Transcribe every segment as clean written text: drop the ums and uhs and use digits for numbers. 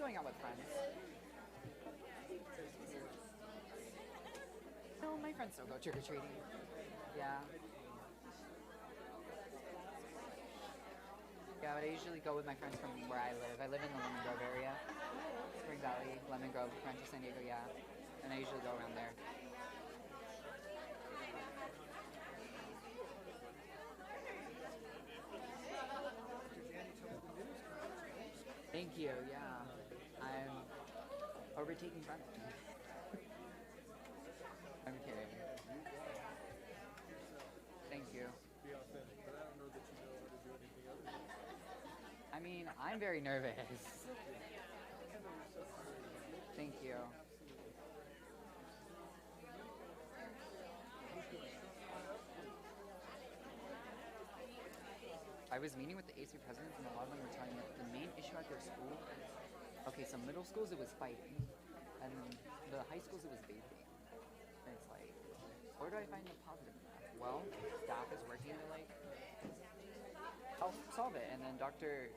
going out with friends. No, my friends still go trick-or-treating. Yeah. Yeah, but I usually go with my friends from where I live. I live in the Lemon Grove area. Spring Valley, Lemon Grove, Rancho San Diego, yeah. And I usually go around there. Thank you, yeah. I'm overtaking front. I'm kidding. Thank you. Be authentic, but I don't know that you know how to do anything other. I mean, I'm very nervous. Thank you. I was meeting with the AC presidents, and a lot of them were telling me the main issue at their school. Okay, so middle schools it was fighting, and the high schools it was vaping. And it's like, where do I find the positive in that? Well, staff is working to like help solve it. And then Dr.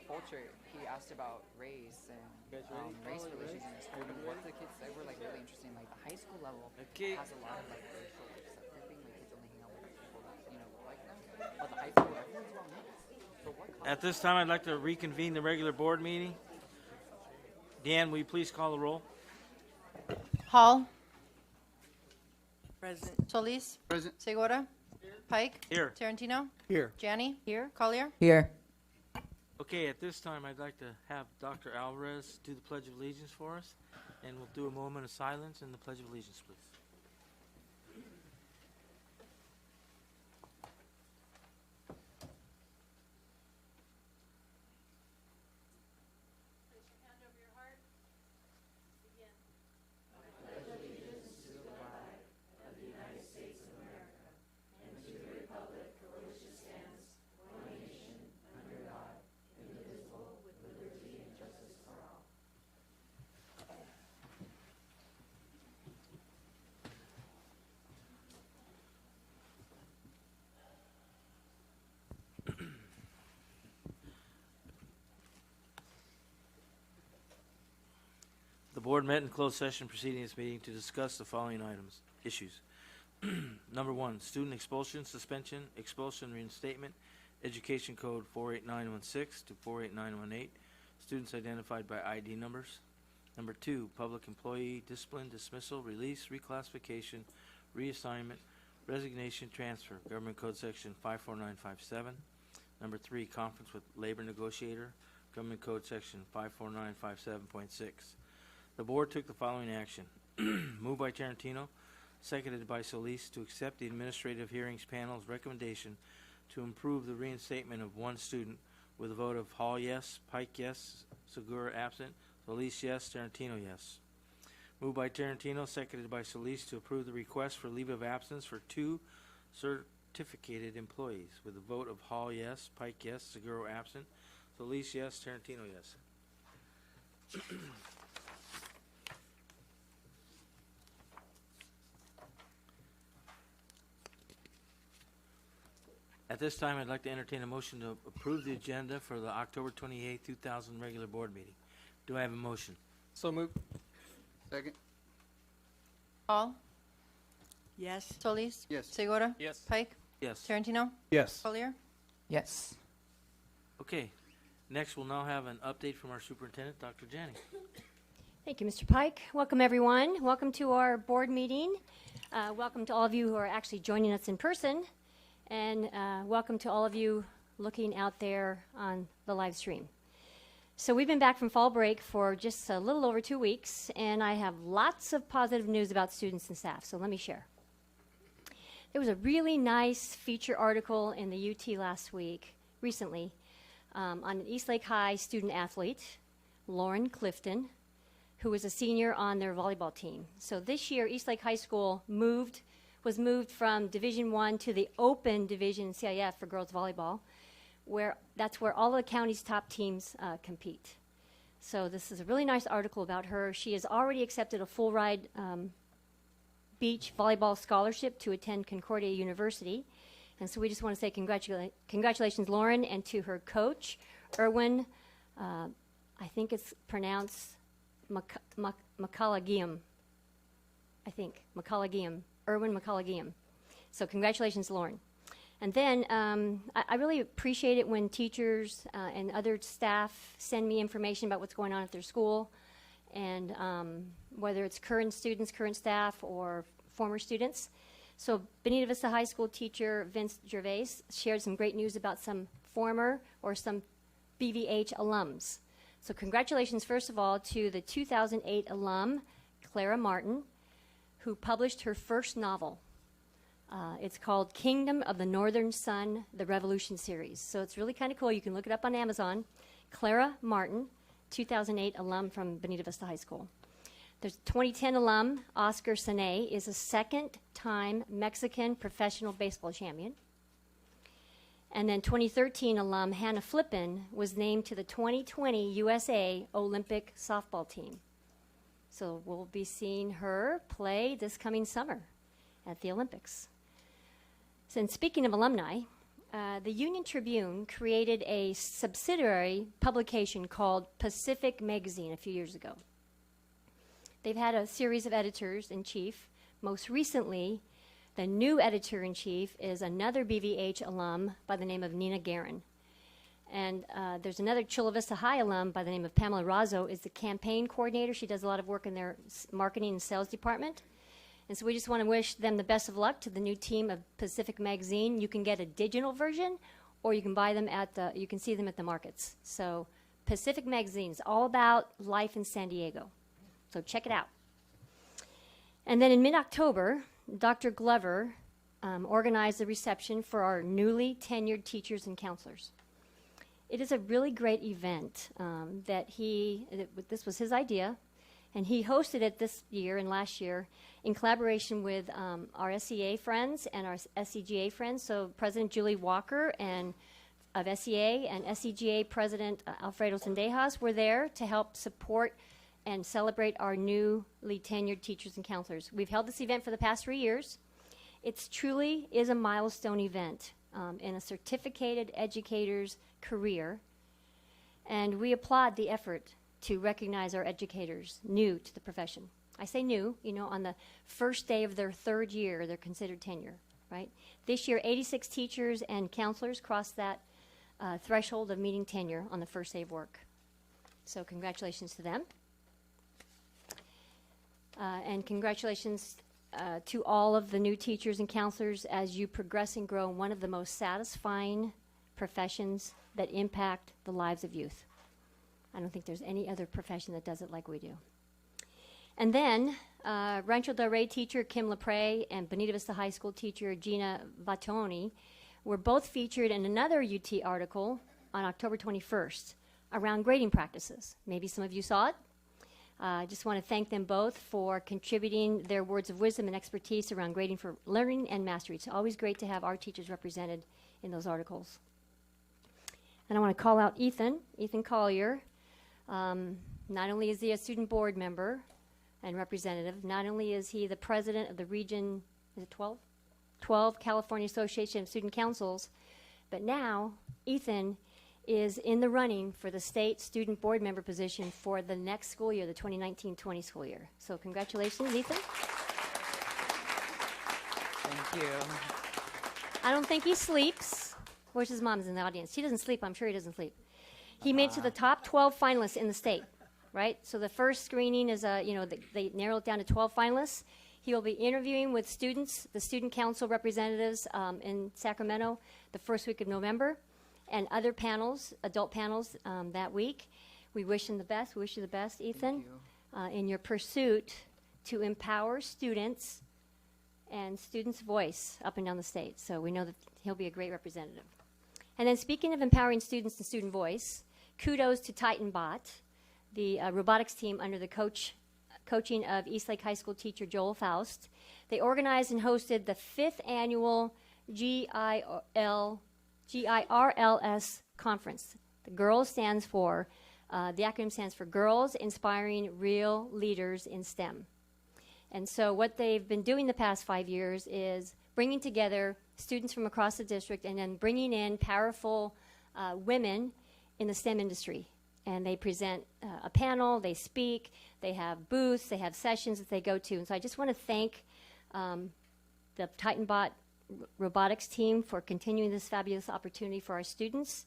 Fulcher, he asked about race and race relations in the school. And what the kids said were like really interesting. Like the high school level has a lot of like racial accepting. Like kids only hang out with people that like them. But the high school, everyone's well mixed. So At this time, I'd like to reconvene the regular board meeting. Deanne, will you please call the roll? Hall. Present. Solis. Present. Segura. Pike. Here. Tarantino. Here. Janney. Here. Collier. Here. Okay, at this time, I'd like to have Dr. Alvarez do the Pledge of Allegiance for us, and we'll do a moment of silence and the Pledge of Allegiance, please. The board met in closed session preceding this meeting to discuss the following issues. Number 1, student expulsion, suspension, expulsion, reinstatement, Education Code 48916 to 48918, students identified by ID numbers. Number 2, public employee discipline, dismissal, release, reclassification, reassignment, resignation, transfer, Government Code Section 54957. Number 3, conference with labor negotiator, Government Code Section 54957.6. The board took the following action. Moved by Tarantino, seconded by Solis, to accept the Administrative Hearings Panel's recommendation to improve the reinstatement of one student with a vote of Hall yes, Pike yes, Segura absent, Solis yes, Tarantino yes. Moved by Tarantino, seconded by Solis, to approve the request for leave of absence for 2 certificated employees with a vote of Hall yes, Pike yes, Segura absent, Solis yes, Tarantino yes. At this time, I'd like to entertain a motion to approve the agenda for the October 28, 2000 regular board meeting. Do I have a motion? So moved. Second. Hall. Yes. Solis. Yes. Segura. Yes. Pike. Yes. Tarantino. Yes. Collier. Yes. Okay. Next, we'll now have an update from our superintendent, Dr. Janney. Thank you, Mr. Pike. Welcome, everyone. Welcome to our board meeting. Welcome to all of you who are actually joining us in person. And welcome to all of you looking out there on the live stream. So we've been back from fall break for just a little over 2 weeks, and I have lots of positive news about students and staff, so let me share. There was a really nice feature article in the UT recently, on an Eastlake High student athlete, Lauren Clifton, who was a senior on their volleyball team. So this year, Eastlake High School was moved from Division I to the open division CIF for girls volleyball, that's where all of the county's top teams compete. So this is a really nice article about her. She has already accepted a full ride beach volleyball scholarship to attend Concordia University. And so we just want to say congratulations, Lauren, and to her coach, Erwin I think it's pronounced McCulloughiam. I think McCulloughiam, Erwin McCulloughiam. So congratulations, Lauren. And then I really appreciate it when teachers and other staff send me information about what's going on at their school, and whether it's current students, current staff, or former students. So Bonita Vista High School teacher Vince Gervais shared some great news about some former or some BVH alums. So congratulations, first of all, to the 2008 alum, Clara Martin, who published her first novel. It's called Kingdom of the Northern Sun, the Revolution series. So it's really kind of cool. You can look it up on Amazon. Clara Martin, 2008 alum from Bonita Vista High School. There's 2010 alum, Oscar Sane, is a second-time Mexican professional baseball champion. And then 2013 alum, Hannah Flippen, was named to the 2020 USA Olympic softball team. So we'll be seeing her play this coming summer at the Olympics. So, and speaking of alumni, the Union Tribune created a subsidiary publication called Pacific Magazine a few years ago. They've had a series of editors-in-chief. Most recently, the new editor-in-chief is another BVH alum by the name of Nina Guerin. And there's another Chula Vista High alum by the name of Pamela Razzo, is the campaign coordinator. She does a lot of work in their marketing and sales department. And so we just want to wish them the best of luck to the new team of Pacific Magazine. You can get a digital version, or you can buy them you can see them at the markets. So Pacific Magazine is all about life in San Diego. So check it out. And then in mid-October, Dr. Glover organized a reception for our newly tenured teachers and counselors. It is a really great event this was his idea, and he hosted it this year and last year in collaboration with our SEA friends and our SCGA friends. So President Julie Walker of SEA and SCGA President Alfredo Sendejas were there to help support and celebrate our newly tenured teachers and counselors. We've held this event for the past 3 years. It truly is a milestone event in a certificated educator's career, and we applaud the effort to recognize our educators new to the profession. I say new, on the first day of their third year, they're considered tenure, right? This year, 86 teachers and counselors crossed that threshold of meeting tenure on the first day of work. So congratulations to them. And congratulations to all of the new teachers and counselors as you progress and grow in one of the most satisfying professions that impact the lives of youth. I don't think there's any other profession that does it like we do. And then Rancho Del Rey teacher Kim Lepre and Bonita Vista High School teacher Gina Vatoni were both featured in another UT article on October 21st around grading practices. Maybe some of you saw it. I just want to thank them both for contributing their words of wisdom and expertise around grading for learning and mastery. It's always great to have our teachers represented in those articles. And I want to call out Ethan Collier. Not only is he a student board member and representative, not only is he the president of the region, is it 12? 12 California Association of Student Councils, but now Ethan is in the running for the state student board member position for the next school year, the 2019-20 school year. So congratulations, Ethan. Thank you. I don't think he sleeps. Where's his mom's in the audience? She doesn't sleep. I'm sure he doesn't sleep. He made it to the top 12 finalists in the state, right? So the first screening is, they narrowed it down to 12 finalists. He will be interviewing with students, the student council representatives in Sacramento the first week of November, and other panels, adult panels, that week. We wish him the best. We wish you the best, Ethan, in your pursuit to empower students and students' voice up and down the state. So we know that he'll be a great representative. And then speaking of empowering students and student voice, kudos to TitanBot, the robotics team under the coaching of Eastlake High School teacher Joel Faust. They organized and hosted the 5th annual GIRLS conference. The girls stands for, the acronym stands for Girls Inspiring Real Leaders in STEM. And so what they've been doing the past 5 years is bringing together students from across the district and then bringing in powerful women in the STEM industry. and they present a panel, they speak, they have booths, they have sessions that they go to. And so I just want to thank the TitanBot robotics team for continuing this fabulous opportunity for our students.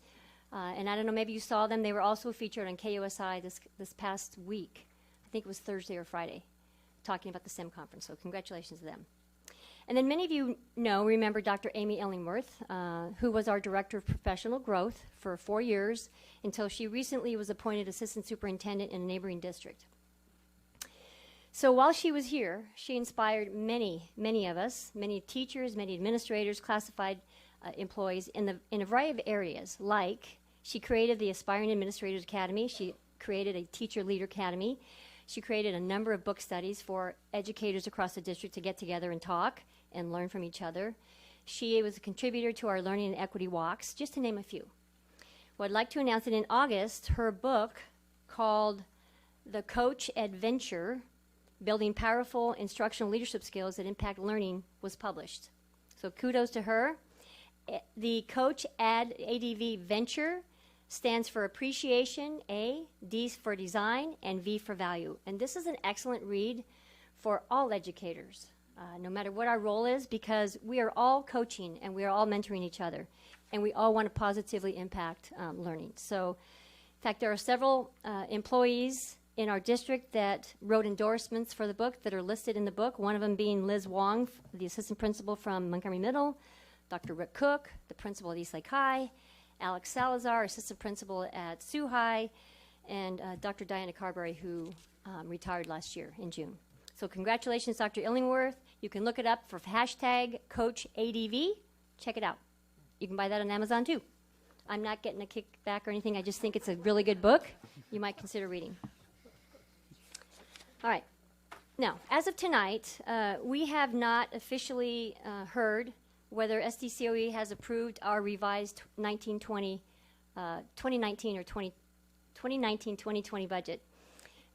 And I don't know, maybe you saw them. They were also featured on KUSI this past week. I think it was Thursday or Friday, talking about the STEM conference. So congratulations to them. And then many of you remember Dr. Amy Ellingworth, who was our Director of Professional Growth for 4 years until she recently was appointed Assistant Superintendent in a neighboring district. So while she was here, she inspired many of us, many teachers, many administrators, classified employees in a variety of areas. Like, she created the Aspiring Administrators Academy. She created a Teacher Leader Academy. She created a number of book studies for educators across the district to get together and talk and learn from each other. She was a contributor to our Learning and Equity Walks, just to name a few. Well, I'd like to announce that in August, her book called The Coach Adventure, Building Powerful Instructional Leadership Skills That Impact Learning, was published. So kudos to her. The Coach ADV Venture stands for Appreciation, A, D for Design, and V for Value. And this is an excellent read for all educators, no matter what our role is, because we are all coaching and we are all mentoring each other, and we all want to positively impact learning. So, in fact, there are several employees in our district that wrote endorsements for the book that are listed in the book, one of them being Liz Wong, the assistant principal from Montgomery Middle, Dr. Rick Cook, the principal at Eastlake High, Alex Salazar, assistant principal at Sioux High, and Dr. Diana Carberry, who retired last year in June. So congratulations, Dr. Illingworth. You can look it up for hashtag CoachADV. Check it out. You can buy that on Amazon, too. I'm not getting a kickback or anything. I just think it's a really good book you might consider reading. All right. Now, as of tonight, we have not officially heard whether SDCOE has approved our revised 2019 or 2019-2020 budget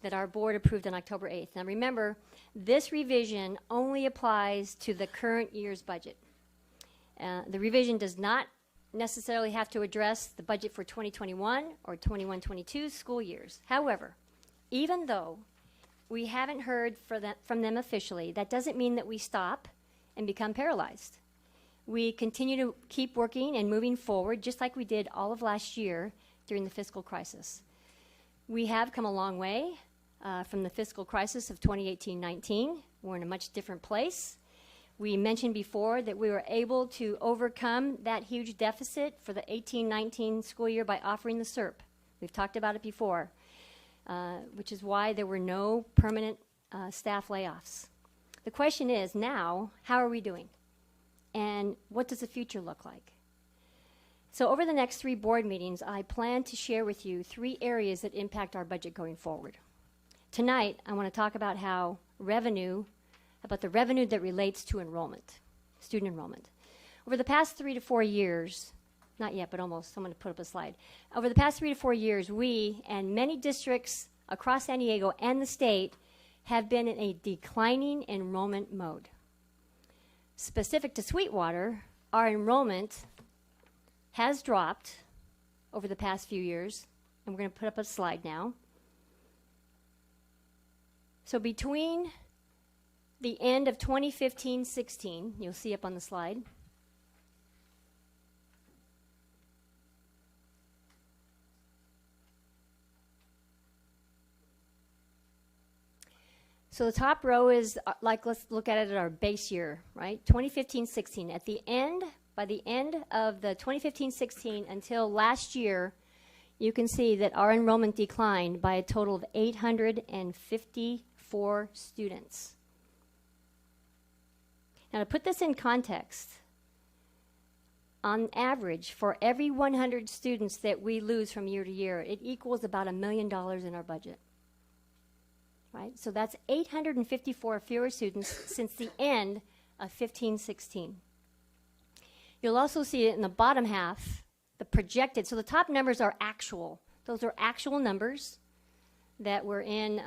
that our board approved on October 8th. Now remember, this revision only applies to the current year's budget. The revision does not necessarily have to address the budget for 2021 or 21-22 school years. However, even though we haven't heard from them officially, that doesn't mean that we stop and become paralyzed. We continue to keep working and moving forward, just like we did all of last year during the fiscal crisis. We have come a long way from the fiscal crisis of 2018-19. We're in a much different place. We mentioned before that we were able to overcome that huge deficit for the 18-19 school year by offering the SERP. We've talked about it before, which is why there were no permanent staff layoffs. The question is now, how are we doing? And what does the future look like? So over the next 3 board meetings, I plan to share with you 3 areas that impact our budget going forward. Tonight, I want to talk about the revenue that relates to enrollment, student enrollment. Over the past 3 to 4 years, not yet, but almost, I'm going to put up a slide. Over the past 3 to 4 years, we and many districts across San Diego and the state have been in a declining enrollment mode. Specific to Sweetwater, our enrollment has dropped over the past few years, and we're going to put up a slide now. So between the end of 2015-16, you'll see up on the slide, so the top row is let's look at it at our base year, right? 2015-16. By the end of the 2015-16 until last year, you can see that our enrollment declined by a total of 854 students. Now to put this in context, on average, for every 100 students that we lose from year to year, it equals about $1 million in our budget. Right? So that's 854 fewer students since the end of 15-16. You'll also see it in the bottom half, the projected. So the top numbers are actual. Those are actual numbers that were in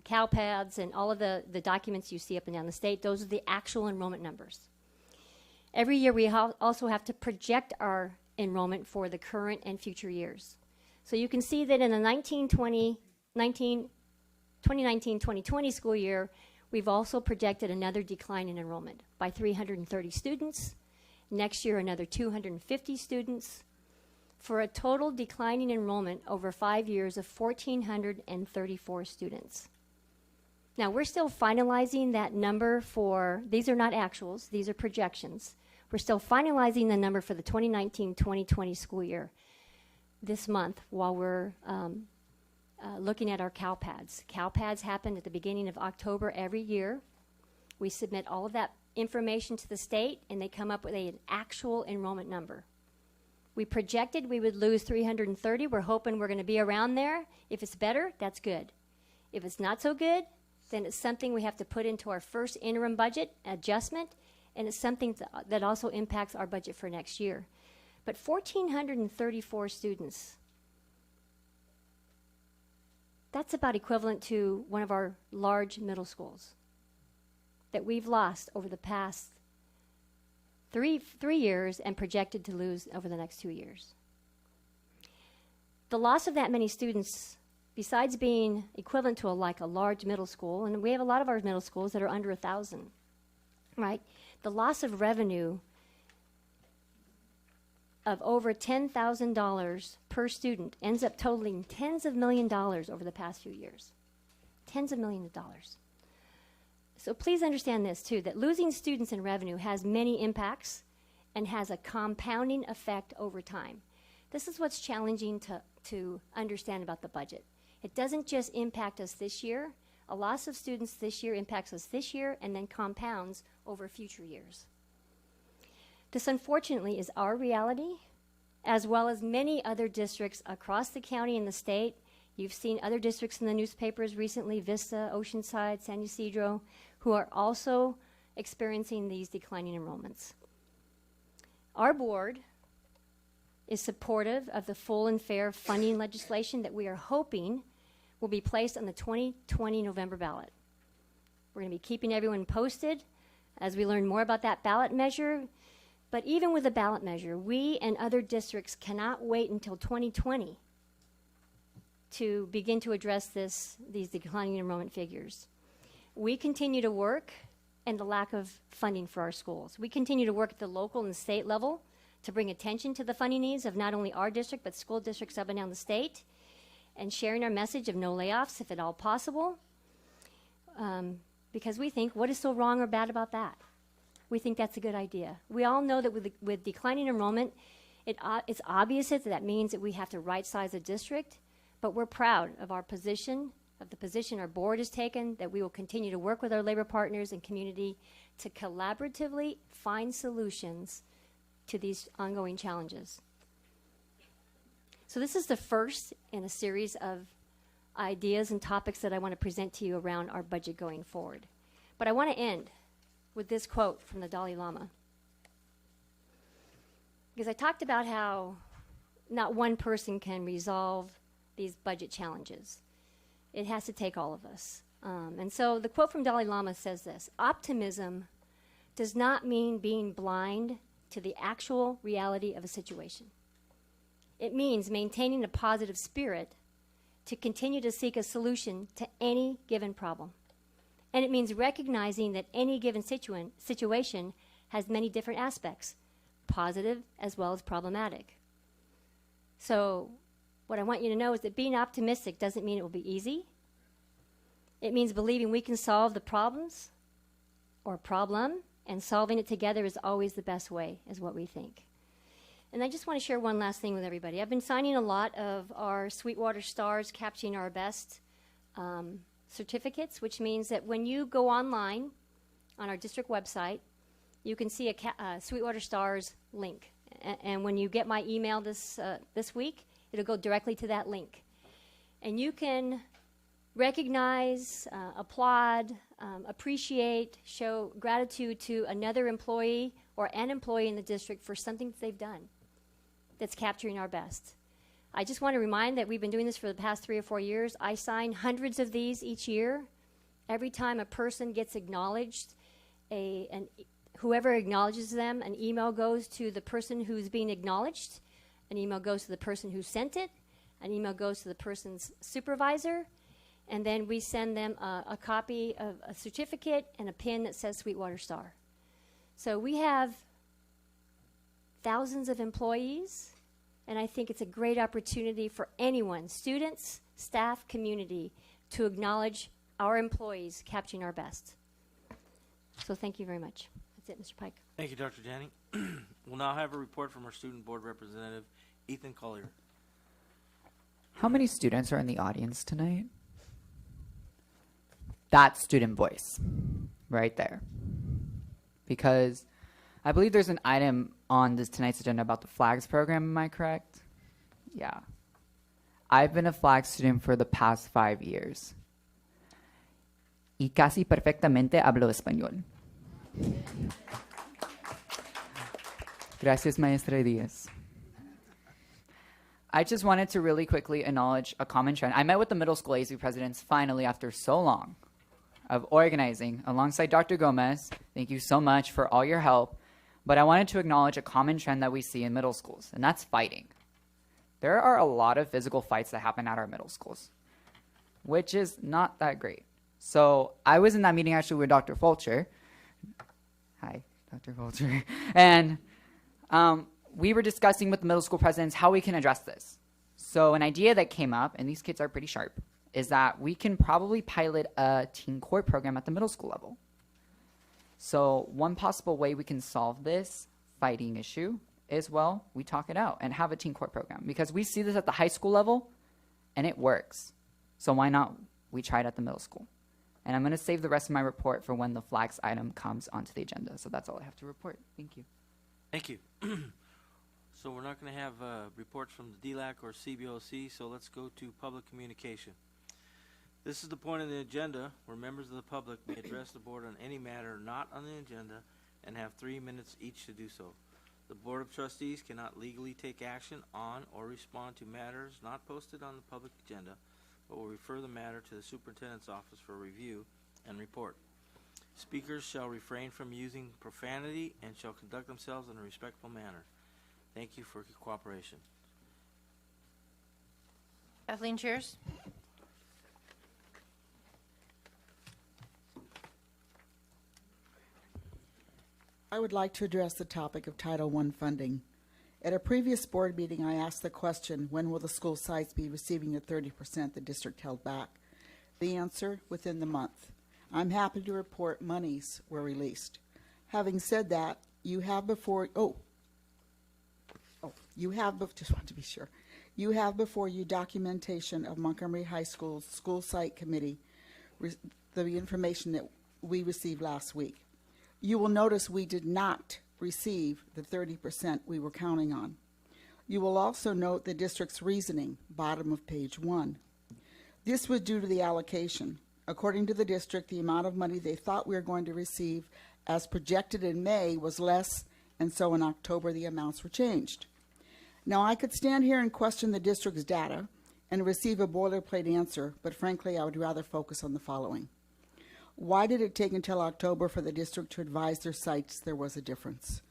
CalPads and all of the documents you see up and down the state. Those are the actual enrollment numbers. Every year we also have to project our enrollment for the current and future years. So you can see that in the 2019-2020 school year, we've also projected another decline in enrollment by 330 students. Next year, another 250 students, for a total declining enrollment over 5 years of 1,434 students. Now, we're still finalizing that number for, these are not actuals, these are projections. We're still finalizing the number for the 2019-2020 school year this month while we're looking at our CalPads. CalPads happen at the beginning of October every year. We submit all of that information to the state, and they come up with an actual enrollment number. We projected we would lose 330. We're hoping we're going to be around there. If it's better, that's good. If it's not so good, then it's something we have to put into our first interim budget adjustment, and it's something that also impacts our budget for next year. But 1,434 students, that's about equivalent to one of our large middle schools that we've lost over the past three years and projected to lose over the next 2 years. The loss of that many students, besides being equivalent to like a large middle school, and we have a lot of our middle schools that are under 1,000, right? The loss of revenue of over $10,000 per student ends up totaling tens of millions of dollars over the past few years. Tens of millions of dollars. So please understand this too, that losing students in revenue has many impacts and has a compounding effect over time. This is what's challenging to understand about the budget. It doesn't just impact us this year. A loss of students this year impacts us this year and then compounds over future years. This, unfortunately, is our reality, as well as many other districts across the county and the state. You've seen other districts in the newspapers recently, Vista, Oceanside, San Ysidro, who are also experiencing these declining enrollments. Our board is supportive of the full and fair funding legislation that we are hoping will be placed on the 2020 November ballot. We're going to be keeping everyone posted as we learn more about that ballot measure. But even with the ballot measure, we and other districts cannot wait until 2020 to begin to address these declining enrollment figures. We continue to work and the lack of funding for our schools. We continue to work at the local and state level to bring attention to the funding needs of not only our district, but school districts up and down the state, and sharing our message of no layoffs if at all possible, because we think, what is so wrong or bad about that? We think that's a good idea. We all know that with declining enrollment, it's obvious that means that we have to right-size a district, but we're proud of our position, of the position our board has taken, that we will continue to work with our labor partners and community to collaboratively find solutions to these ongoing challenges. So this is the first in a series of ideas and topics that I want to present to you around our budget going forward. But I want to end with this quote from the Dalai Lama. Because I talked about how not one person can resolve these budget challenges. It has to take all of us. And so the quote from Dalai Lama says this: optimism does not mean being blind to the actual reality of a situation. It means maintaining a positive spirit to continue to seek a solution to any given problem. And it means recognizing that any given situation has many different aspects, positive as well as problematic. So what I want you to know is that being optimistic doesn't mean it will be easy. It means believing we can solve the problems or problem, and solving it together is always the best way, is what we think. And I just want to share one last thing with everybody. I've been signing a lot of our Sweetwater Stars Capturing Our Best certificates, which means that when you go online on our district website, you can see a Sweetwater Stars link. And when you get my email this week, it'll go directly to that link. And you can recognize, applaud, appreciate, show gratitude to another employee or an employee in the district for something that they've done that's capturing our best. I just want to remind that we've been doing this for the past 3 or 4 years. I sign hundreds of these each year. Every time a person gets acknowledged, whoever acknowledges them, an email goes to the person who's being acknowledged, an email goes to the person who sent it, An email goes to the person's supervisor, and then we send them a copy of a certificate and a pin that says Sweetwater Star. So we have thousands of employees, and I think it's a great opportunity for anyone, students, staff, community, to acknowledge our employees capturing our best. So thank you very much. That's it, Mr. Pike. Thank you, Dr. Janning. We'll now have a report from our Student Board Representative, Ethan Collier. How many students are in the audience tonight? That student voice right there. Because I believe there's an item on this tonight's agenda about the FLAGS program, am I correct? Yeah. I've been a FLAGS student for the past 5 years. Y casi perfectamente hablo español. Gracias, Maestra Diaz. I just wanted to really quickly acknowledge a common trend. I met with the middle school ASB presidents finally after so long of organizing alongside Dr. Gomez. Thank you so much for all your help. But I wanted to acknowledge a common trend that we see in middle schools, and that's fighting. There are a lot of physical fights that happen at our middle schools, which is not that great. So I was in that meeting actually with Dr. Fulcher. Hi, Dr. Fulcher. And we were discussing with the middle school presidents how we can address this. So an idea that came up, and these kids are pretty sharp, is that we can probably pilot a teen court program at the middle school level. So one possible way we can solve this fighting issue is, well, we talk it out and have a teen court program. Because we see this at the high school level, and it works. So why not we try it at the middle school? And I'm going to save the rest of my report for when the FLAGS item comes onto the agenda. So that's all I have to report. Thank you. Thank you. So we're not going to have reports from the DLAC or CBOC, so let's go to public communication. This is the point of the agenda where members of the public may address the board on any matter not on the agenda and have 3 minutes each to do so. The Board of Trustees cannot legally take action on or respond to matters not posted on the public agenda, but will refer the matter to the Superintendent's office for review and report. Speakers shall refrain from using profanity and shall conduct themselves in a respectful manner. Thank you for your cooperation. Kathleen Cheers. I would like to address the topic of Title I funding. At a previous board meeting, I asked the question, when will the school sites be receiving the 30% the district held back? The answer, within the month. I'm happy to report monies were released. Having said that, you have before, just want to be sure. You have before you documentation of Montgomery High School's school site committee, the information that we received last week. You will notice we did not receive the 30% we were counting on. You will also note the district's reasoning, bottom of page 1. This was due to the allocation. According to the district, the amount of money they thought we were going to receive as projected in May was less, and so in October the amounts were changed. Now, I could stand here and question the district's data and receive a boilerplate answer, but frankly, I would rather focus on the following. Why did it take until October for the district to advise their sites there was a difference?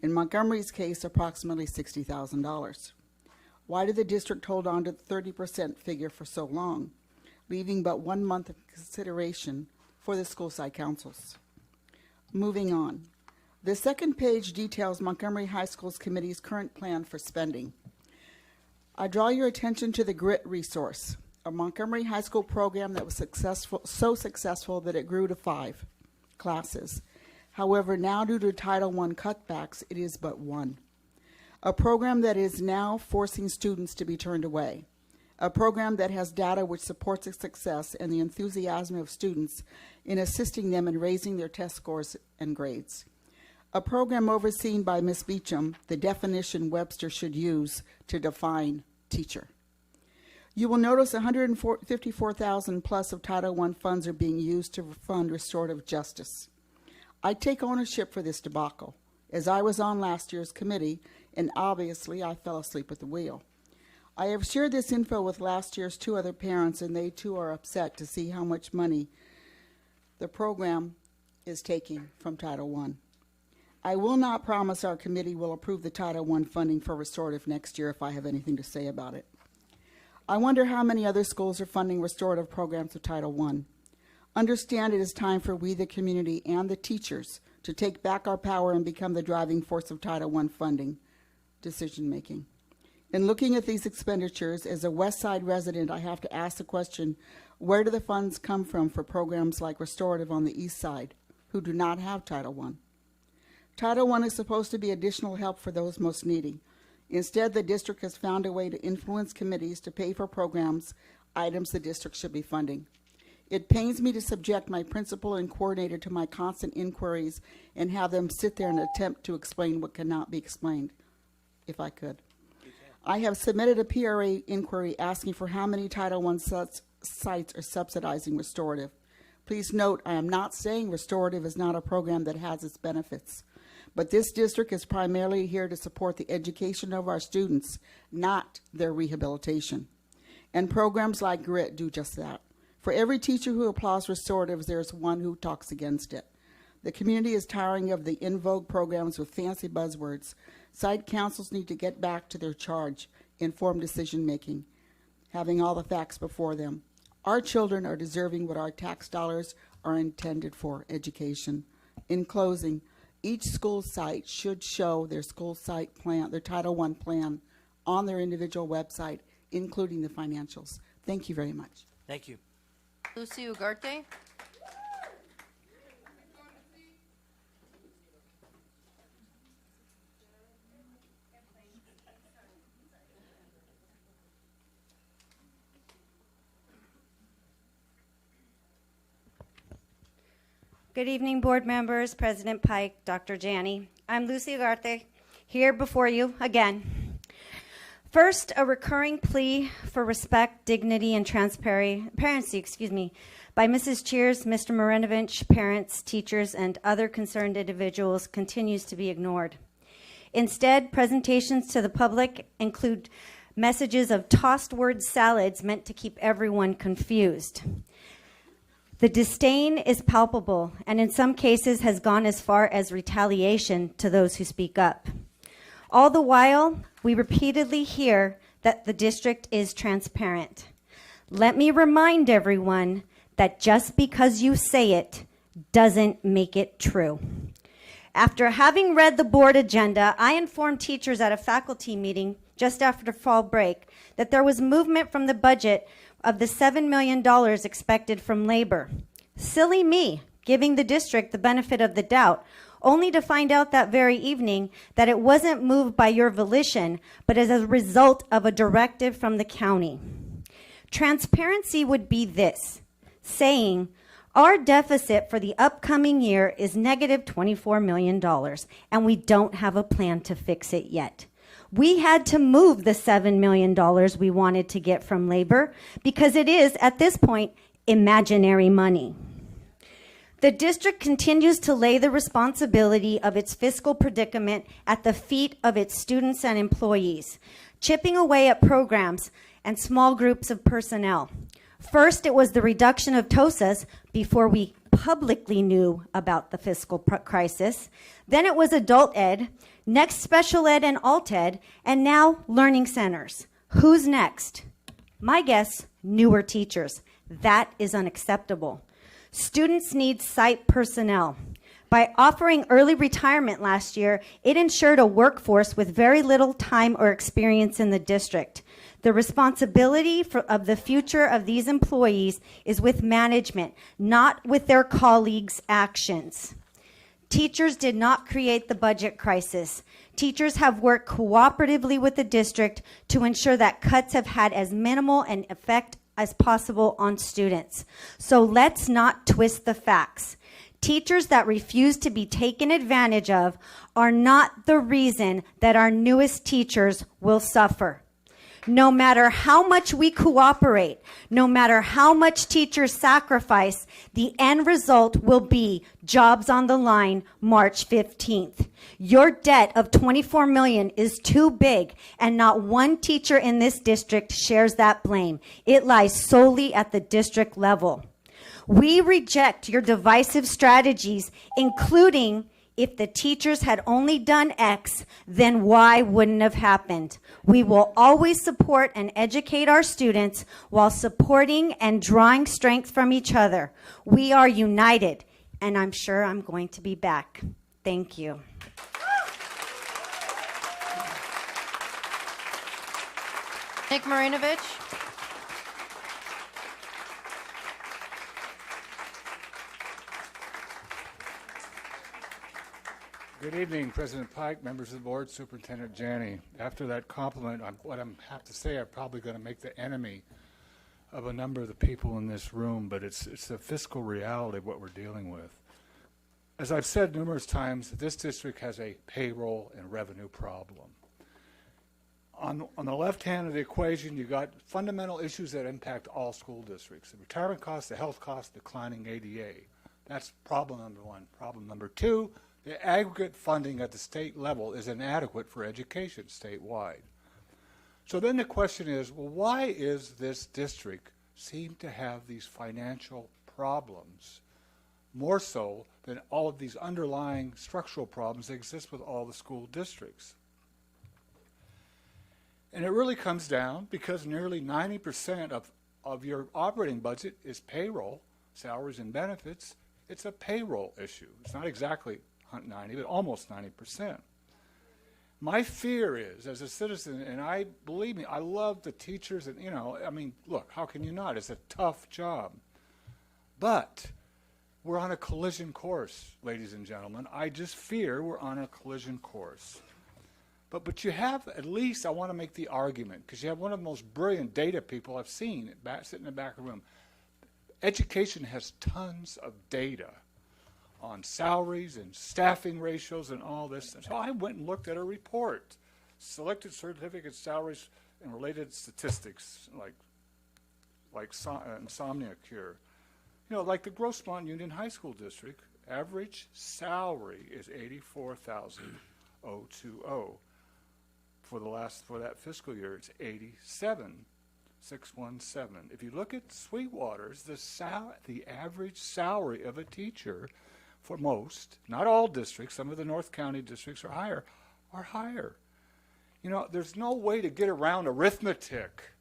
In Montgomery's case, approximately $60,000. Why did the district hold on to the 30% figure for so long, leaving but 1 month of consideration for the school site councils? Moving on. The second page details Montgomery High School's committee's current plan for spending. I draw your attention to the GRIT resource, a Montgomery High School program that was so successful that it grew to 5 classes. However, now due to Title I cutbacks, it is but 1. A program that is now forcing students to be turned away. A program that has data which supports its success and the enthusiasm of students in assisting them in raising their test scores and grades. A program overseen by Ms. Beecham, the definition Webster should use to define teacher. You will notice $154,000 plus of Title I funds are being used to fund restorative justice. I take ownership for this debacle, as I was on last year's committee, and obviously I fell asleep at the wheel. I have shared this info with last year's 2 other parents, and they too are upset to see how much money the program is taking from Title I. I will not promise our committee will approve the Title I funding for restorative next year if I have anything to say about it. I wonder how many other schools are funding restorative programs of Title I. Understand it is time for we, the community, and the teachers to take back our power and become the driving force of Title I funding decision-making. In looking at these expenditures, as a West Side resident, I have to ask the question, where do the funds come from for programs like restorative on the East Side, who do not have Title I? Title I is supposed to be additional help for those most needy. Instead, the district has found a way to influence committees to pay for programs, items the district should be funding. It pains me to subject my principal and coordinator to my constant inquiries and have them sit there and attempt to explain what cannot be explained, if I could. I have submitted a PRA inquiry asking for how many Title I sites are subsidizing restorative. Please note, I am not saying restorative is not a program that has its benefits, but this district is primarily here to support the education of our students, not their rehabilitation. And programs like GRIT do just that. For every teacher who applauds restoratives, there's one who talks against it. The community is tiring of the in vogue programs with fancy buzzwords. Site councils need to get back to their charge, informed decision making, having all the facts before them. Our children are deserving what our tax dollars are intended for, education. In closing, each school site should show their school site plan, their Title I plan, on their individual website, including the financials. Thank you very much. Thank you. Lucy Ugarte. Good evening, board members, President Pike, Dr. Janney. I'm Lucy Ugarte, here before you again. First, a recurring plea for respect, dignity, and transparency, by Mrs. Cheers, Mr. Marinovich, parents, teachers, and other concerned individuals continues to be ignored. Instead, presentations to the public include messages of tossed word salads meant to keep everyone confused. The disdain is palpable, and in some cases has gone as far as retaliation to those who speak up. All the while, we repeatedly hear that the district is transparent. Let me remind everyone that just because you say it doesn't make it true. After having read the board agenda, I informed teachers at a faculty meeting just after fall break that there was movement from the budget of the $7 million expected from labor. Silly me, giving the district the benefit of the doubt, only to find out that very evening that it wasn't moved by your volition, but as a result of a directive from the county. Transparency would be this, saying, our deficit for the upcoming year is negative $24 million, and we don't have a plan to fix it yet. We had to move the $7 million we wanted to get from labor because it is, at this point, imaginary money. The district continues to lay the responsibility of its fiscal predicament at the feet of its students and employees, chipping away at programs and small groups of personnel. First, it was the reduction of TOSAs before we publicly knew about the fiscal crisis. Then it was adult ed, next special ed and alt ed, and now learning centers. Who's next? My guess, newer teachers. That is unacceptable. Students need site personnel. By offering early retirement last year, it ensured a workforce with very little time or experience in the district. The responsibility of the future of these employees is with management, not with their colleagues' actions. Teachers did not create the budget crisis. Teachers have worked cooperatively with the district to ensure that cuts have had as minimal an effect as possible on students. So let's not twist the facts. Teachers that refuse to be taken advantage of are not the reason that our newest teachers will suffer. No matter how much we cooperate, no matter how much teachers sacrifice, the end result will be jobs on the line March 15th. Your debt of $24 million is too big, and not one teacher in this district shares that blame. It lies solely at the district level. We reject your divisive strategies, including If the teachers had only done X, then Y wouldn't have happened. We will always support and educate our students while supporting and drawing strength from each other. We are united, and I'm sure I'm going to be back. Thank you. Nick Marinovich. Good evening, President Pike, members of the board, Superintendent Janney. After that compliment, what I have to say, I'm probably going to make the enemy of a number of the people in this room, but it's the fiscal reality of what we're dealing with. As I've said numerous times, this district has a payroll and revenue problem. On the left hand of the equation, you got fundamental issues that impact all school districts. The retirement costs, the health costs, declining ADA. That's problem number one. Problem number two, the aggregate funding at the state level is inadequate for education statewide. So then the question is, well, why is this district seem to have these financial problems more so than all of these underlying structural problems that exist with all the school districts? And it really comes down because nearly 90% of your operating budget is payroll, salaries and benefits. It's a payroll issue. It's not exactly 90, but almost 90%. My fear is, as a citizen, and believe me, I love the teachers, and look, how can you not? It's a tough job. But we're on a collision course, ladies and gentlemen. I just fear we're on a collision course. But you have, at least I want to make the argument, because you have one of the most brilliant data people I've seen sitting in the back of the room. Education has tons of data on salaries and staffing ratios and all this. So I went and looked at a report, selected certificate salaries and related statistics like insomnia cure. Like the Grossmont Union High School District, average salary is $84,020. For that fiscal year, it's $87,617. If you look at Sweetwater's, the average salary of a teacher for most, not all districts, some of the North County districts are higher. There's no way to get around arithmetic.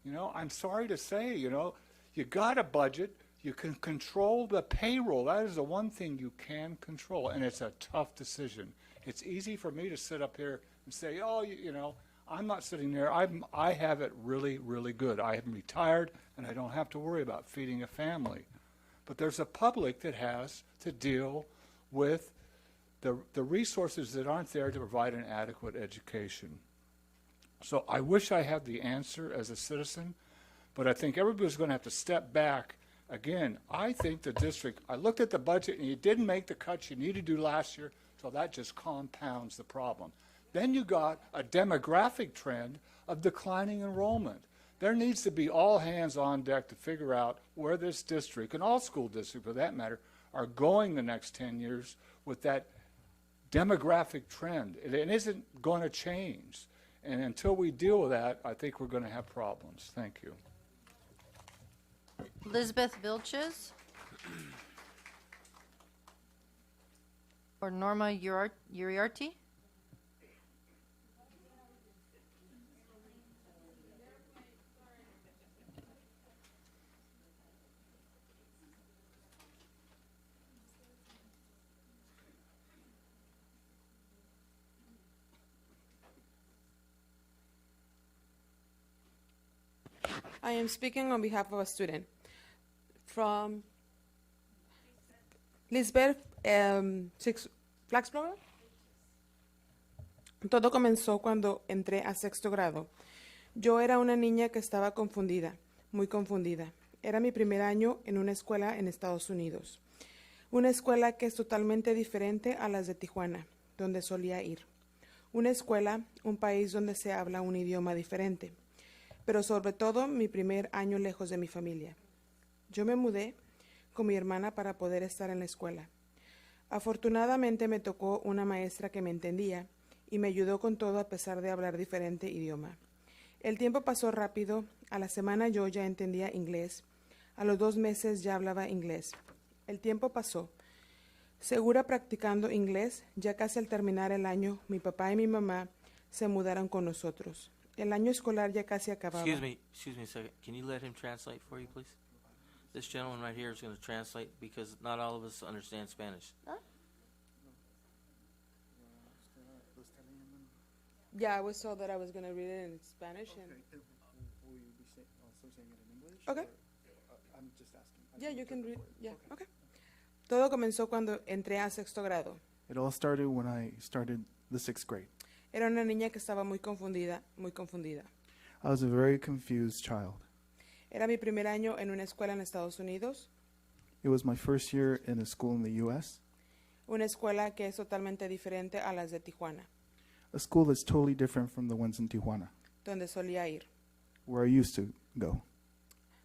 I'm sorry to say, you got a budget, you can control the payroll. That is the one thing you can control, and it's a tough decision. It's easy for me to sit up here and say, oh, I'm not sitting there. I have it really, really good. I am retired, and I don't have to worry about feeding a family. But there's a public that has to deal with the resources that aren't there to provide an adequate education. So I wish I had the answer as a citizen, but I think everybody's going to have to step back. Again, I think the district, I looked at the budget, and you didn't make the cuts you needed to do last year, so that just compounds the problem. Then you got a demographic trend of declining enrollment. There needs to be all hands on deck to figure out where this district, and all school districts for that matter, are going the next 10 years with that demographic trend. It isn't going to change. And until we deal with that, I think we're going to have problems. Thank you. Elizabeth Vilches. Or Norma Uriarte. I am speaking on behalf of a student from Lisbeth Flaxblower. Todo comenzó cuando entré a sexto grado. Yo era una niña que estaba confundida, muy confundida. Era mi primer año en una escuela en Estados Unidos. Una escuela que es totalmente diferente a las de Tijuana, donde solía ir. Una escuela, un país donde se habla un idioma diferente. Pero sobre todo mi primer año lejos de mi familia. Yo me mudé con mi hermana para poder estar en la escuela. Afortunadamente me tocó una maestra que me entendía y me ayudó con todo a pesar de hablar diferente idioma. El tiempo pasó rápido, a la semana yo ya entendía inglés, a los 2 meses ya hablaba inglés. El tiempo pasó. Segura practicando inglés, ya casi al terminar el año, mi papá y mi mamá se mudaron con nosotros. El año escolar ya casi acababa. Excuse me a second. Can you let him translate for you, please? This gentleman right here is going to translate because not all of us understand Spanish. Yeah, I was told that I was going to read it in Spanish. And Will you be also saying it in English? Okay. I'm just asking. yeah, you can read. Yeah, okay. Todo comenzó cuando entré a sexto grado. It all started when I started the 6th grade. Era una niña que estaba muy confundida, muy confundida. I was a very confused child. Era mi primer año en una escuela en Estados Unidos, It was my first year in a school in the U.S., una escuela que es totalmente diferente a las de Tijuana, a school that's totally different from the ones in Tijuana, donde solía ir. where I used to go.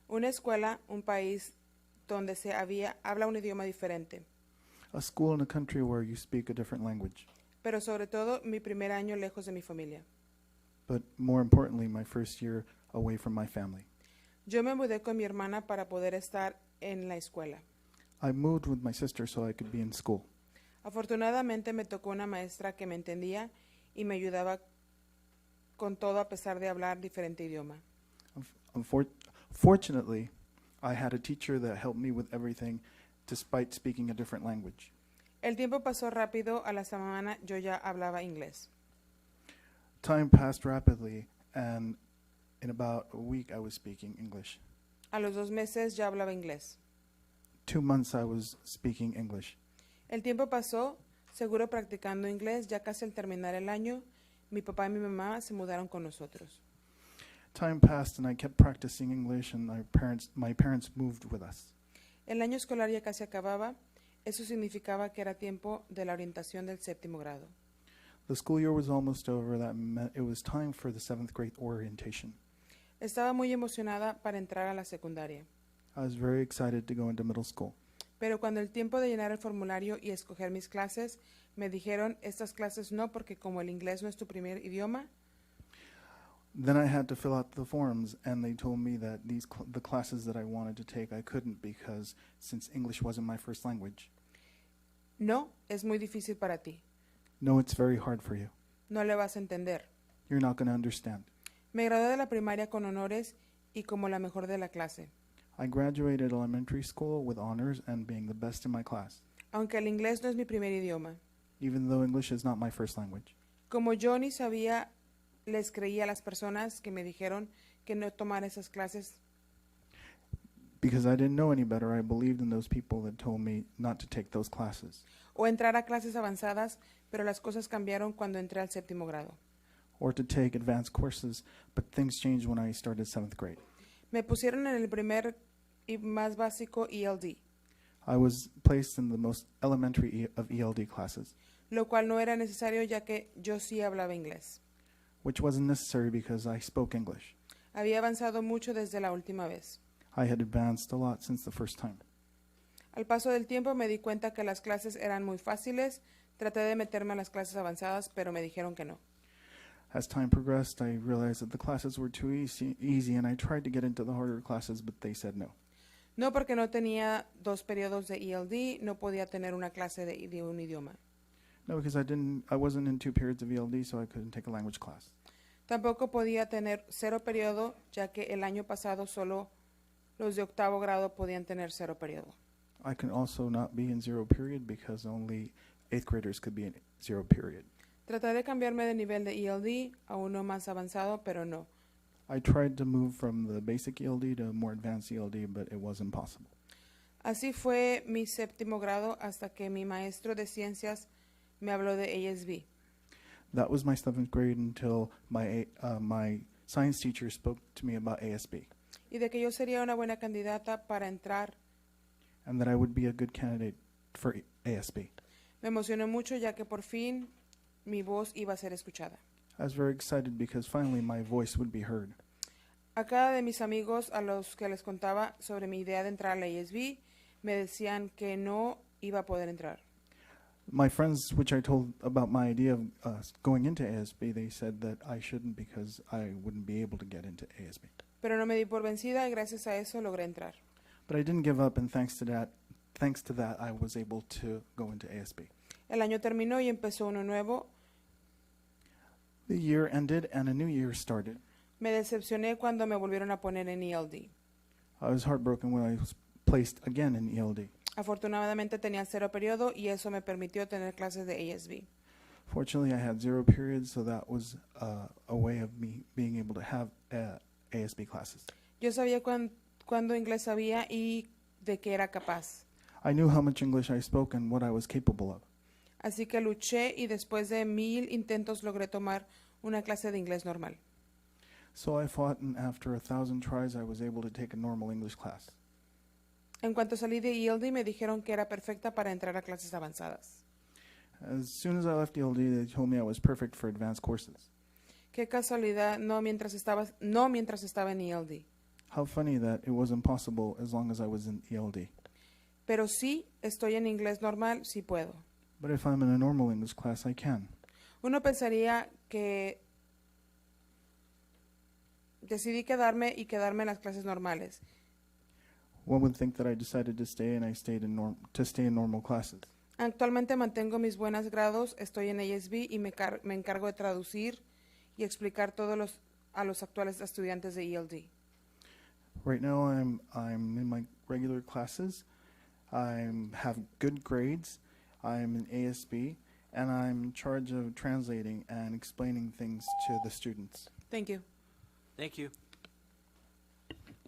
Una escuela, un país donde habla un idioma diferente, A school in a country where you speak a different language. pero sobre todo mi primer año lejos de mi familia. But more importantly, my first year away from my family. Yo me mudé con mi hermana para poder estar en la escuela. I moved with my sister so I could be in school. Afortunadamente me tocó una maestra que me entendía y me ayudaba con todo a pesar de hablar diferente idioma. Fortunately, I had a teacher that helped me with everything despite speaking a different language. El tiempo pasó rápido, a la semana yo ya hablaba inglés. Time passed rapidly, and in about a week I was speaking English. A los 2 meses ya hablaba inglés. 2 months I was speaking English. El tiempo pasó, seguro practicando inglés, ya casi al terminar el año, mi papá y mi mamá se mudaron con nosotros. Time passed and I kept practicing English, and my parents moved with us. El año escolar ya casi acababa, eso significaba que era tiempo de la orientación del 7º grado. The school year was almost over. That meant it was time for the 7th grade orientation. Estaba muy emocionada para entrar a la secundaria, I was very excited to go into middle school. pero cuando el tiempo de llenar el formulario y escoger mis clases, me dijeron, estas clases no, porque como el inglés no es tu primer idioma, Then I had to fill out the forms, and they told me that the classes that I wanted to take, I couldn't because since English wasn't my first language. no, es muy difícil para ti, No, it's very hard for you. no le vas a entender. You're not going to understand. Me gradué de la primaria con honores y como la mejor de la clase. I graduated elementary school with honors and being the best in my class, Aunque el inglés no es mi primer idioma. even though English is not my first language. Como yo ni sabía, les creí a las personas que me dijeron que no tomara esas clases. Because I didn't know any better, I believed in those people that told me not to take those classes, O entrar a clases avanzadas, pero las cosas cambiaron cuando entré al 7º grado. or to take advanced courses, but things changed when I started 7th grade. Me pusieron en el primer y más básico ELD, I was placed in the most elementary of ELD classes, lo cual no era necesario ya que yo sí hablaba inglés. which wasn't necessary because I spoke English. Había avanzado mucho desde la última vez. I had advanced a lot since the first time. Al paso del tiempo me di cuenta que las clases eran muy fáciles. Traté de meterme a las clases avanzadas, pero me dijeron que no. As time progressed, I realized that the classes were too easy, and I tried to get into the harder classes, but they said no. No porque no tenía 2 periodos de ELD, no podía tener una clase de un idioma. No, because I wasn't in 2 periods of ELD, so I couldn't take a language class. Tampoco podía tener 0 periodo, ya que el año pasado solo los de 8º grado podían tener 0 periodo. I can also not be in 0 period because only 8th graders could be in 0 period. Traté de cambiarme de nivel de ELD a uno más avanzado, pero no. I tried to move from the basic ELD to more advanced ELD, but it wasn't possible. Así fue mi 7º grado hasta que mi maestro de ciencias me habló de ASB. That was my 7th grade until my science teacher spoke to me about ASB, Y de que yo sería una buena candidata para entrar. and that I would be a good candidate for ASB. Me emocionó mucho ya que por fin mi voz iba a ser escuchada. I was very excited because finally my voice would be heard. A cada de mis amigos a los que les contaba sobre mi idea de entrar a la ASB, me decían que no iba a poder entrar. My friends, which I told about my idea of going into ASB, they said that I shouldn't because I wouldn't be able to get into ASB. Pero no me di por vencida y gracias a eso logré entrar. But I didn't give up, and thanks to that, thanks to that, I was able to go into ASB. El año terminó y empezó uno nuevo. The year ended and a new year started. Me decepcioné cuando me volvieron a poner en ELD. I was heartbroken when I was placed again in ELD. Afortunadamente tenía 0 periodo y eso me permitió tener clases de ASB. Fortunately, I had 0 periods, so that was a way of me being able to have ASB classes. Yo sabía cuándo inglés sabía y de qué era capaz. I knew how much English I spoke and what I was capable of. Así que luché y después de 1000 intentos logré tomar una clase de inglés normal. So I fought, and after 1,000 tries, I was able to take a normal English class. En cuanto salí de ELD me dijeron que era perfecta para entrar a clases avanzadas. As soon as I left ELD, they told me I was perfect for advanced courses. Qué casualidad, no mientras estaba en ELD. How funny that it wasn't possible as long as I was in ELD. Pero sí, estoy en inglés normal, sí puedo. But if I'm in a normal English class, I can. Uno pensaría que decidí quedarme en las clases normales. One would think that I decided to stay, and I stayed in normal classes. Actualmente mantengo mis buenos grados, estoy en ASB y me encargo de traducir y explicar a los actuales estudiantes de ELD. Right now, I'm in my regular classes. I have good grades. I'm in ASB, and I'm in charge of translating and explaining things to the students. Thank you. Thank you.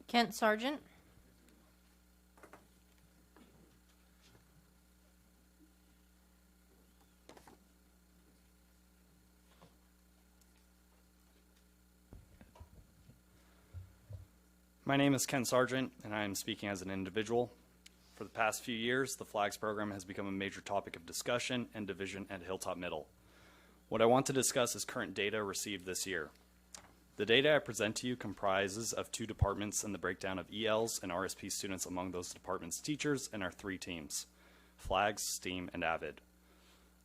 Kent Sargent. My name is Ken Sargent, and I am speaking as an individual. For the past few years, the FLAGS program has become a major topic of discussion and division at Hilltop Middle. What I want to discuss is current data received this year. The data I present to you comprises of 2 departments and the breakdown of ELs and RSP students among those departments' teachers and our 3 teams, FLAGS, STEAM, and AVID.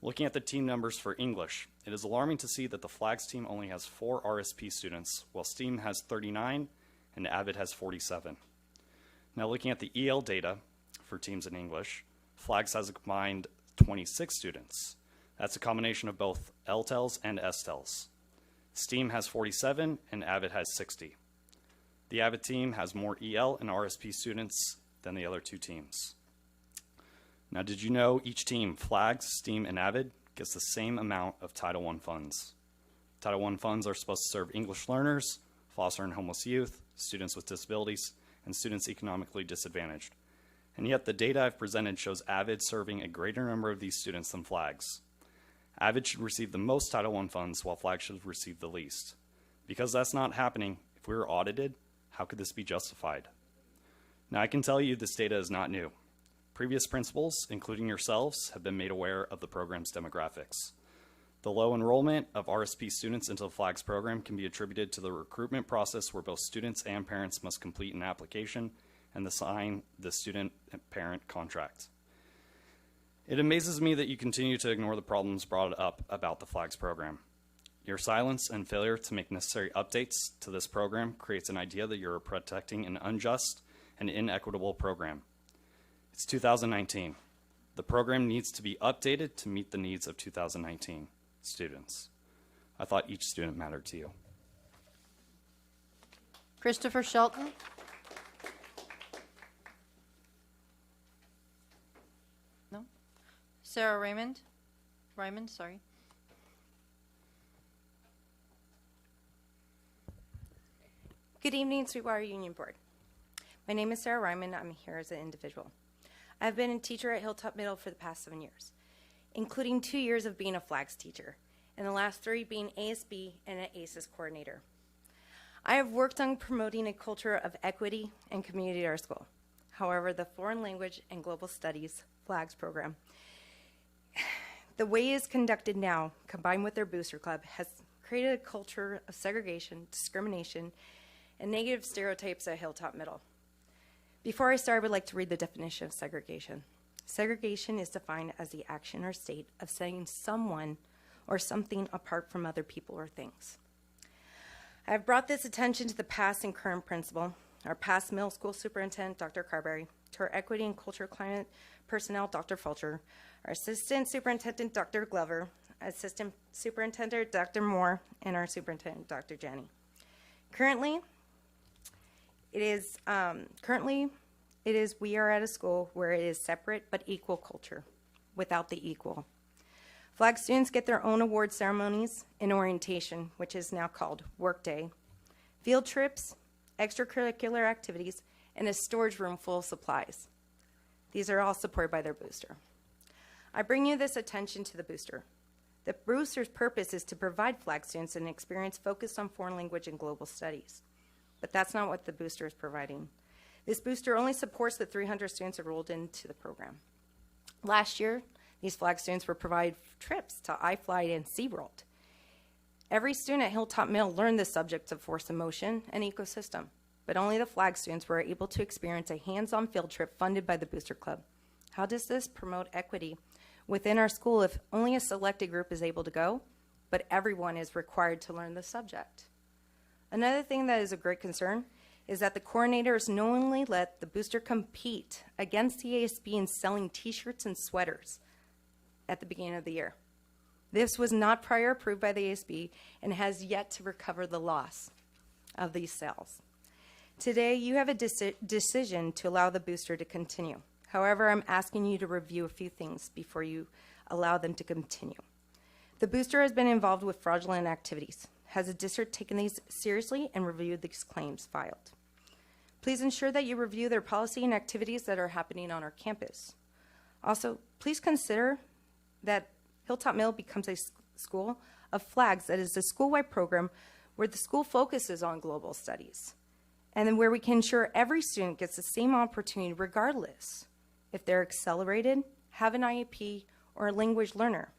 Looking at the team numbers for English, it is alarming to see that the FLAGS team only has 4 RSP students, while STEAM has 39 and AVID has 47. Now looking at the EL data for teams in English, FLAGS has a combined 26 students. That's a combination of both LTELs and STELs. STEAM has 47 and AVID has 60. The AVID team has more EL and RSP students than the other 2 teams. Now, did you know each team, FLAGS, STEAM, and AVID, gets the same amount of Title I funds? Title I funds are supposed to serve English learners, foster and homeless youth, students with disabilities, and students economically disadvantaged. And yet the data I've presented shows AVID serving a greater number of these students than FLAGS. AVID should receive the most Title I funds, while FLAGS should receive the least. Because that's not happening, if we were audited, how could this be justified? Now I can tell you this data is not new. Previous principals, including yourselves, have been made aware of the program's demographics. The low enrollment of RSP students into the FLAGS program can be attributed to the recruitment process where both students and parents must complete an application and sign the student-parent contract. It amazes me that you continue to ignore the problems brought up about the FLAGS program. Your silence and failure to make necessary updates to this program creates an idea that you're protecting an unjust and inequitable program. It's 2019. The program needs to be updated to meet the needs of 2019 students. I thought each student mattered to you. Christopher Shelton. No. Sarah Raymond. Sorry. Good evening, Sweetwater Union Board. My name is Sarah Ryman. I'm here as an individual. I've been a teacher at Hilltop Middle for the past 7 years, including 2 years of being a FLAGS teacher, and the last 3 being ASB and an ACES coordinator. I have worked on promoting a culture of equity and community at our school. However, the Foreign Language and Global Studies FLAGS program, the way it is conducted now, combined with their booster club, has created a culture of segregation, discrimination, and negative stereotypes at Hilltop Middle. Before I start, I would like to read the definition of segregation. Segregation is defined as the action or state of setting someone or something apart from other people or things. I have brought this attention to the past and current principal, our past middle school superintendent, Dr. Carberry, to our equity and culture climate personnel, Dr. Fulcher, our assistant superintendent, Dr. Glover, assistant superintendent, Dr. Moore, and our superintendent, Dr. Janney. Currently, we are at a school where it is separate but equal culture, without the equal. Flag students get their own award ceremonies and orientation, which is now called Workday, field trips, extracurricular activities, and a storage room full of supplies. These are all supported by their booster. I bring you this attention to the booster. The booster's purpose is to provide flag students an experience focused on foreign language and global studies. But that's not what the booster is providing. This booster only supports the 300 students enrolled into the program. Last year, these flag students were provided trips to iFlight and SeaWorld. Every student at Hilltop Middle learned the subjects of force and motion and ecosystem, but only the flag students were able to experience a hands-on field trip funded by the Booster Club. How does this promote equity within our school if only a selected group is able to go, but everyone is required to learn the subject? Another thing that is a great concern is that the coordinators knowingly let the booster compete against the ASB in selling t-shirts and sweaters at the beginning of the year. This was not prior approved by the ASB and has yet to recover the loss of these sales. Today, you have a decision to allow the booster to continue. However, I'm asking you to review a few things before you allow them to continue. The booster has been involved with fraudulent activities. Has the district taken these seriously and reviewed these claims filed? Please ensure that you review their policy and activities that are happening on our campus. Also, please consider that Hilltop Middle becomes a school of flags that is a school-wide program where the school focuses on global studies, and then where we can ensure every student gets the same opportunity regardless if they're accelerated, have an IEP, or a language learner.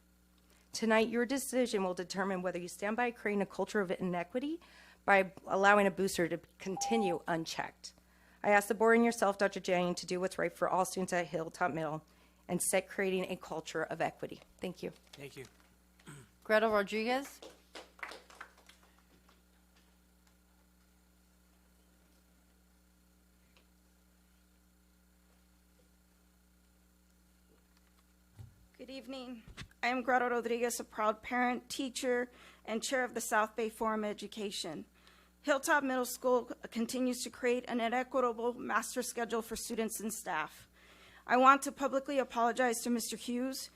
Tonight, your decision will determine whether you stand by creating a culture of inequity by allowing a booster to continue unchecked. I ask the board and yourself, Dr. Janney, to do what's right for all students at Hilltop Middle and set creating a culture of equity. Thank you. Thank you. Greta Rodriguez. Good evening. I am Greta Rodriguez, a proud parent, teacher, and chair of the South Bay Forum Education. Hilltop Middle School continues to create an inequitable master schedule for students and staff. I want to publicly apologize to Mr. Hughes.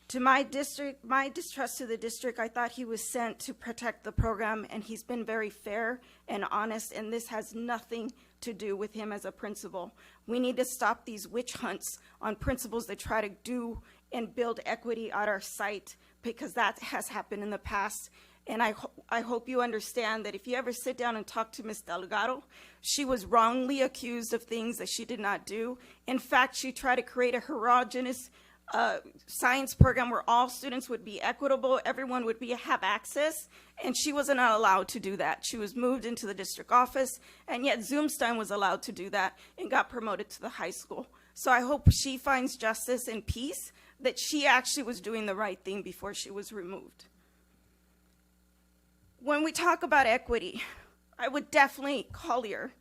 To my distrust to the district, I thought he was sent to protect the program, and he's been very fair and honest, and this has nothing to do with him as a principal. We need to stop these witch hunts on principals that try to do and build equity at our site, because that has happened in the past. And I hope you understand that if you ever sit down and talk to Ms. Delgado, she was wrongly accused of things that she did not do. In fact, she tried to create a heterogeneous science program where all students would be equitable, everyone would have access, and she wasn't allowed to do that. She was moved into the district office, and yet Zoomstein was allowed to do that and got promoted to the high school. So I hope she finds justice and peace, that she actually was doing the right thing before she was removed. When we talk about equity, I would definitely, Collier,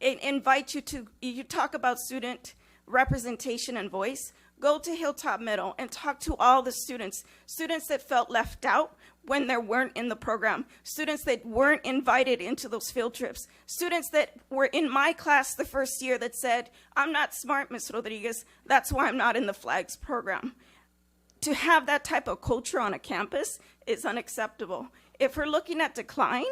invite you to, you talk about student representation and voice, go to Hilltop Middle and talk to all the students that felt left out when they weren't in the program, students that weren't invited into those field trips, students that were in my class the first year that said, I'm not smart, Ms. Rodriguez, that's why I'm not in the flags program. To have that type of culture on a campus is unacceptable. If we're looking at decline,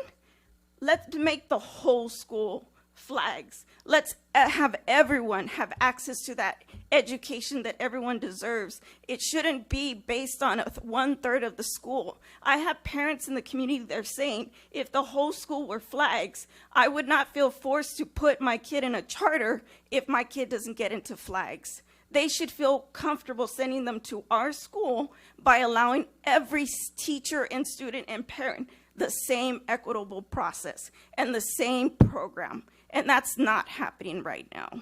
let's make the whole school flags. Let's have everyone have access to that education that everyone deserves. It shouldn't be based on 1/3 of the school. I have parents in the community that are saying, if the whole school were flags, I would not feel forced to put my kid in a charter if my kid doesn't get into flags. They should feel comfortable sending them to our school by allowing every teacher and student and parent the same equitable process and the same program. And that's not happening right now.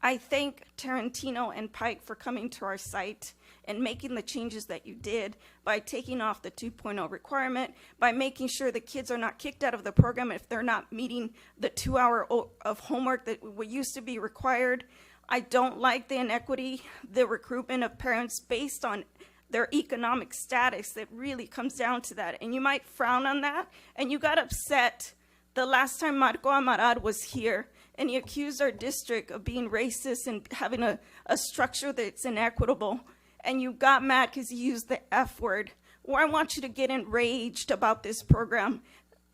I thank Tarantino and Pike for coming to our site and making the changes that you did by taking off the 2.0 requirement, by making sure the kids are not kicked out of the program if they're not meeting the 2 hour of homework that used to be required. I don't like the inequity, the recruitment of parents based on their economic status. That really comes down to that. And you might frown on that, and you got upset the last time Marco Amarad was here, and he accused our district of being racist and having a structure that's inequitable, and you got mad because he used the F word. Well, I want you to get enraged about this program.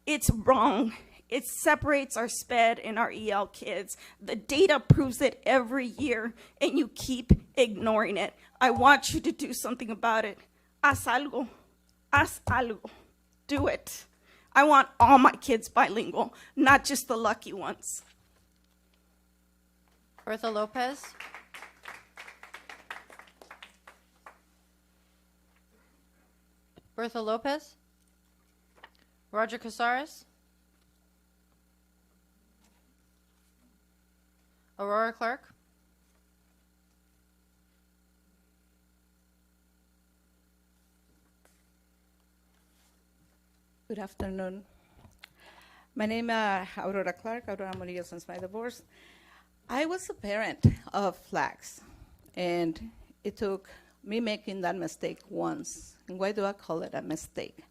It's wrong. It separates our SPED and our EL kids. The data proves it every year, and you keep ignoring it. I want you to do something about it. Haz algo. Haz algo. Do it. I want all my kids bilingual, not just the lucky ones. Bertha Lopez. Bertha Lopez. Roger Casares. Aurora Clark. Good afternoon. My name is Aurora Clark, Aurora Murillo since my divorce. I was a parent of flags, and it took me making that mistake once. And why do I call it a mistake?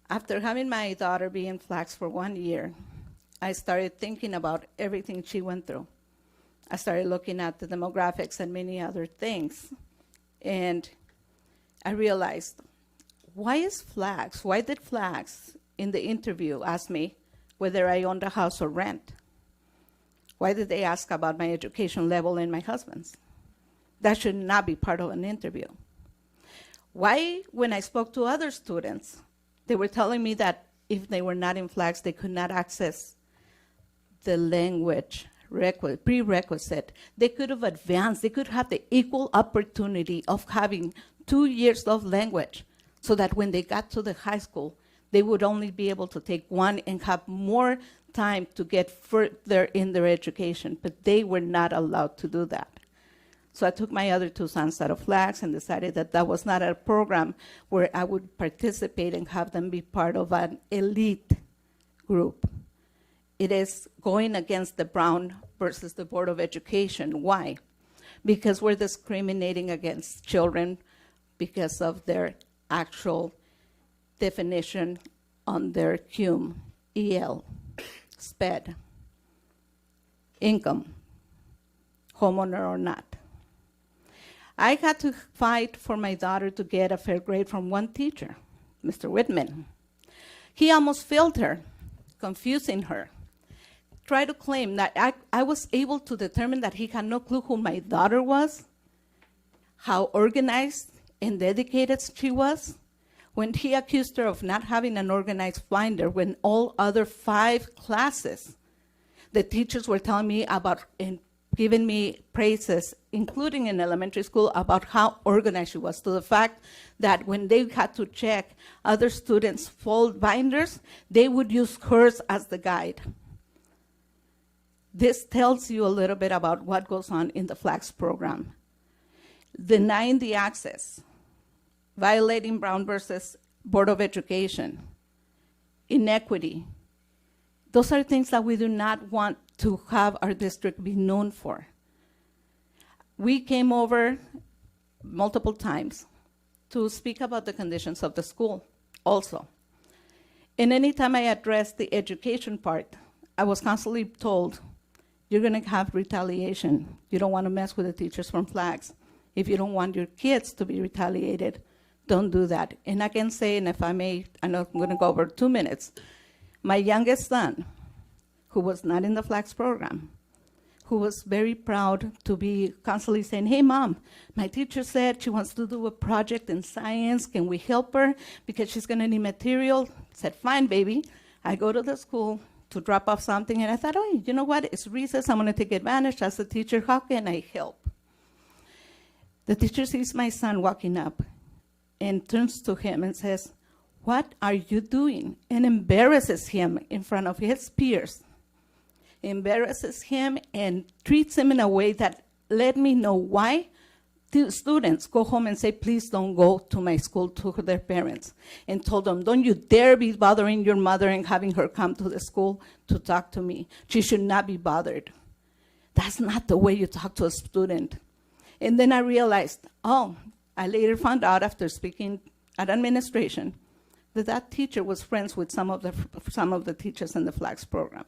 After having my daughter be in flags for 1 year, I started thinking about everything she went through. I started looking at the demographics and many other things, and I realized, why is flags? Why did flags in the interview ask me whether I owned a house or rent? Why did they ask about my education level and my husband's? That should not be part of an interview. Why, when I spoke to other students, they were telling me that if they were not in flags, they could not access the language prerequisite. They could have advanced. They could have the equal opportunity of having 2 years of language, so that when they got to the high school, they would only be able to take one and have more time to get further in their education, but they were not allowed to do that. So I took my other 2 sons out of flags and decided that that was not a program where I would participate and have them be part of an elite group. It is going against the Brown versus the Board of Education. Why? Because we're discriminating against children because of their actual definition on their CUM, EL, SPED, income, homeowner or not. I had to fight for my daughter to get a fair grade from one teacher, Mr. Whitman. He almost failed her, confusing her. Tried to claim that I was able to determine that he had no clue who my daughter was, how organized and dedicated she was, when he accused her of not having an organized binder, when all other 5 classes, the teachers were telling me about and giving me praises, including in elementary school, about how organized she was, to the fact that when they had to check other students' fold binders, they would use hers as the guide. This tells you a little bit about what goes on in the flags program. Denying the access, violating Brown versus Board of Education, inequity. Those are things that we do not want to have our district be known for. We came over multiple times to speak about the conditions of the school also. And anytime I addressed the education part, I was constantly told, you're gonna have retaliation. You don't wanna mess with the teachers from flags. If you don't want your kids to be retaliated, don't do that. And I can say, and if I may, I know I'm gonna go over 2 minutes. My youngest son, who was not in the flags program, who was very proud to be constantly saying, hey mom, my teacher said she wants to do a project in science, can we help her? Because she's gonna need material. I said, fine, baby. I go to the school to drop off something, and I thought, oh, you know what, it's recess, I'm gonna take advantage as a teacher, how can I help? The teacher sees my son walking up and turns to him and says, what are you doing? And embarrasses him in front of his peers. Embarrasses him and treats him in a way that let me know why students go home and say, please don't go to my school, to their parents, and told them, don't you dare be bothering your mother and having her come to the school to talk to me. She should not be bothered. That's not the way you talk to a student. And then I realized, I later found out after speaking at administration that teacher was friends with some of the teachers in the FLAGS program.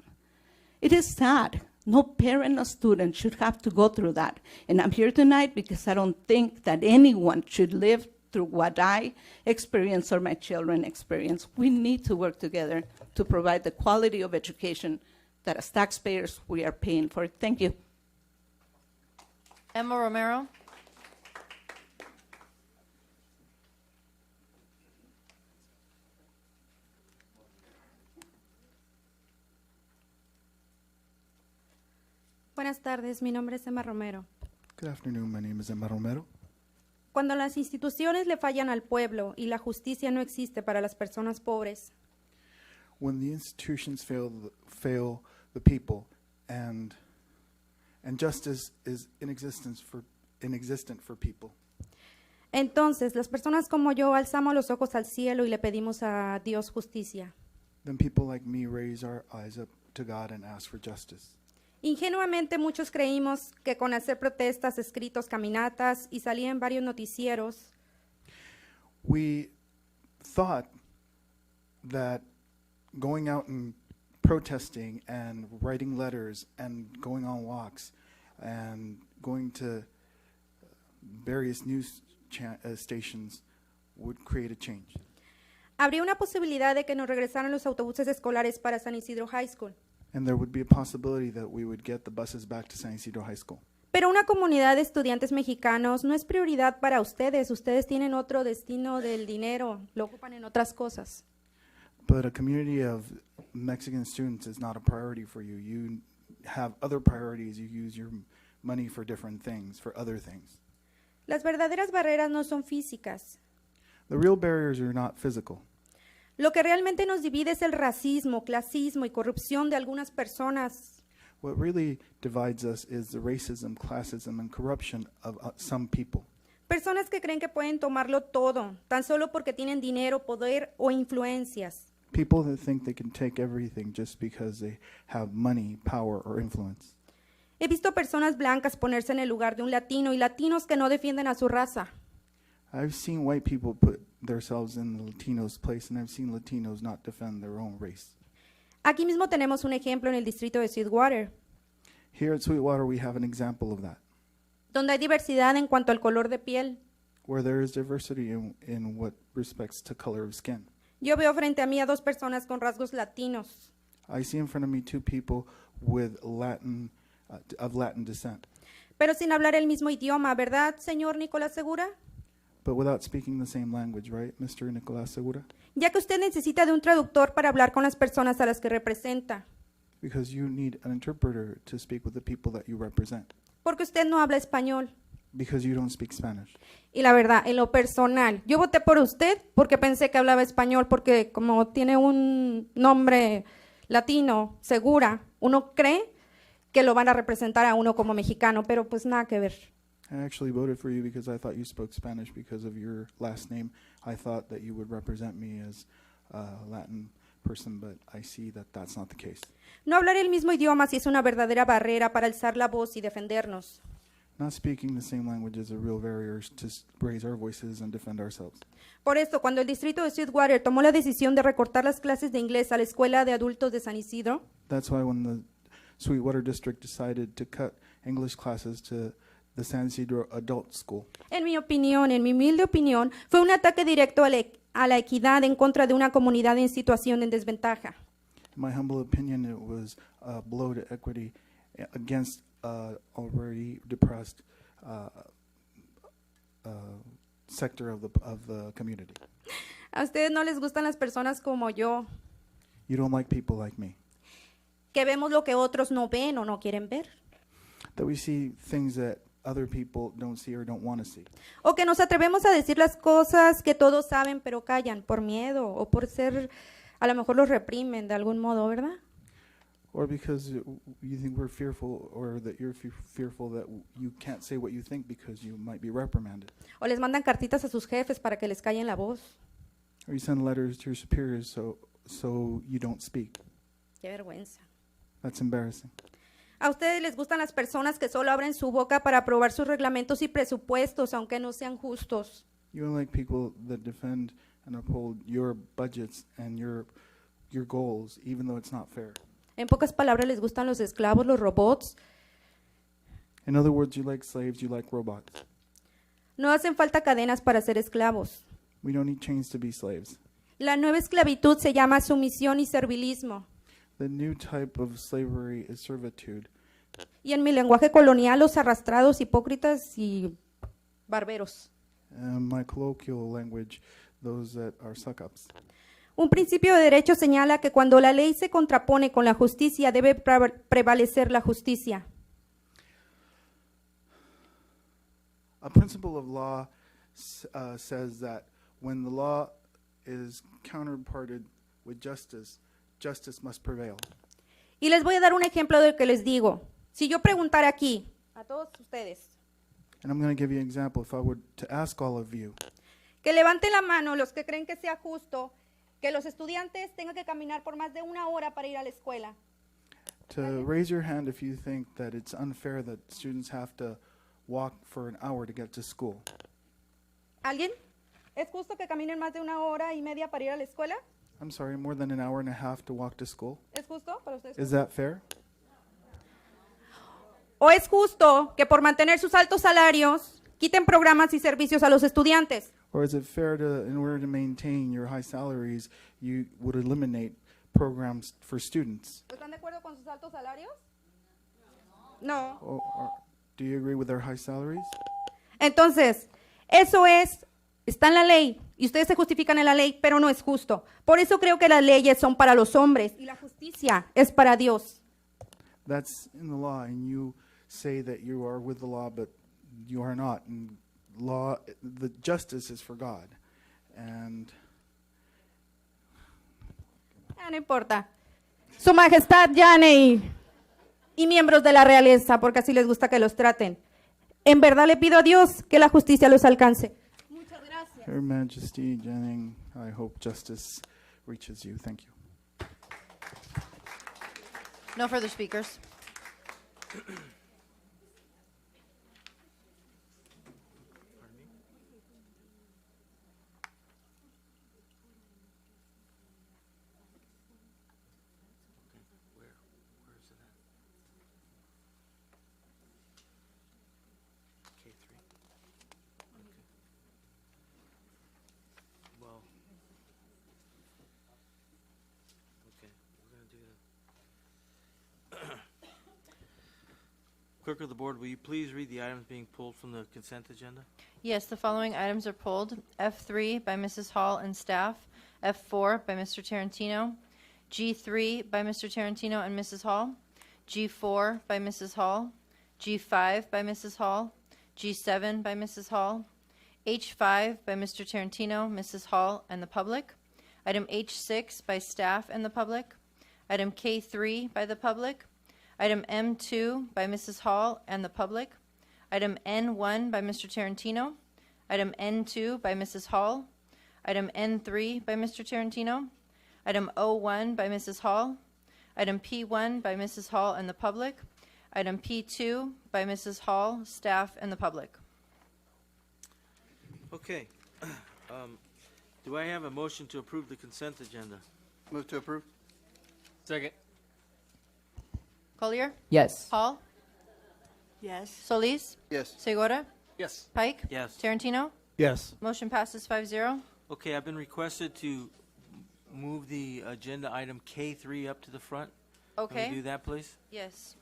It is sad. No parent or student should have to go through that. And I'm here tonight because I don't think that anyone should live through what I experience or my children experience. We need to work together to provide the quality of education that as taxpayers we are paying for. Thank you. Emma Romero. Buenas tardes, mi nombre es Emma Romero. Good afternoon, my name is Emma Romero. Cuando las instituciones le fallan al pueblo y la justicia no existe para las personas pobres, When the institutions fail the people and justice is inexistent for people, entonces las personas como yo alzamos los ojos al cielo y le pedimos a Dios justicia. then people like me raise our eyes up to God and ask for justice. Ingenuamente muchos creímos que con hacer protestas, escritos, caminatas y salir en varios noticieros, We thought that going out and protesting and writing letters and going on walks and going to various news stations would create a change. habría una posibilidad de que nos regresaran los autobuses escolares para San Isidro High School. And there would be a possibility that we would get the buses back to San Isidro High School. Pero una comunidad de estudiantes mexicanos no es prioridad para ustedes. Ustedes tienen otro destino del dinero, lo ocupan en otras cosas. But a community of Mexican students is not a priority for you. You have other priorities. You use your money for different things, for other things. Las verdaderas barreras no son físicas. The real barriers are not physical. Lo que realmente nos divide es el racismo, clasismo y corrupción de algunas personas. What really divides us is the racism, classism, and corruption of some people. Personas que creen que pueden tomarlo todo, tan solo porque tienen dinero, poder o influencias. People that think they can take everything just because they have money, power, or influence. He visto personas blancas ponerse en el lugar de un latino y latinos que no defienden a su raza. I've seen white people put themselves in the Latinos' place, and I've seen Latinos not defend their own race. Aquí mismo tenemos un ejemplo en el distrito de Sweetwater, Here at Sweetwater, we have an example of that, donde hay diversidad en cuanto al color de piel. where there is diversity in what respects to color of skin. Yo veo frente a mí a dos personas con rasgos latinos, I see in front of me two people with of Latin descent, pero sin hablar el mismo idioma, ¿verdad, señor Nicolás Segura? but without speaking the same language, right, Mr. Nicolás Segura? Ya que usted necesita de un traductor para hablar con las personas a las que representa, Because you need an interpreter to speak with the people that you represent, porque usted no habla español. because you don't speak Spanish. Y la verdad, en lo personal, yo voté por usted porque pensé que hablaba español, porque como tiene un nombre latino, Segura, uno cree que lo van a representar a uno como mexicano, pero pues nada que ver. I actually voted for you because I thought you spoke Spanish because of your last name. I thought that you would represent me as a Latin person, but I see that that's not the case. No hablar el mismo idioma sí es una verdadera barrera para alzar la voz y defendernos. Not speaking the same language is a real barrier to raise our voices and defend ourselves. Por esto, cuando el distrito de Sweetwater tomó la decisión de recortar las clases de inglés a la escuela de adultos de San Isidro, That's why when the Sweetwater District decided to cut English classes to the San Isidro Adult School, en mi opinión, en mi humilde opinión, fue un ataque directo a la equidad en contra de una comunidad en situación de desventaja. in my humble opinion, it was a blow to equity against already depressed sector of the community. A ustedes no les gustan las personas como yo, You don't like people like me, que vemos lo que otros no ven o no quieren ver, that we see things that other people don't see or don't want to see, o que nos atrevemos a decir las cosas que todos saben pero callan por miedo o por ser, a lo mejor los reprimen de algún modo, ¿verdad? Or because you think we're fearful, or that you're fearful that you can't say what you think because you might be reprimanded. O les mandan cartitas a sus jefes para que les callen la voz. Or you send letters to your superiors so you don't speak. Qué vergüenza. That's embarrassing. A ustedes les gustan las personas que solo abren su boca para aprobar sus reglamentos y presupuestos, aunque no sean justos. You don't like people that defend and uphold your budgets and your goals, even though it's not fair. En pocas palabras, les gustan los esclavos, los robots. In other words, you like slaves, you like robots. No hacen falta cadenas para ser esclavos. We don't need chains to be slaves. La nueva esclavitud se llama sumisión y servilismo. The new type of slavery is servitude. Y en mi lenguaje colonial, los arrastrados, hipócritas y barberos. My colloquial language, those that are suck-ups. Un principio de derecho señala que cuando la ley se contrapone con la justicia, debe prevalecer la justicia. A principle of law says that when the law is counterparted with justice, justice must prevail. Y les voy a dar un ejemplo de lo que les digo. Si yo preguntara aquí, a todos ustedes, And I'm going to give you an example. If I were to ask all of you, que levanten la mano los que creen que sea justo que los estudiantes tengan que caminar por más de 1 hora para ir a la escuela. to raise your hand if you think that it's unfair that students have to walk for an hour to get to school. ¿Alguien? ¿Es justo que caminen más de 1 hora y media para ir a la escuela? I'm sorry, more than an hour and a half to walk to school? ¿Es justo para ustedes? Is that fair? ¿O es justo que por mantener sus altos salarios quiten programas y servicios a los estudiantes? Or is it fair to, in order to maintain your high salaries, you would eliminate programs for students? ¿Están de acuerdo con sus altos salarios? No. Or do you agree with their high salaries? Entonces, eso está en la ley y ustedes se justifican en la ley, pero no es justo. Por eso creo que las leyes son para los hombres y la justicia es para Dios. That's in the law, and you say that you are with the law, but you are not. And law, the justice is for God. And No importa. Su Majestad Yanei y miembros de la realeza, porque así les gusta que los traten. En verdad le pido a Dios que la justicia los alcance. Muchas gracias. Her Majesty Jennings, I hope justice reaches you. Thank you. No further speakers. Clerk of the Board, will you please read the items being pulled from the consent agenda? Yes, the following items are pulled. F3 by Mrs. Hall and staff. F4 by Mr. Tarantino. G3 by Mr. Tarantino and Mrs. Hall. G4 by Mrs. Hall. G5 by Mrs. Hall. G7 by Mrs. Hall. H5 by Mr. Tarantino, Mrs. Hall, and the public. Item H6 by staff and the public. Item K3 by the public. Item M2 by Mrs. Hall and the public. Item N1 by Mr. Tarantino. Item N2 by Mrs. Hall. Item N3 by Mr. Tarantino. Item O1 by Mrs. Hall. Item P1 by Mrs. Hall and the public. Item P2 by Mrs. Hall, staff, and the public. Okay. Do I have a motion to approve the consent agenda? Move to approve. Second. Collier? Yes. Hall? Yes. Solis? Yes. Segura? Yes. Pike? Yes. Tarantino? Yes. Motion passes 5-0. Okay, I've been requested to move the agenda item K3 up to the front. Can Okay. we do that, please? Yes.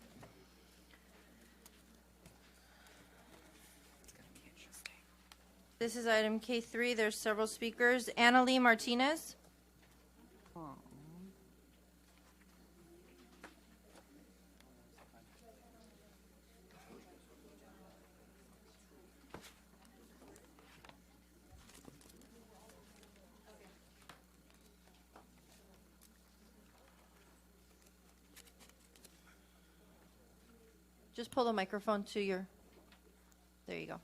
This is item K3. There's several speakers. Anna Lee Martinez. Just pull the microphone to your, there you go.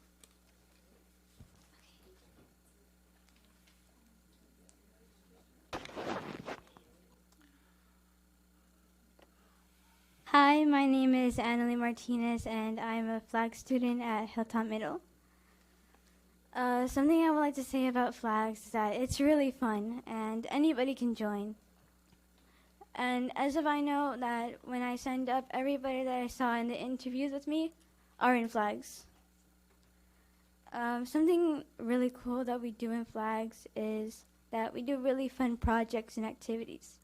Hi, my name is Annalie Martinez, and I'm a flag student at Hilltop Middle. Something I would like to say about flags is that it's really fun, and anybody can join. And as of I know that when I signed up, everybody that I saw in the interviews with me are in flags. Something really cool that we do in flags is that we do really fun projects and activities.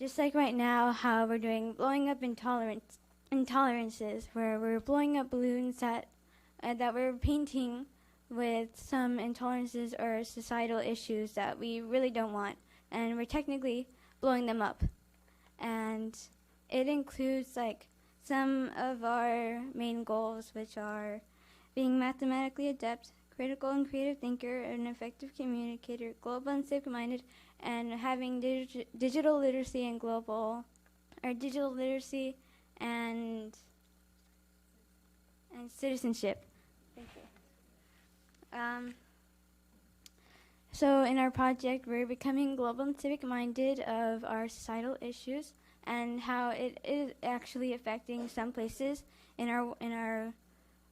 Just like right now, how we're doing blowing up intolerances, where we're blowing up balloons that we're painting with some intolerances or societal issues that we really don't want, and we're technically blowing them up. And it includes like some of our main goals, which are being mathematically adept, critical and creative thinker, an effective communicator, global and civic-minded, and having digital literacy and digital literacy and citizenship. Thank you. So in our project, we're becoming global and civic-minded of our societal issues and how it is actually affecting some places in our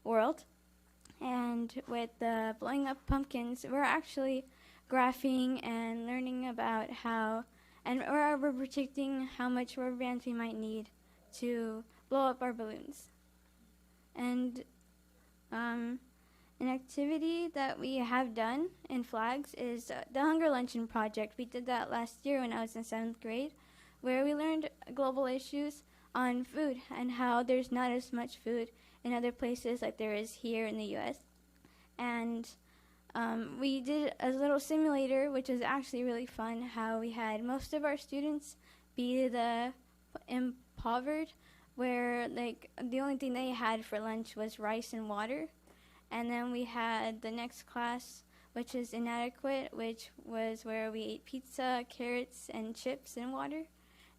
world. And with the blowing up pumpkins, we're actually graphing and learning about how, and we're predicting how much rubber bands we might need to blow up our balloons. And an activity that we have done in flags is the Hunger Luncheon Project. We did that last year when I was in 7th grade, where we learned global issues on food and how there's not as much food in other places like there is here in the U.S. And we did a little simulator, which was actually really fun, how we had most of our students be the impoverished, where like the only thing they had for lunch was rice and water. And then we had the next class, which is inadequate, which was where we ate pizza, carrots, and chips and water.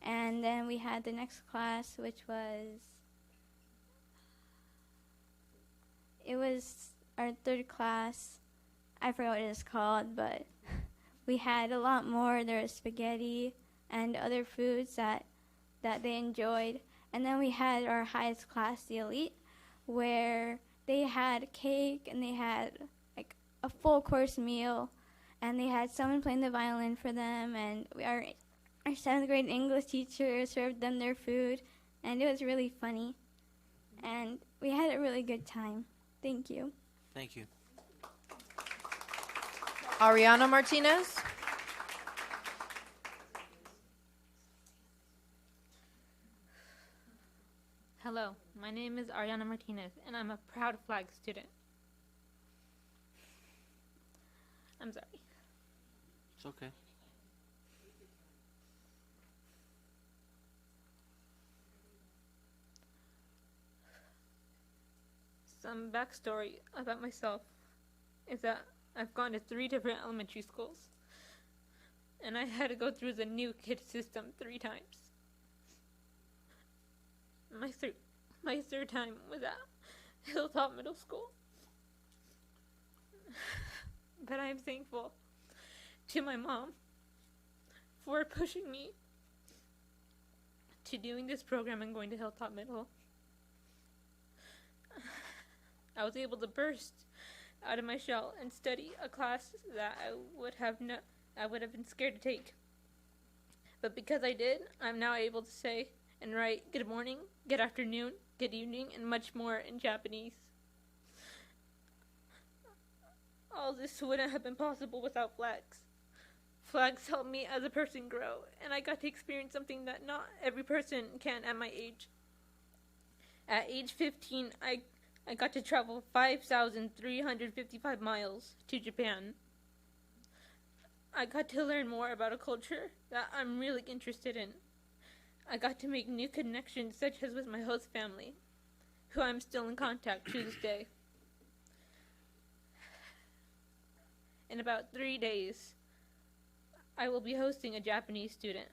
And then we had the next class, which was, it was our 3rd class. I forgot what it is called, but we had a lot more. There was spaghetti and other foods that they enjoyed. And then we had our highest class, the elite, where they had cake and they had like a full course meal, and they had someone playing the violin for them, and our 7th grade English teacher served them their food, and it was really funny. And we had a really good time. Thank you. Thank you. Ariana Martinez. Hello, my name is Ariana Martinez, and I'm a proud flag student. I'm sorry. It's okay. Some backstory about myself is that I've gone to 3 different elementary schools, and I had to go through the new kid system 3 times. My third time was at Hilltop Middle School. But I am thankful to my mom for pushing me to doing this program and going to Hilltop Middle. I was able to burst out of my shell and study a class that I would have been scared to take. But because I did, I'm now able to say and write good morning, good afternoon, good evening, and much more in Japanese. All this wouldn't have been possible without flags. Flags helped me as a person grow, and I got to experience something that not every person can at my age. At age 15, I got to travel 5,355 miles to Japan. I got to learn more about a culture that I'm really interested in. I got to make new connections, such as with my host family, who I'm still in contact to this day. In about 3 days, I will be hosting a Japanese student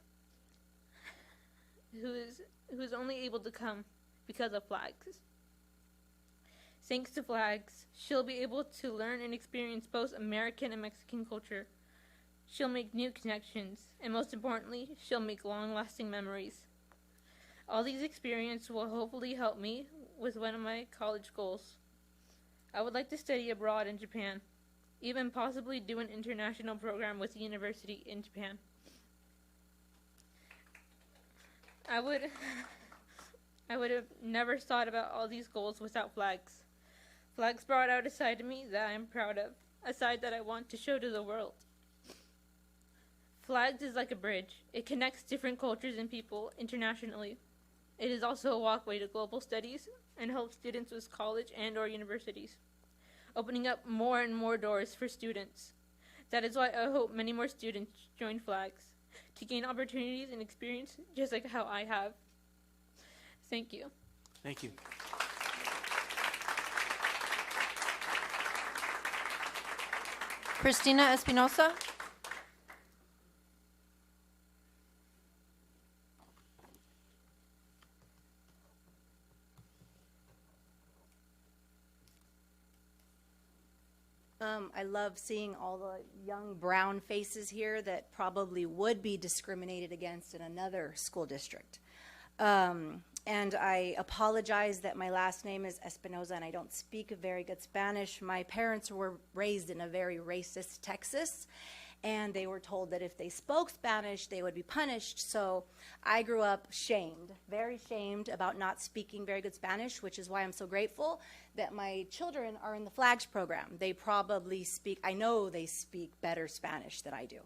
who is only able to come because of flags. Thanks to flags, she'll be able to learn and experience both American and Mexican culture. She'll make new connections, and most importantly, she'll make long-lasting memories. All these experiences will hopefully help me with one of my college goals. I would like to study abroad in Japan, even possibly do an international program with a university in Japan. I would have never thought about all these goals without flags. Flags brought out a side of me that I am proud of, a side that I want to show to the world. Flags is like a bridge. It connects different cultures and people internationally. It is also a walkway to global studies and helps students with college and or universities, opening up more and more doors for students. That is why I hope many more students join flags to gain opportunities and experience just like how I have. Thank you. Thank you. Christina Espinosa. I love seeing all the young brown faces here that probably would be discriminated against in another school district. And I apologize that my last name is Espinosa and I don't speak very good Spanish. My parents were raised in a very racist Texas, and they were told that if they spoke Spanish, they would be punished. So I grew up shamed, very shamed about not speaking very good Spanish, which is why I'm so grateful that my children are in the FLAGS program. They probably speak, I know they speak better Spanish than I do.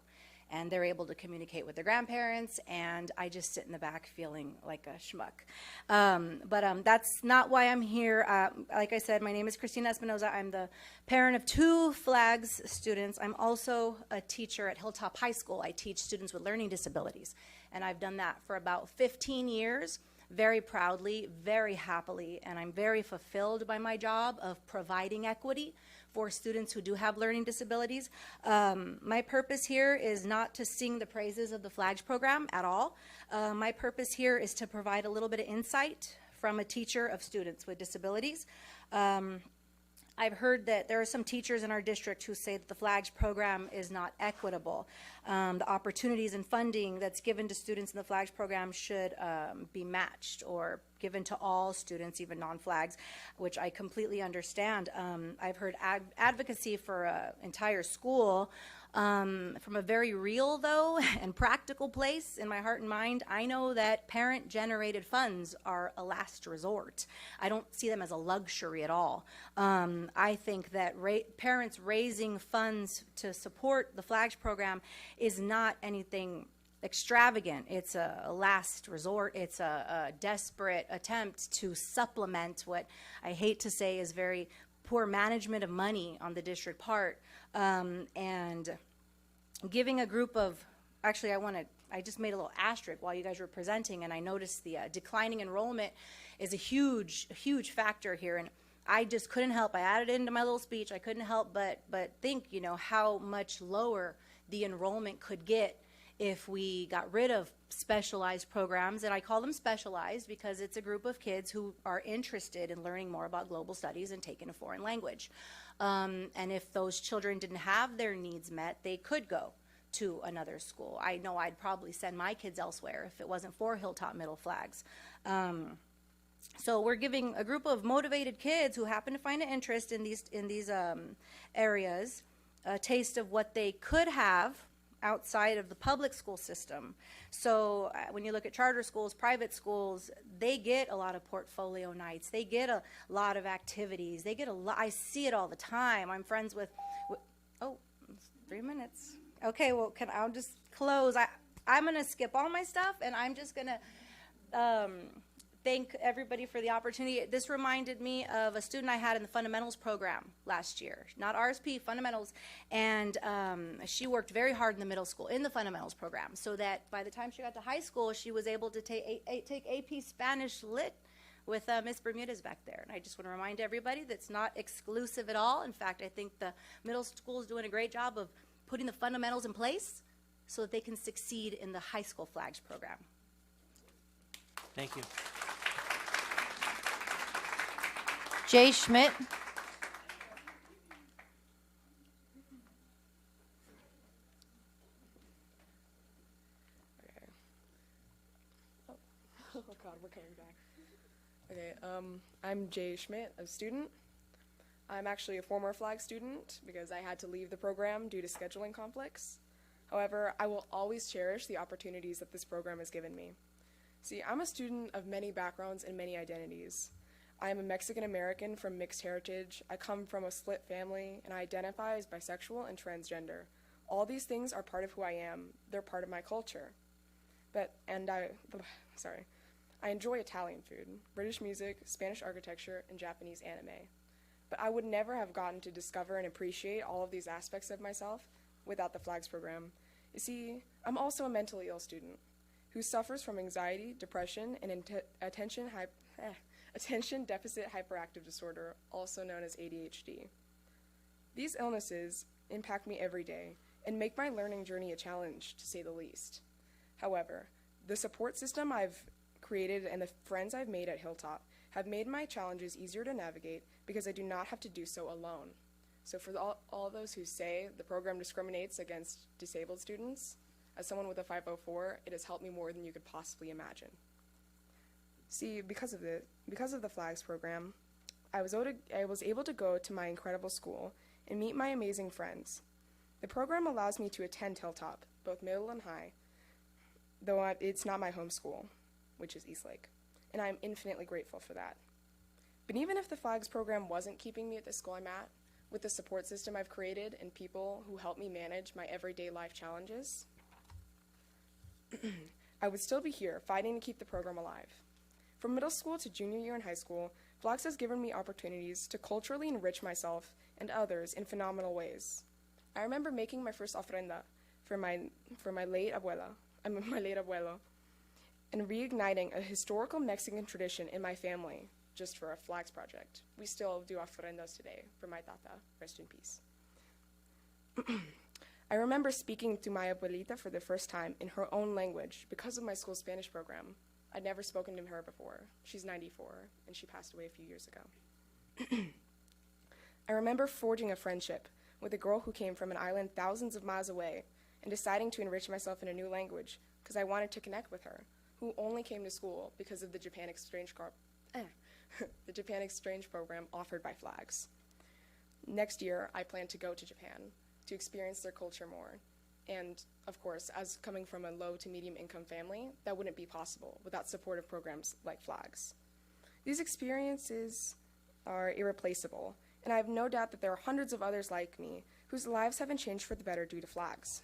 And they're able to communicate with their grandparents, and I just sit in the back feeling like a schmuck. But that's not why I'm here. Like I said, my name is Christina Espinosa. I'm the parent of 2 FLAGS students. I'm also a teacher at Hilltop High School. I teach students with learning disabilities, and I've done that for about 15 years, very proudly, very happily, and I'm very fulfilled by my job of providing equity for students who do have learning disabilities. My purpose here is not to sing the praises of the FLAGS program at all. My purpose here is to provide a little bit of insight from a teacher of students with disabilities. I've heard that there are some teachers in our district who say that the FLAGS program is not equitable. The opportunities and funding that's given to students in the FLAGS program should be matched or given to all students, even non-FLAGS, which I completely understand. I've heard advocacy for an entire school. From a very real, though, and practical place in my heart and mind, I know that parent-generated funds are a last resort. I don't see them as a luxury at all. I think that parents raising funds to support the FLAGS program is not anything extravagant. It's a last resort. It's a desperate attempt to supplement what I hate to say is very poor management of money on the district part, and giving a group of, actually I just made a little asterisk while you guys were presenting, and I noticed the declining enrollment is a huge factor here, and I just couldn't help, I added it into my little speech, I couldn't help but think, you know, how much lower the enrollment could get if we got rid of specialized programs, and I call them specialized because it's a group of kids who are interested in learning more about global studies and taking a foreign language. And if those children didn't have their needs met, they could go to another school. I know I'd probably send my kids elsewhere if it wasn't for Hilltop Middle FLAGS. So we're giving a group of motivated kids who happen to find an interest in these areas a taste of what they could have outside of the public school system. So when you look at charter schools, private schools, they get a lot of portfolio nights. They get a lot of activities. They get a lot. I see it all the time. I'm friends with oh, 3 minutes. Okay, well, I'll just close. I'm going to skip all my stuff, and I'm just going to thank everybody for the opportunity. This reminded me of a student I had in the fundamentals program last year, not RSP, fundamentals, and she worked very hard in the middle school in the fundamentals program, so that by the time she got to high school, she was able to take AP Spanish Lit with Miss Bermudez back there. And I just want to remind everybody that's not exclusive at all. In fact, I think the middle school is doing a great job of putting the fundamentals in place so that they can succeed in the high school FLAGS program. Thank you. J. Schmidt. Oh God, we're coming back. Okay, I'm Jay Schmidt, a student. I'm actually a former flag student because I had to leave the program due to scheduling conflicts. However, I will always cherish the opportunities that this program has given me. See, I'm a student of many backgrounds and many identities. I am a Mexican American from mixed heritage. I come from a split family, and I identify as bisexual and transgender. All these things are part of who I am. They're part of my culture. I enjoy Italian food, British music, Spanish architecture, and Japanese anime. But I would never have gotten to discover and appreciate all of these aspects of myself without the FLAGS program. You see, I'm also a mentally ill student who suffers from anxiety, depression, and attention deficit hyperactive disorder, also known as ADHD. These illnesses impact me every day and make my learning journey a challenge, to say the least. However, the support system I've created and the friends I've made at Hilltop have made my challenges easier to navigate because I do not have to do so alone. So for all those who say the program discriminates against disabled students, as someone with a 504, it has helped me more than you could possibly imagine. See, because of the FLAGS program, I was able to go to my incredible school and meet my amazing friends. The program allows me to attend Hilltop, both middle and high, though it's not my home school, which is Eastlake, and I'm infinitely grateful for that. But even if the FLAGS program wasn't keeping me at the school I'm at, with the support system I've created and people who help me manage my everyday life challenges, I would still be here fighting to keep the program alive. From middle school to junior year in high school, FLAGS has given me opportunities to culturally enrich myself and others in phenomenal ways. I remember making my first ofrenda for my late abuelo, and reigniting a historical Mexican tradition in my family just for a FLAGS project. We still do ofrendas today for my tata, rest in peace. I remember speaking to my abuelita for the first time in her own language because of my school Spanish program. I'd never spoken to her before. She's 94, and she passed away a few years ago. I remember forging a friendship with a girl who came from an island thousands of miles away and deciding to enrich myself in a new language because I wanted to connect with her, who only came to school because of the Japan Exchange program offered by FLAGS. Next year, I plan to go to Japan to experience their culture more. And of course, as coming from a low to medium income family, that wouldn't be possible without supportive programs like FLAGS. These experiences are irreplaceable, and I have no doubt that there are hundreds of others like me whose lives haven't changed for the better due to FLAGS.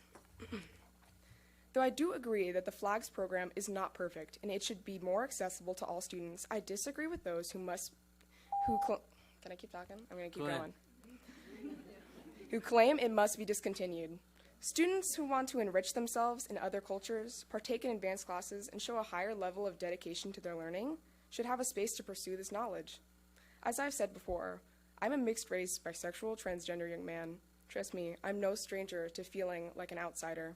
Though I do agree that the FLAGS program is not perfect and it should be more accessible to all students, I disagree with those can I keep talking? I'm going to keep going. Who claim it must be discontinued. Students who want to enrich themselves in other cultures, partake in advanced classes, and show a higher level of dedication to their learning should have a space to pursue this knowledge. As I've said before, I'm a mixed-race, bisexual, transgender young man. Trust me, I'm no stranger to feeling like an outsider.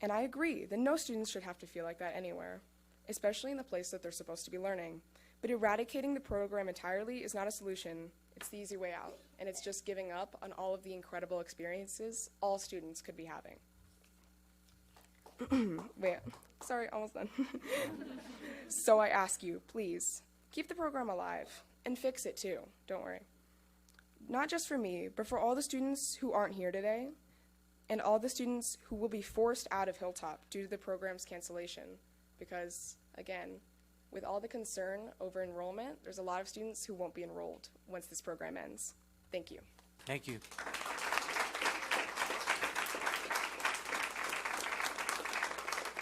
And I agree that no students should have to feel like that anywhere, especially in the place that they're supposed to be learning. But eradicating the program entirely is not a solution. It's the easy way out, and it's just giving up on all of the incredible experiences all students could be having. Wait, sorry, almost done. So I ask you, please, keep the program alive, and fix it too, don't worry. Not just for me, but for all the students who aren't here today, and all the students who will be forced out of Hilltop due to the program's cancellation. Because, again, with all the concern over enrollment, there's a lot of students who won't be enrolled once this program ends. Thank you. Thank you.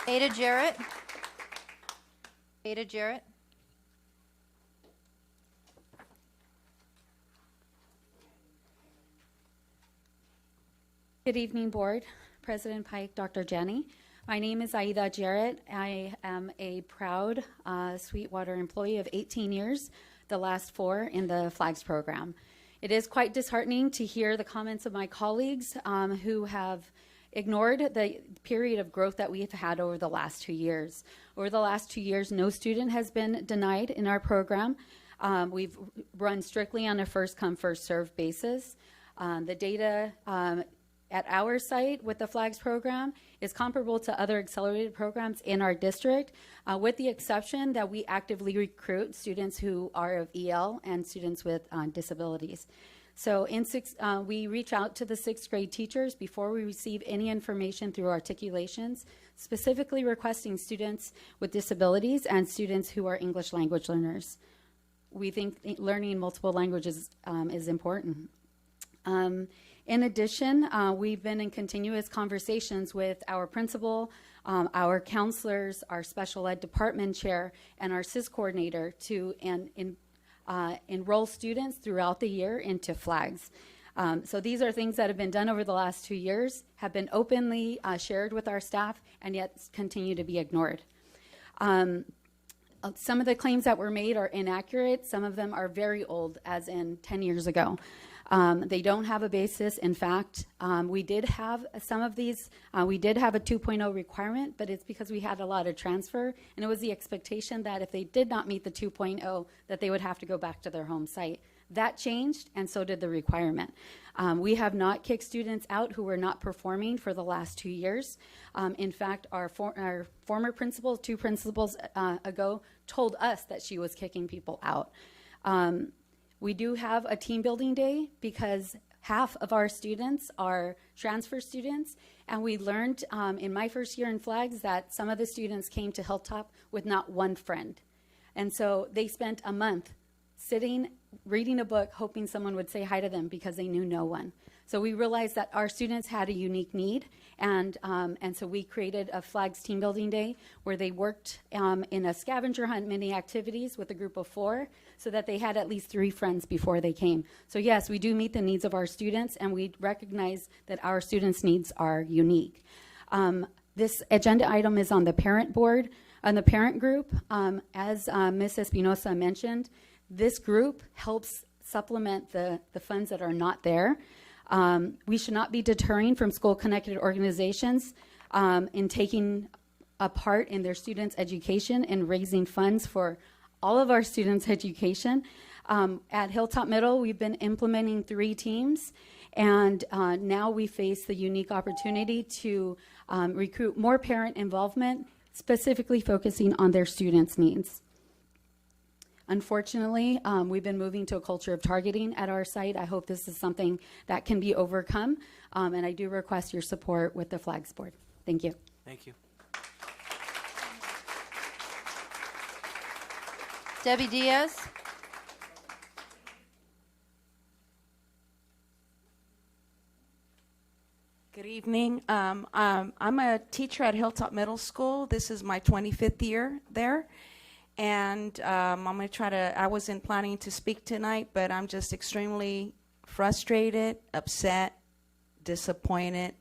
Ada Jarrett. Ada Jarrett. Good evening, Board, President Pike, Dr. Jenny. My name is Aida Jarrett. I am a proud Sweetwater employee of 18 years, the last 4 in the FLAGS program. It is quite disheartening to hear the comments of my colleagues who have ignored the period of growth that we've had over the last 2 years. Over the last 2 years, no student has been denied in our program. We've run strictly on a first-come, first-served basis. The data at our site with the FLAGS program is comparable to other accelerated programs in our district, with the exception that we actively recruit students who are of EL and students with disabilities. So we reach out to the 6th grade teachers before we receive any information through articulations, specifically requesting students with disabilities and students who are English language learners. We think learning multiple languages is important. In addition, we've been in continuous conversations with our principal, our counselors, our special ed department chair, and our SIS coordinator to enroll students throughout the year into FLAGS. So these are things that have been done over the last 2 years, have been openly shared with our staff, and yet continue to be ignored. Some of the claims that were made are inaccurate. Some of them are very old, as in 10 years ago. They don't have a basis. In fact, we did have some of these. We did have a 2.0 requirement, but it's because we had a lot of transfer, and it was the expectation that if they did not meet the 2.0, that they would have to go back to their home site. That changed, and so did the requirement. We have not kicked students out who were not performing for the last 2 years. In fact, our former principal, 2 principals ago, told us that she was kicking people out. We do have a team building day because half of our students are transfer students, and we learned in my first year in FLAGS that some of the students came to Hilltop with not one friend. And so they spent a month sitting, reading a book, hoping someone would say hi to them because they knew no one. So we realized that our students had a unique need, and so we created a FLAGS team building day where they worked in a scavenger hunt mini activities with a group of 4 so that they had at least 3 friends before they came. So yes, we do meet the needs of our students, and we recognize that our students' needs are unique. This agenda item is on the parent board, on the parent group. As Ms. Espinosa mentioned, this group helps supplement the funds that are not there. We should not be deterring from school-connected organizations in taking a part in their students' education and raising funds for all of our students' education. At Hilltop Middle, we've been implementing 3 teams, and now we face the unique opportunity to recruit more parent involvement, specifically focusing on their students' needs. Unfortunately, we've been moving to a culture of targeting at our site. I hope this is something that can be overcome, and I do request your support with the FLAGS board. Thank you. Thank you. Debbie Diaz. Good evening. I'm a teacher at Hilltop Middle School. This is my 25th year there. And I'm going to try to, I wasn't planning to speak tonight, but I'm just extremely frustrated, upset, disappointed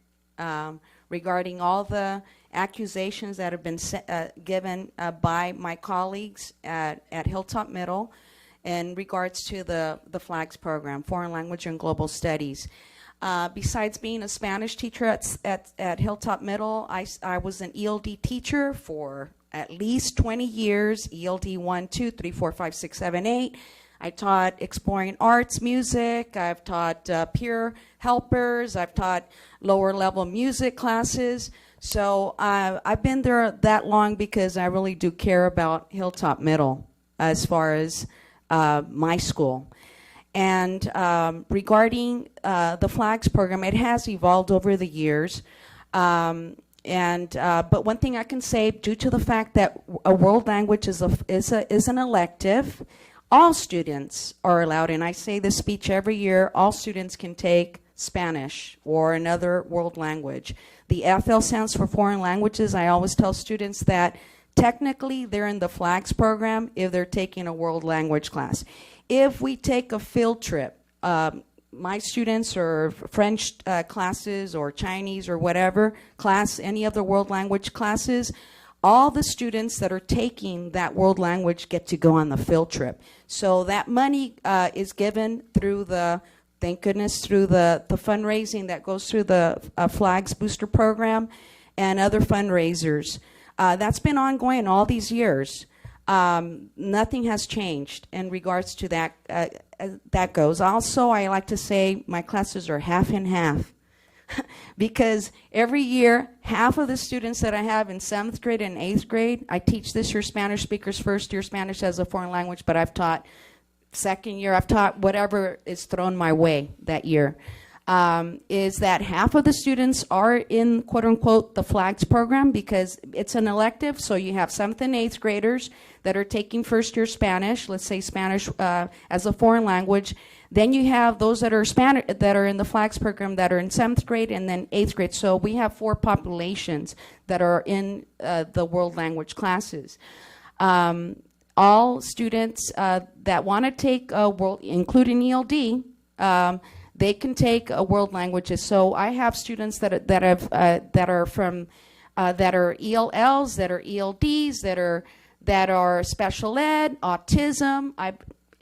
regarding all the accusations that have been given by my colleagues at Hilltop Middle in regards to the FLAGS program, Foreign Language and Global Studies. Besides being a Spanish teacher at Hilltop Middle, I was an ELD teacher for at least 20 years, ELD 1, 2, 3, 4, 5, 6, 7, 8. I taught exploring arts, music. I've taught peer helpers. I've taught lower level music classes. So I've been there that long because I really do care about Hilltop Middle as far as my school. And regarding the FLAGS program, it has evolved over the years. But one thing I can say, due to the fact that a world language is an elective, all students are allowed, and I say this speech every year, all students can take Spanish or another world language. The FL stands for foreign languages. I always tell students that technically they're in the FLAGS program if they're taking a world language class. If we take a field trip, my students or French classes or Chinese or whatever class, any of the world language classes, all the students that are taking that world language get to go on the field trip. So that money is given through the, thank goodness, through the fundraising that goes through the FLAGS Booster Program and other fundraisers. That's been ongoing all these years. Nothing has changed in regards to that. That goes. Also, I like to say my classes are half and half. Because every year, half of the students that I have in 7th grade and 8th grade, I teach this year Spanish speakers, first year Spanish as a foreign language, but I've taught second year, I've taught whatever is thrown my way that year. Is that half of the students are in, quote unquote, the FLAGS program because it's an elective, so you have 7th and 8th graders that are taking first year Spanish, let's say Spanish as a foreign language. Then you have those that are that are in the FLAGS program that are in 7th grade and then 8th grade. So we have 4 populations that are in the world language classes. All students that want to take world, including ELD, they can take world languages. So I have students that are from that are ELLs, that are ELDs, that are special ed, autism.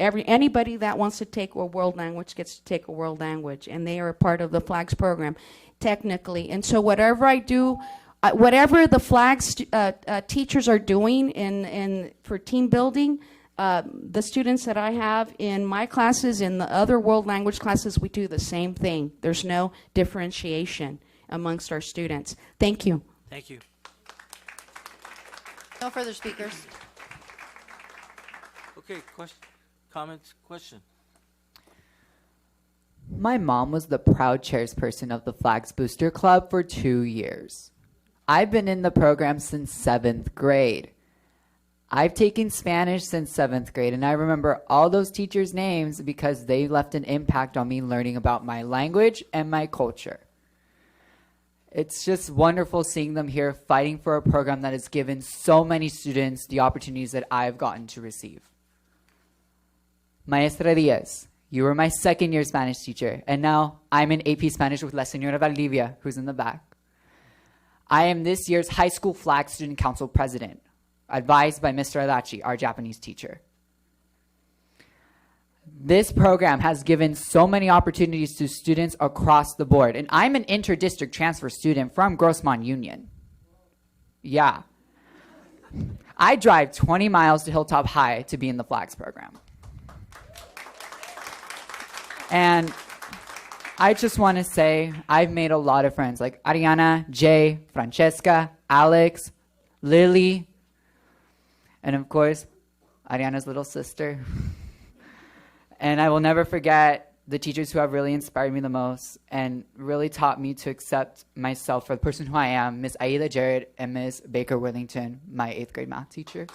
Anybody that wants to take a world language gets to take a world language, and they are a part of the FLAGS program, technically. And so whatever I do, whatever the FLAGS teachers are doing for team building, the students that I have in my classes, in the other world language classes, we do the same thing. There's no differentiation amongst our students. Thank you. Thank you. No further speakers. Okay, comments, question? My mom was the proud chairperson of the Flags Booster Club for 2 years. I've been in the program since 7th grade. I've taken Spanish since 7th grade, and I remember all those teachers' names because they left an impact on me learning about my language and my culture. It's just wonderful seeing them here fighting for a program that has given so many students the opportunities that I've gotten to receive. Maestra Diaz, you were my 2nd year Spanish teacher, and now I'm in AP Spanish with La Señora Valdivia, who's in the back. I am this year's High School Flag Student Council President, advised by Mr. Adachi, our Japanese teacher. This program has given so many opportunities to students across the board, and I'm an inter-district transfer student from Grossmont Union. Yeah. I drive 20 miles to Hilltop High to be in the Flags program. And I just want to say I've made a lot of friends like Ariana, Jay, Francesca, Alex, Lily, and of course, Ariana's little sister. And I will never forget the teachers who have really inspired me the most and really taught me to accept myself for the person who I am, Miss Aida Jarrett and Miss Baker Willington, my 8th grade math teacher.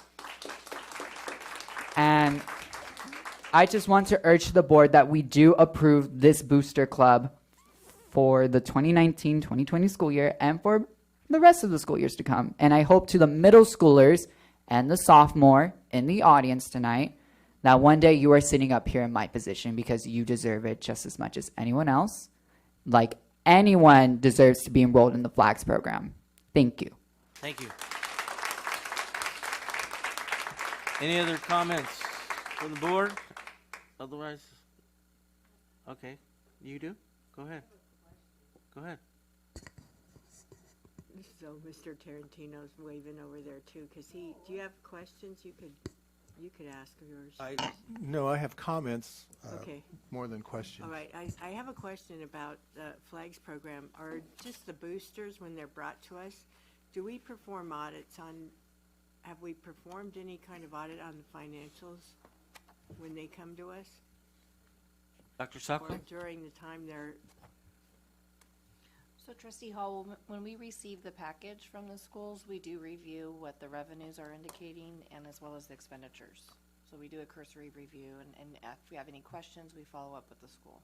And I just want to urge the board that we do approve this booster club for the 2019-2020 school year and for the rest of the school years to come. And I hope to the middle schoolers and the sophomore in the audience tonight that one day you are sitting up here in my position because you deserve it just as much as anyone else. Like anyone deserves to be enrolled in the Flags program. Thank you. Thank you. Any other comments from the board? Otherwise, okay, you do? Go ahead. Go ahead. So Mr. Tarantino's waving over there too, because do you have questions you could ask yours? No, I have comments. Okay. More than questions. All right, I have a question about the FLAGS program. Are just the boosters, when they're brought to us, do we perform audits on, have we performed any kind of audit on the financials when they come to us? Dr. Sacco? Or during the time they're... So Trustee Hall, when we receive the package from the schools, we do review what the revenues are indicating and as well as the expenditures. So we do a cursory review, and if we have any questions, we follow up with the school.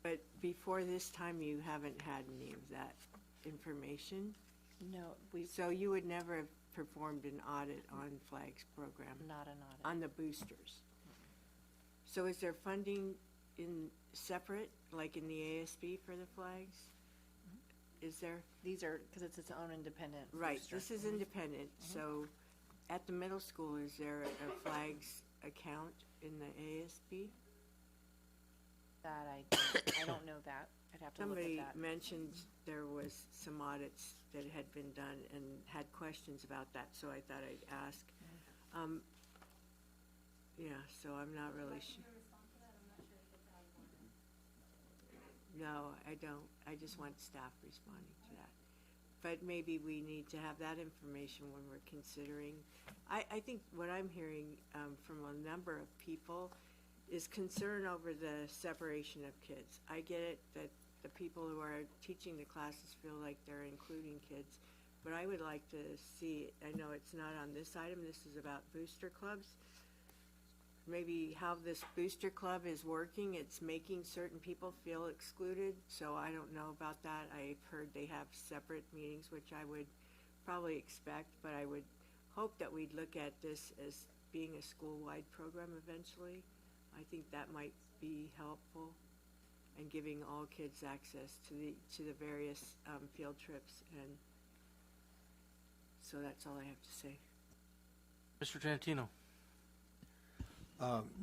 But before this time, you haven't had any of that information? No. So you would never have performed an audit on FLAGS program? Not an audit. On the boosters? So is there funding in separate, like in the ASB for the flags? Is there? These are, because it's its own independent Right, booster. this is independent. So at the middle school, is there a flags account in the ASB? That I don't know that. I'd have to look at Somebody that. mentioned there was some audits that had been done and had questions about that, so I thought I'd ask. Yeah, so I'm not really sure. No, I don't. I just want staff responding to that. But maybe we need to have that information when we're considering. I think what I'm hearing from a number of people is concern over the separation of kids. I get it that the people who are teaching the classes feel like they're including kids, but I would like to see, I know it's not on this item, this is about booster clubs. Maybe how this booster club is working, it's making certain people feel excluded, so I don't know about that. I've heard they have separate meetings, which I would probably expect, but I would hope that we'd look at this as being a school-wide program eventually. I think that might be helpful, and giving all kids access to the various field trips, and so that's all I have to say. Mr. Tarantino.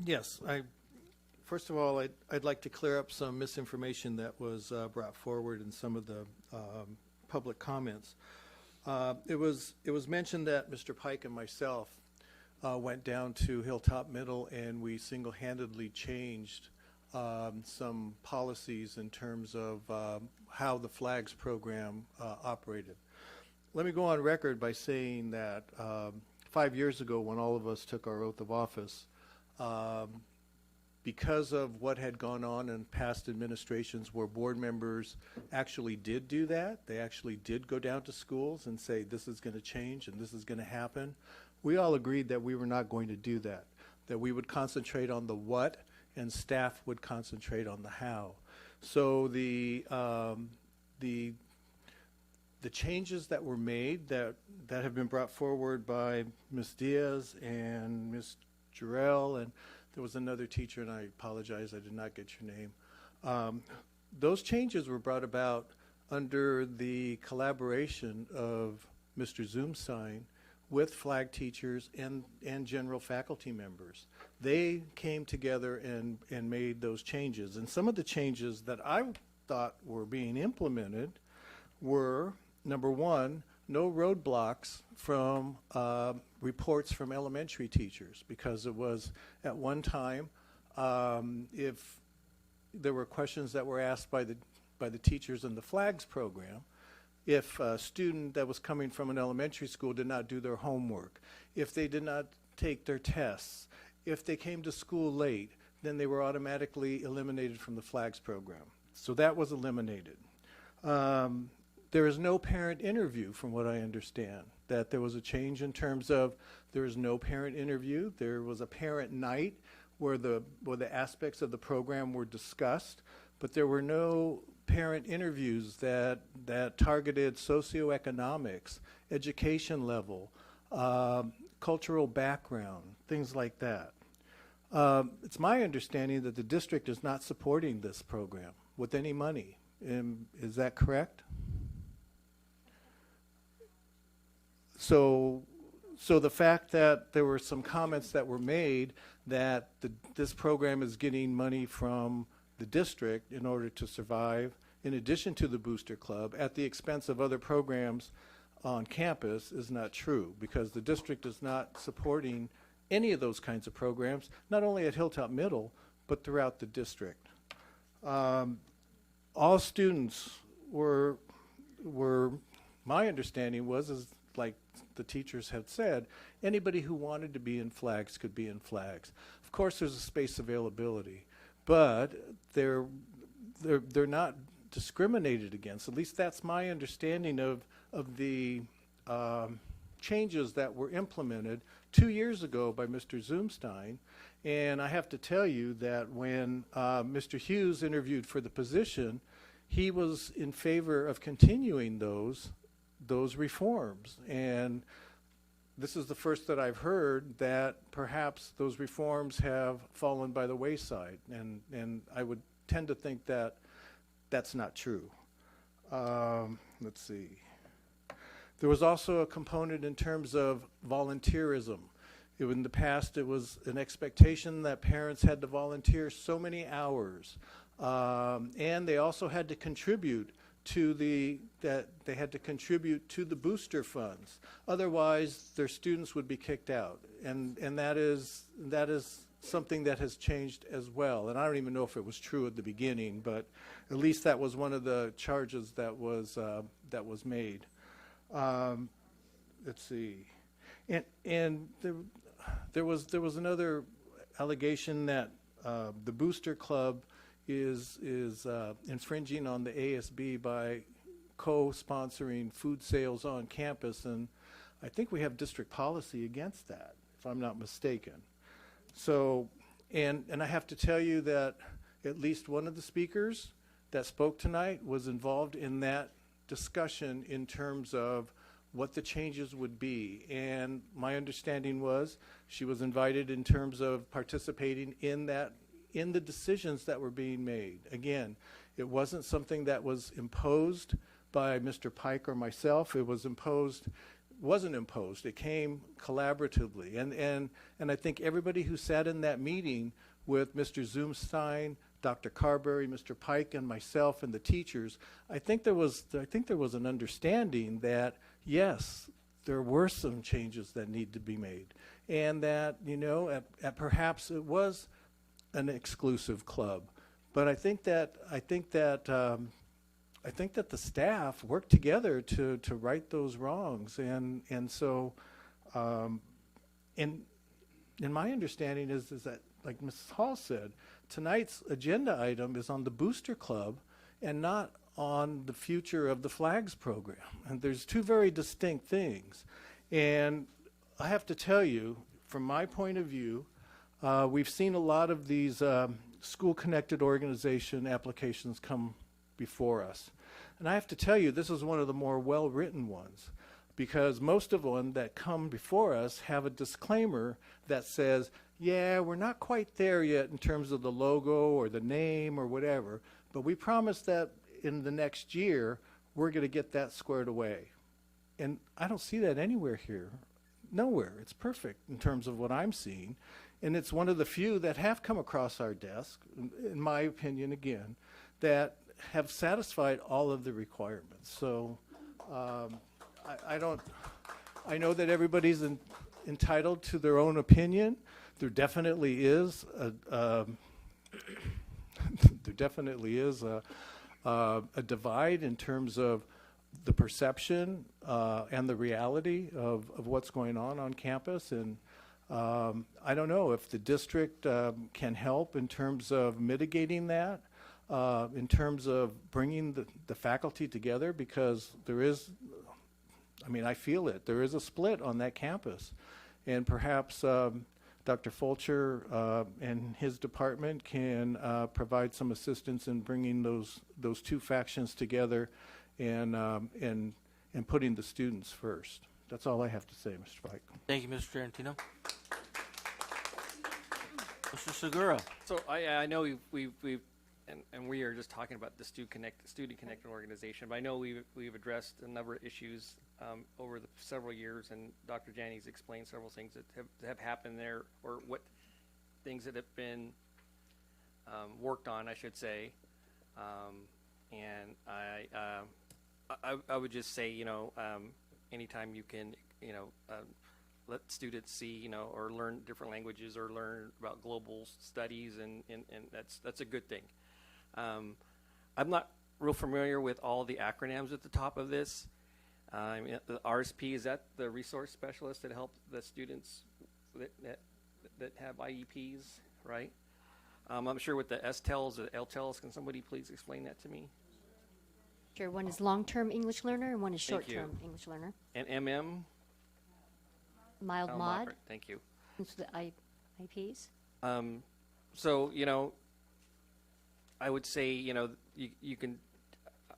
Yes, first of all, I'd like to clear up some misinformation that was brought forward in some of the public comments. It was mentioned that Mr. Pike and myself went down to Hilltop Middle and we single-handedly changed some policies in terms of how the FLAGS program operated. Let me go on record by saying that 5 years ago, when all of us took our oath of office, because of what had gone on in past administrations where board members actually did do that, they actually did go down to schools and say this is going to change and this is going to happen, we all agreed that we were not going to do that, that we would concentrate on the what and staff would concentrate on the how. So the changes that were made that have been brought forward by Ms. Diaz and Ms. Jarrell, and there was another teacher, and I apologize, I did not get your name. Those changes were brought about under the collaboration of Mr. Zoomstein with FLAG teachers and general faculty members. They came together and made those changes. And some of the changes that I thought were being implemented were, number one, no roadblocks from reports from elementary teachers, because it was at one time, if there were questions that were asked by the teachers in the FLAGS program, if a student that was coming from an elementary school did not do their homework, if they did not take their tests, if they came to school late, then they were automatically eliminated from the FLAGS program. So that was eliminated. There is no parent interview, from what I understand, that there was a change in terms of there is no parent interview. There was a parent night where the aspects of the program were discussed, but there were no parent interviews that targeted socioeconomics, education level, cultural background, things like that. It's my understanding that the district is not supporting this program with any money. Is that correct? So the fact that there were some comments that were made that this program is getting money from the district in order to survive, in addition to the Booster Club, at the expense of other programs on campus, is not true, because the district is not supporting any of those kinds of programs, not only at Hilltop Middle, but throughout the district. All students were, my understanding was, is like the teachers had said, anybody who wanted to be in FLAGS could be in FLAGS. Of course, there's a space availability, but they're not discriminated against. At least that's my understanding of the changes that were implemented 2 years ago by Mr. Zoomstein. And I have to tell you that when Mr. Hughes interviewed for the position, he was in favor of continuing those reforms. And this is the first that I've heard that perhaps those reforms have fallen by the wayside. And I would tend to think that that's not true. Let's see. There was also a component in terms of volunteerism. In the past, it was an expectation that parents had to volunteer so many hours. And they also had to contribute that they had to contribute to the booster funds. Otherwise, their students would be kicked out, and that is something that has changed as well. And I don't even know if it was true at the beginning, but at least that was one of the charges that was made. Let's see, and there was another allegation that the Booster Club is infringing on the ASB by co-sponsoring food sales on campus, and I think we have district policy against that, if I'm not mistaken. So, and I have to tell you that at least one of the speakers that spoke tonight was involved in that discussion in terms of what the changes would be. And my understanding was she was invited in terms of participating in the decisions that were being made. Again, it wasn't something that was imposed by Mr. Pike or myself. It wasn't imposed. It came collaboratively. And I think everybody who sat in that meeting with Mr. Zoomstein, Dr. Carberry, Mr. Pike, and myself and the teachers, I think there was an understanding that yes, there were some changes that need to be made, and that perhaps it was an exclusive club, but I think that the staff worked together to right those wrongs, and so in my understanding is that, like Mrs. Hall said, tonight's agenda item is on the Booster Club and not on the future of the Flags program, and there's two very distinct things. And I have to tell you, from my point of view, we've seen a lot of these school-connected organization applications come before us. And I have to tell you, this is one of the more well-written ones, because most of them that come before us have a disclaimer that says, yeah, we're not quite there yet in terms of the logo or the name or whatever, but we promise that in the next year, we're going to get that squared away. And I don't see that anywhere here. Nowhere. It's perfect in terms of what I'm seeing. And it's one of the few that have come across our desk, in my opinion, again, that have satisfied all of the requirements. So I know that everybody's entitled to their own opinion. There definitely is a divide in terms of the perception and the reality of what's going on campus. And I don't know if the district can help in terms of mitigating that, in terms of bringing the faculty together, because there is, I feel it, there is a split on that campus. And perhaps Dr. Fulcher and his department can provide some assistance in bringing those two factions together and putting the students first. That's all I have to say, Mr. Pike. Thank you, Mr. Tarantino. Mr. Segura. So I know we are just talking about the Student Connect organization, but I know we've addressed a number of issues over the several years, and Dr. Janney's explained several things that have happened there, or what things that have been worked on, I should say. And I would just say, anytime you can, let students see, or learn different languages, or learn about global studies, and that's a good thing. I'm not real familiar with all the acronyms at the top of this. The RSP, is that the resource specialist that help the students that have IEPs, right? I'm sure with the STELs or the LTELs, can somebody please explain that to me? Sure. One is long-term English learner and one is short-term English learner. And MM? Mild mod. Thank you. It's the IEPs. So, I would say, you can,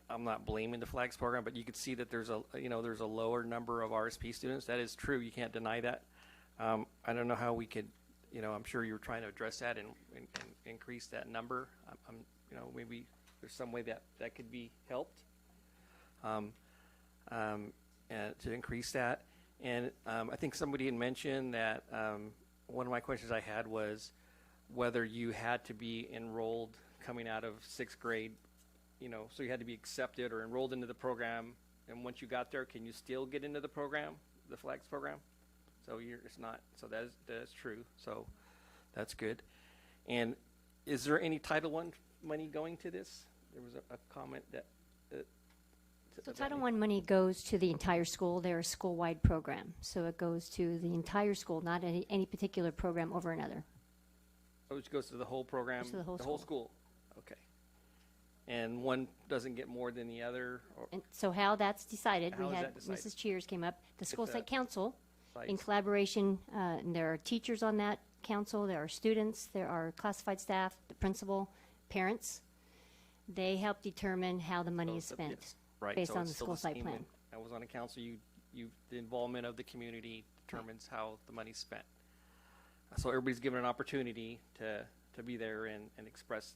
I'm not blaming the Flags program, but you could see that there's a lower number of RSP students. That is true. You can't deny that. I don't know how we could, I'm sure you're trying to address that and increase that number. Maybe there's some way that could be helped and to increase that. And I think somebody had mentioned that one of my questions I had was whether you had to be enrolled coming out of 6th grade so you had to be accepted or enrolled into the program, and once you got there, can you still get into the program, the flags program? So it's not, so that's true, so that's good. And is there any Title I money going to this? There was a comment that. So Title I money goes to the entire school. They're a school-wide program. So it goes to the entire school, not any particular program over another. So it goes to the whole program? Goes to the whole school. Okay. And one doesn't get more than the other? Or And so how that's decided, How we is had that decided? Mrs. Cheers came up, the school the site council, in sites. collaboration, and there are teachers on that council, there are students, there are classified staff, the principal, parents. They help determine how the money is So, spent yes, right, based so on it's the still school site same plan. when I was on a council, the involvement of the community determines how the money's spent. So everybody's given an opportunity to be there and express,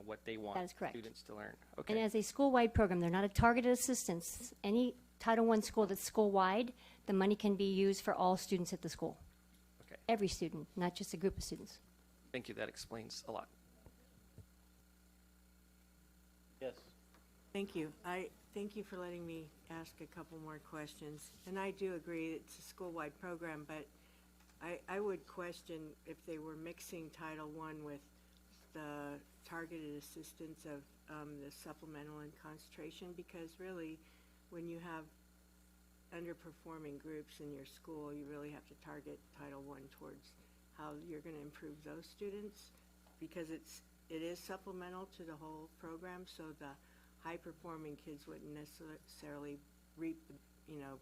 what they want. That is correct. Students to learn. And Okay. as a school-wide program, they're not a targeted assistance. Any Title I school that's school-wide, the money can be used for all students at the school. Okay. Every student, not just a group of students. Thank you. That explains a lot. Yes. Thank you. I thank you for letting me ask a couple more questions. And I do agree it's a school-wide program, but I would question if they were mixing Title I with the targeted assistance of the supplemental and concentration, because really, when you have underperforming groups in your school, you really have to target Title I towards how you're going to improve those students, because it is supplemental to the whole program, so the high-performing kids wouldn't necessarily reap,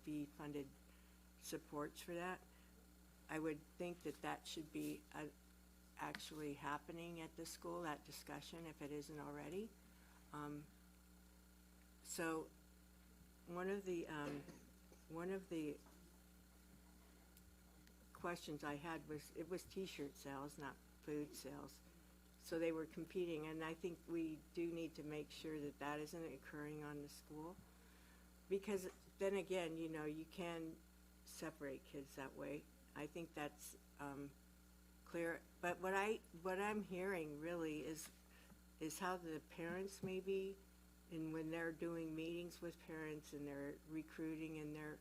be funded supports for that. I would think that should be actually happening at the school, that discussion, if it isn't already. So one of the questions I had was, it was T-shirt sales, not food sales. So they were competing, and I think we do need to make sure that isn't occurring on the school. Because then again, you can separate kids that way. I think that's clear. But what I'm hearing really is how the parents maybe, and when they're doing meetings with parents and they're recruiting and they're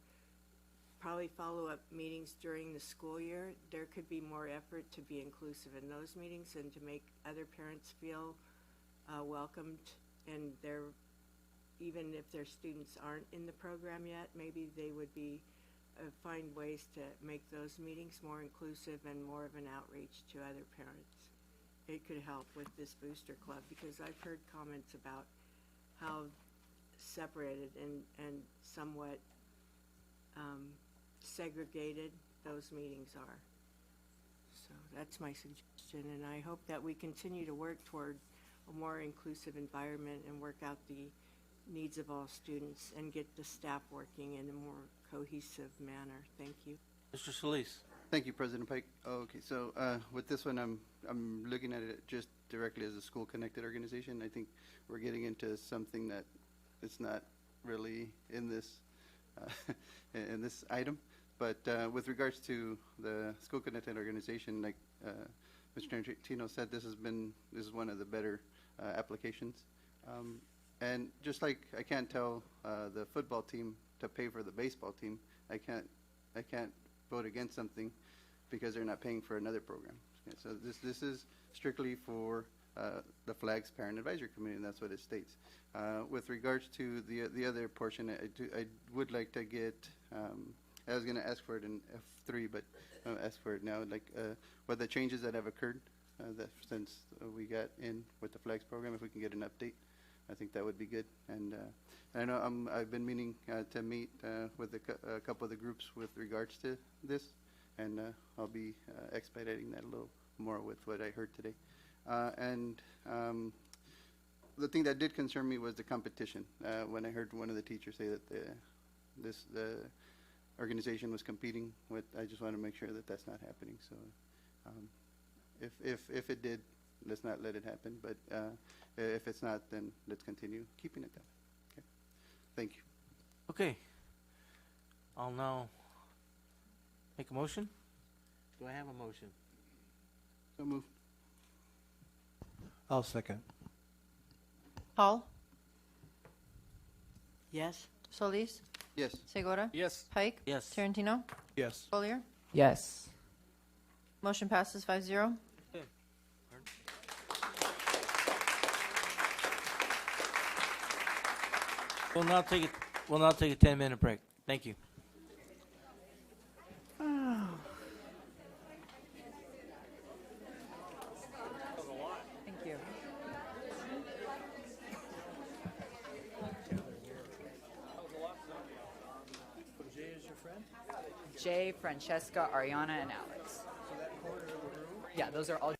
probably follow-up meetings during the school year, there could be more effort to be inclusive in those meetings and to make other parents feel welcomed, and even if their students aren't in the program yet, maybe they would be find ways to make those meetings more inclusive and more of an outreach to other parents. It could help with this booster club, because I've heard comments about how separated and somewhat segregated those meetings are. So that's my suggestion, and I hope that we continue to work toward a more inclusive environment and work out the needs of all students and get the staff working in a more cohesive manner. Thank you. Mr. Solis. Thank you, President Pike. Okay, so with this one, I'm looking at it just directly as a school-connected organization. I think we're getting into something that it's not really in this in this item. But with regards to the school-connected organization, like Mr. Tarantino said, this is one of the better applications. And just like I can't tell the football team to pay for the baseball team, I can't vote against something because they're not paying for another program. Okay, so this is strictly for the Flags Parent Advisory Committee, and that's what it states. With regards to the other portion, I would like to get. I was going to ask for it in F3, but I'll ask for it now. Like what the changes that have occurred since we got in with the Flags program, if we can get an update, I think that would be good. And I know I've been meaning to meet with a couple of the groups with regards to this, and I'll be expediting that a little more with what I heard today. And the thing that did concern me was the competition. When I heard one of the teachers say that the organization was competing with, I just want to make sure that that's not happening. So if it did, let's not let it happen. But if it's not, then let's continue keeping it that way. Okay. Thank you. Okay. I'll now make a motion. Do I have a motion? So moved. I'll second. Hall, Yes. Solis? Yes. Segura? Yes. Pike? Yes. Tarantino? Yes. Collier? Yes. Motion passes 5-0. We'll now take a 10-minute break. Thank you. Thank you. Jay, Francesca, Ariana, and Alex. Yeah, those are all.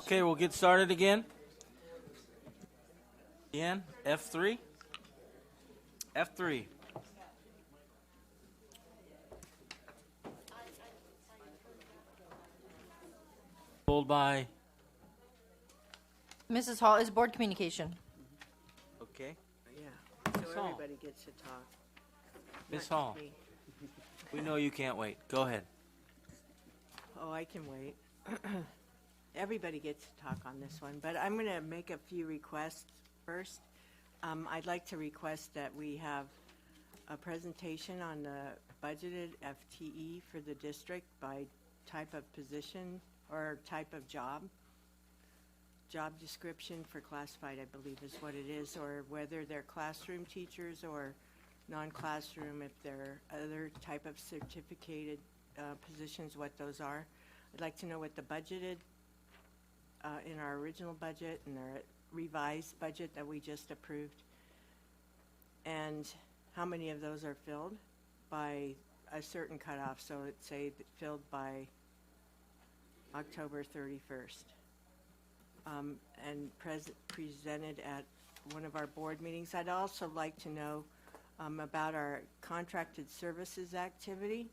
Okay, we'll get started again. Again, F3. F3. Pulled by, Mrs. Hall is board communication. okay. Yeah, Ms. so Hall. everybody gets to talk. Ms. Not Hall. just me. We know you can't wait. Go ahead. Oh, I can wait. Everybody gets to talk on this one, but I'm going to make a few requests first. I'd like to request that we have a presentation on the budgeted FTE for the district by type of position or type of job. Job description for classified, I believe is what it is, or whether they're classroom teachers or non-classroom, if they're other type of certificated positions, what those are. I'd like to know what the budgeted in our original budget and our revised budget that we just approved, and how many of those are filled by a certain cutoff. So let's say filled by October 31st, and presented at one of our board meetings. I'd also like to know about our contracted services activity.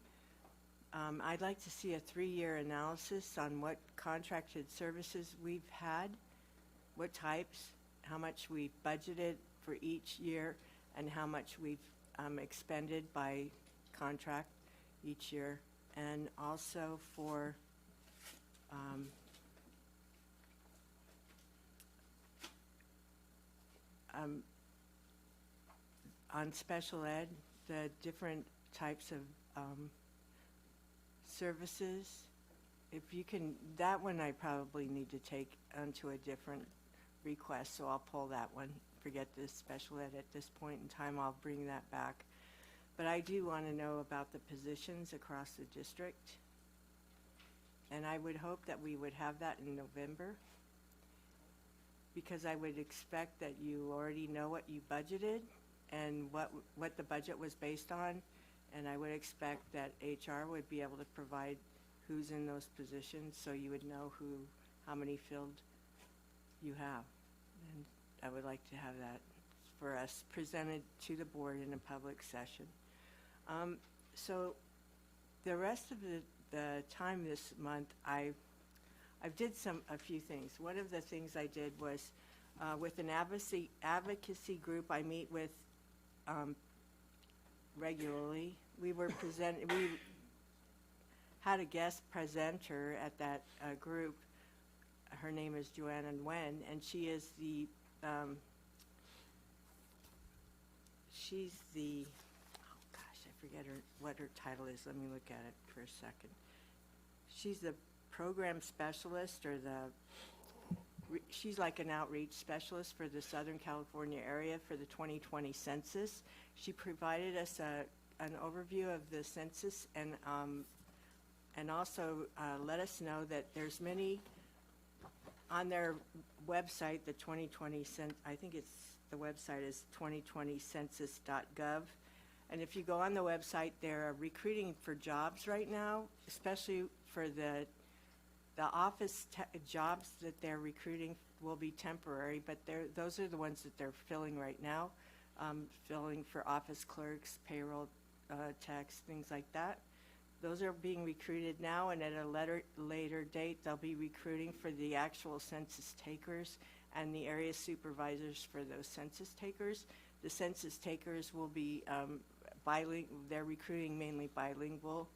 I'd like to see a 3-year analysis on what contracted services we've had, what types, how much we've budgeted for each year, and how much we've expended by contract each year, and also for on special ed, the different types of services. If you can, that one I probably need to take onto a different request, so I'll pull that one. Forget this special ed at this point in time. I'll bring that back. But I do want to know about the positions across the district, and I would hope that we would have that in November, because I would expect that you already know what you budgeted and what the budget was based on, and I would expect that HR would be able to provide who's in those positions, so you would know how many filled you have. And I would like to have that for us presented to the board in a public session. So the rest of the time this month, I did a few things. One of the things I did was with an advocacy group I meet with regularly. We had a guest presenter at that group. Her name is Joanna Nguyen, and she is the I forget what her title is. Let me look at it for a second. She's the program specialist, or she's like an outreach specialist for the Southern California area for the 2020 census. She provided us an overview of the census, and also let us know that there's many on their website, the 2020 I think the website is 2020census.gov. And if you go on the website, they're recruiting for jobs right now, especially for the office jobs that they're recruiting will be temporary, but those are the ones that they're filling right now, filling for office clerks, payroll techs, things like that. Those are being recruited now, and at a later date, they'll be recruiting for the actual census takers and the area supervisors for those census takers. The census takers will be bilingual. They're recruiting mainly bilingual,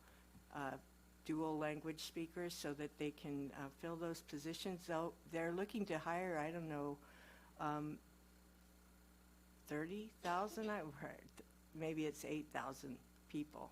dual language speakers, so that they can fill those positions. They're looking to hire, I don't know, 30,000, maybe it's 8,000 people.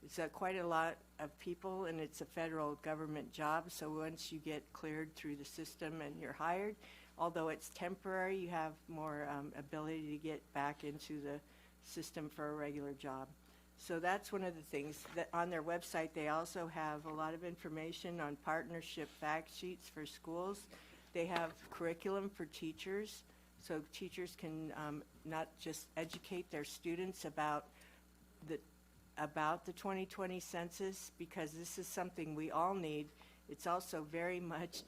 It's quite a lot of people, and it's a federal government job, so once you get cleared through the system and you're hired, although it's temporary, you have more ability to get back into the system for a regular job. So that's one of the things. That on their website, they also have a lot of information on partnership fact sheets for schools. They have curriculum for teachers, so teachers can not just educate their students about the 2020 census, because this is something we all need. It's also very much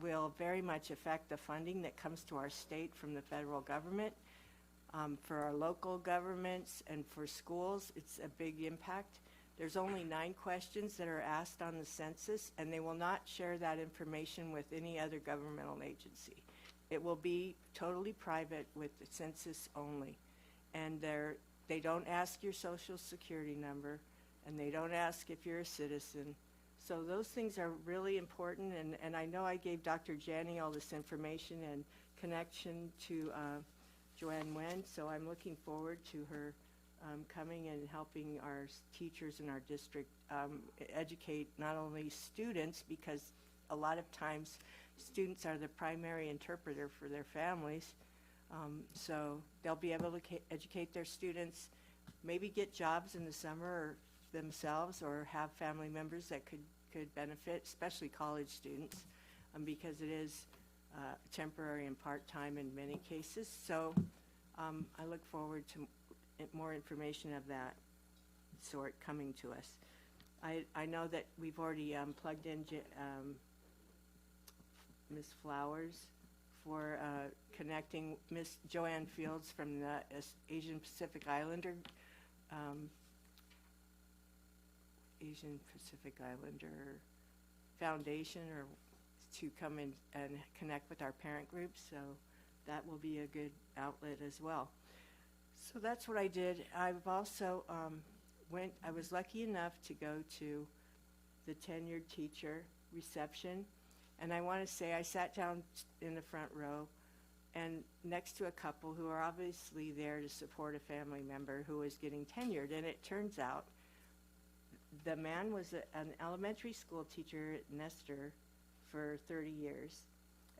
will very much affect the funding that comes to our state from the federal government. For our local governments and for schools, it's a big impact. There's only 9 questions that are asked on the census, and they will not share that information with any other governmental agency. It will be totally private with the census only. And they don't ask your social security number, and they don't ask if you're a citizen. So those things are really important, and I know I gave Dr. Janney all this information and connection to Joanne Wen, so I'm looking forward to her coming and helping our teachers in our district educate not only students, because a lot of times students are the primary interpreter for their families, so they'll be able to educate their students, maybe get jobs in the summer themselves, or have family members that could benefit, especially college students, because it is temporary and part-time in many cases. So I look forward to more information of that sort coming to us. I know that we've already plugged in Ms. Flowers for connecting Ms. Joanne Fields from the Asian Pacific Islander Foundation, or to come in and connect with our parent groups. So that will be a good outlet as well. So that's what I did. I've also I was lucky enough to go to the tenured teacher reception, and I want to say I sat down in the front row and next to a couple who are obviously there to support a family member who is getting tenured. And it turns out the man was an elementary school teacher at Nestor for 30 years,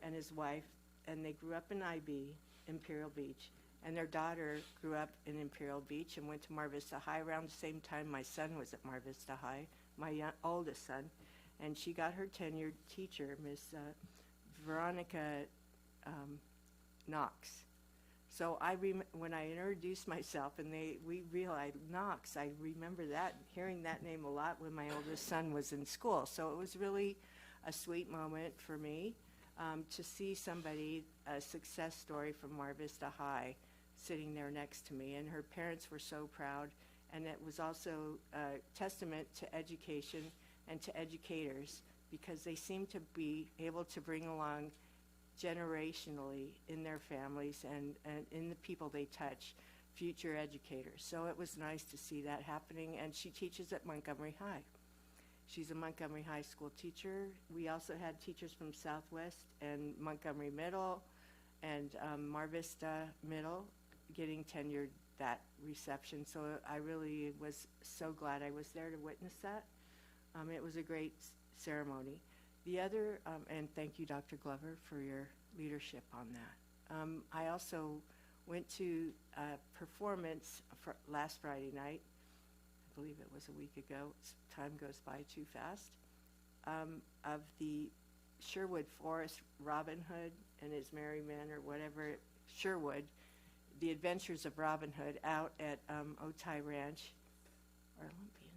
and his wife, and they grew up in IB, Imperial Beach. And their daughter grew up in Imperial Beach and went to Mar Vista High around the same time my son was at Mar Vista High, my oldest son. And she got her tenured teacher, Miss Veronica Knox. So when I introduced myself and we realized Knox, I remember that, hearing that name a lot when my oldest son was in school. So it was really a sweet moment for me to see somebody, a success story from Mar Vista High, sitting there next to me, and her parents were so proud. And it was also a testament to education and to educators, because they seem to be able to bring along generationally in their families and in the people they touch, future educators. So it was nice to see that happening, and she teaches at Montgomery High. She's a Montgomery High School teacher. We also had teachers from Southwest and Montgomery Middle and Mar Vista Middle getting tenured that reception. So I really was so glad I was there to witness that. It was a great ceremony. The other, and thank you, Dr. Glover, for your leadership on that. I also went to a performance last Friday night. I believe it was a week ago. Time goes by too fast. Of the Sherwood Forest Robin Hood and his Merry Men, or whatever, Sherwood, the Adventures of Robin Hood out at Otay Ranch, or Olympian,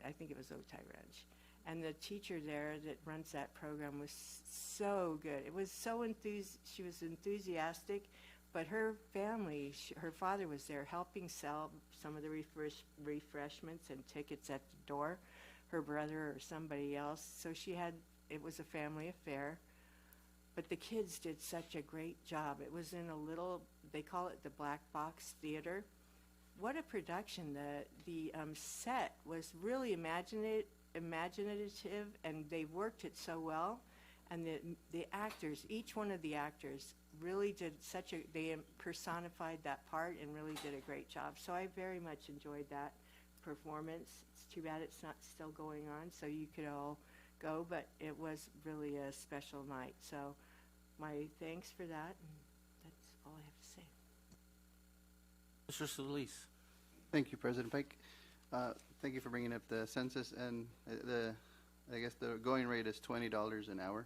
I think it was Otay Ranch. And the teacher there that runs that program was so good. It was so she was enthusiastic, but her family, her father was there helping sell some of the refreshments and tickets at the door, her brother or somebody else. So it was a family affair. But the kids did such a great job. It was in a little, they call it the Black Box Theater. What a production. The set was really imaginative, and they worked it so well. And the actors, each one of the actors really did they personified that part and really did a great job. So I very much enjoyed that performance. It's too bad it's not still going on, so you could all go, but it was really a special night. So my thanks for that, and that's all I have to say. Mr. Solis. Thank you, President Pike. Thank you for bringing up the census, and I guess the going rate is $20 an hour,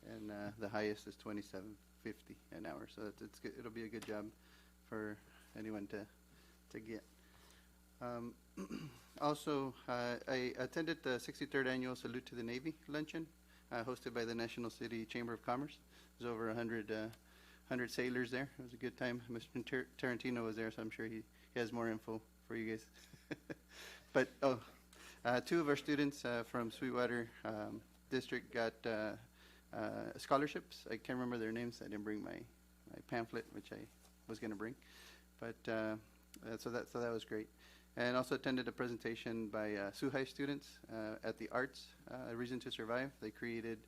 and the highest is $27.50 an hour. So it's good. It'll be a good job for anyone to get. Also, I attended the 63rd annual Salute to the Navy luncheon hosted by the National City Chamber of Commerce. There's over 100 sailors there. It was a good time. Mr. Tarantino was there, so I'm sure he has more info for you guys. But two of our students from Sweetwater District got scholarships. I can't remember their names. I didn't bring my pamphlet, which I was going to bring. But so that was great. And also attended a presentation by Sioux High students at the Arts A Reason to Survive. They created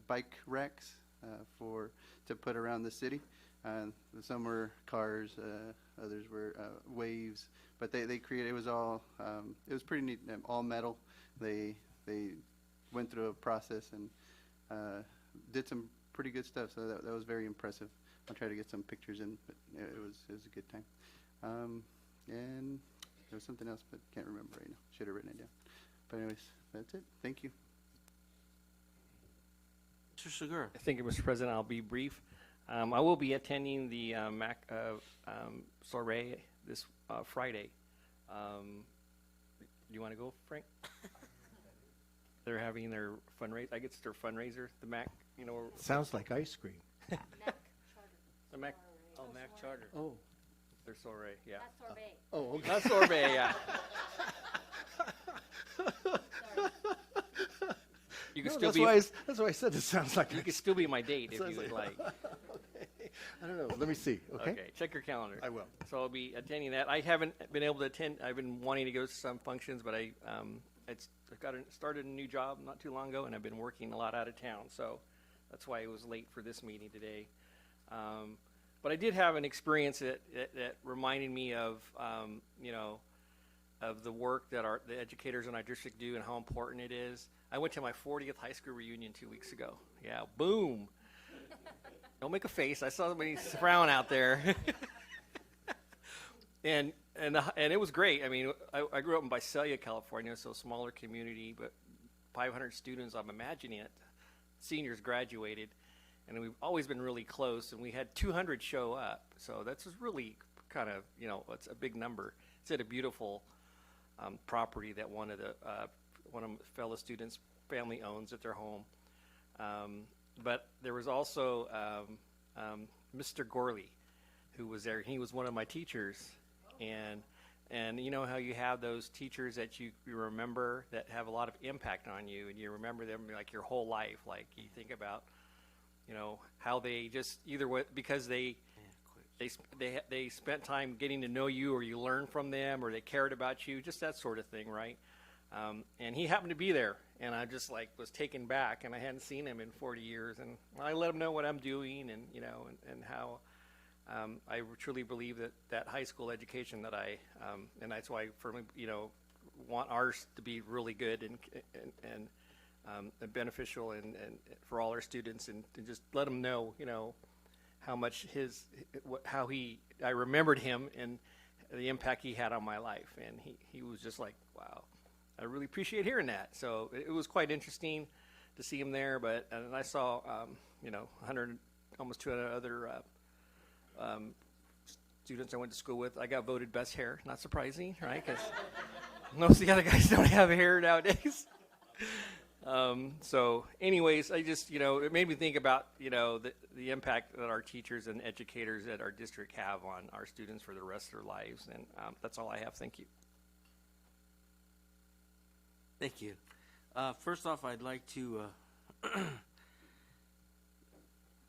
bike racks to put around the city. Some were cars, others were waves, but they created, it was all, it was pretty neat, all metal. They went through a process and did some pretty good stuff, so that was very impressive. I'll try to get some pictures in, but it was a good time. And there was something else, but can't remember right now. Should have written it down. But anyways, that's it. Thank you. Mr. Segura. Thank you, Mr. President. I'll be brief. I will be attending the MAC soiree this Friday. Do you want to go, Frank? They're having their fundraiser. I guess it's their fundraiser, the MAC. You know. Sounds like ice cream. The MAC. Oh, MAC Charter. Oh. Their soiree, yeah. Not sorbet. Oh, okay. Not sorbet, yeah. You can still be. That's why I said it sounds like. You can still be my date if you would like. Okay. I don't know. Let me see. Okay. Okay. Check your calendar. I will. So I'll be attending that. I haven't been able to attend. I've been wanting to go to some functions, but I started a new job not too long ago, and I've been working a lot out of town. So that's why it was late for this meeting today. But I did have an experience that reminded me of, of the work that the educators in our district do and how important it is. I went to my 40th high school reunion 2 weeks ago. Yeah, boom. Don't make a face. I saw somebody frown out there. and it was great. I mean, I grew up in Visalia, California, so a smaller community, but 500 students, I'm imagining it. Seniors graduated. And we've always been really close, and we had 200 show up. So that's just really kind of, it's a big number. It's at a beautiful property that one of my fellow students' family owns at their home. But there was also Mr. Gorley, who was there. He was one of my teachers, and you know how you have those teachers that you remember that have a lot of impact on you, and you remember them like your whole life. Like you think about. How they just because they spent time getting to know you, or you learned from them, or they cared about you, just that sort of thing, right? And he happened to be there, and I just was taken back, and I hadn't seen him in 40 years, and I let him know what I'm doing, and and how I truly believe that high school education that and that's why I firmly want ours to be really good and beneficial and for all our students, and just let them know, how much I remembered him and the impact he had on my life. And he was just like, wow, I really appreciate hearing that. So it was quite interesting to see him there. And I saw, 100, almost 200 other students I went to school with. I got voted best hair. Not surprising, right? Because most of the other guys don't have hair nowadays. So anyways, I just, it made me think about, the impact that our teachers and educators at our district have on our students for the rest of their lives. And that's all I have. Thank you. Thank you. First off, I'd like to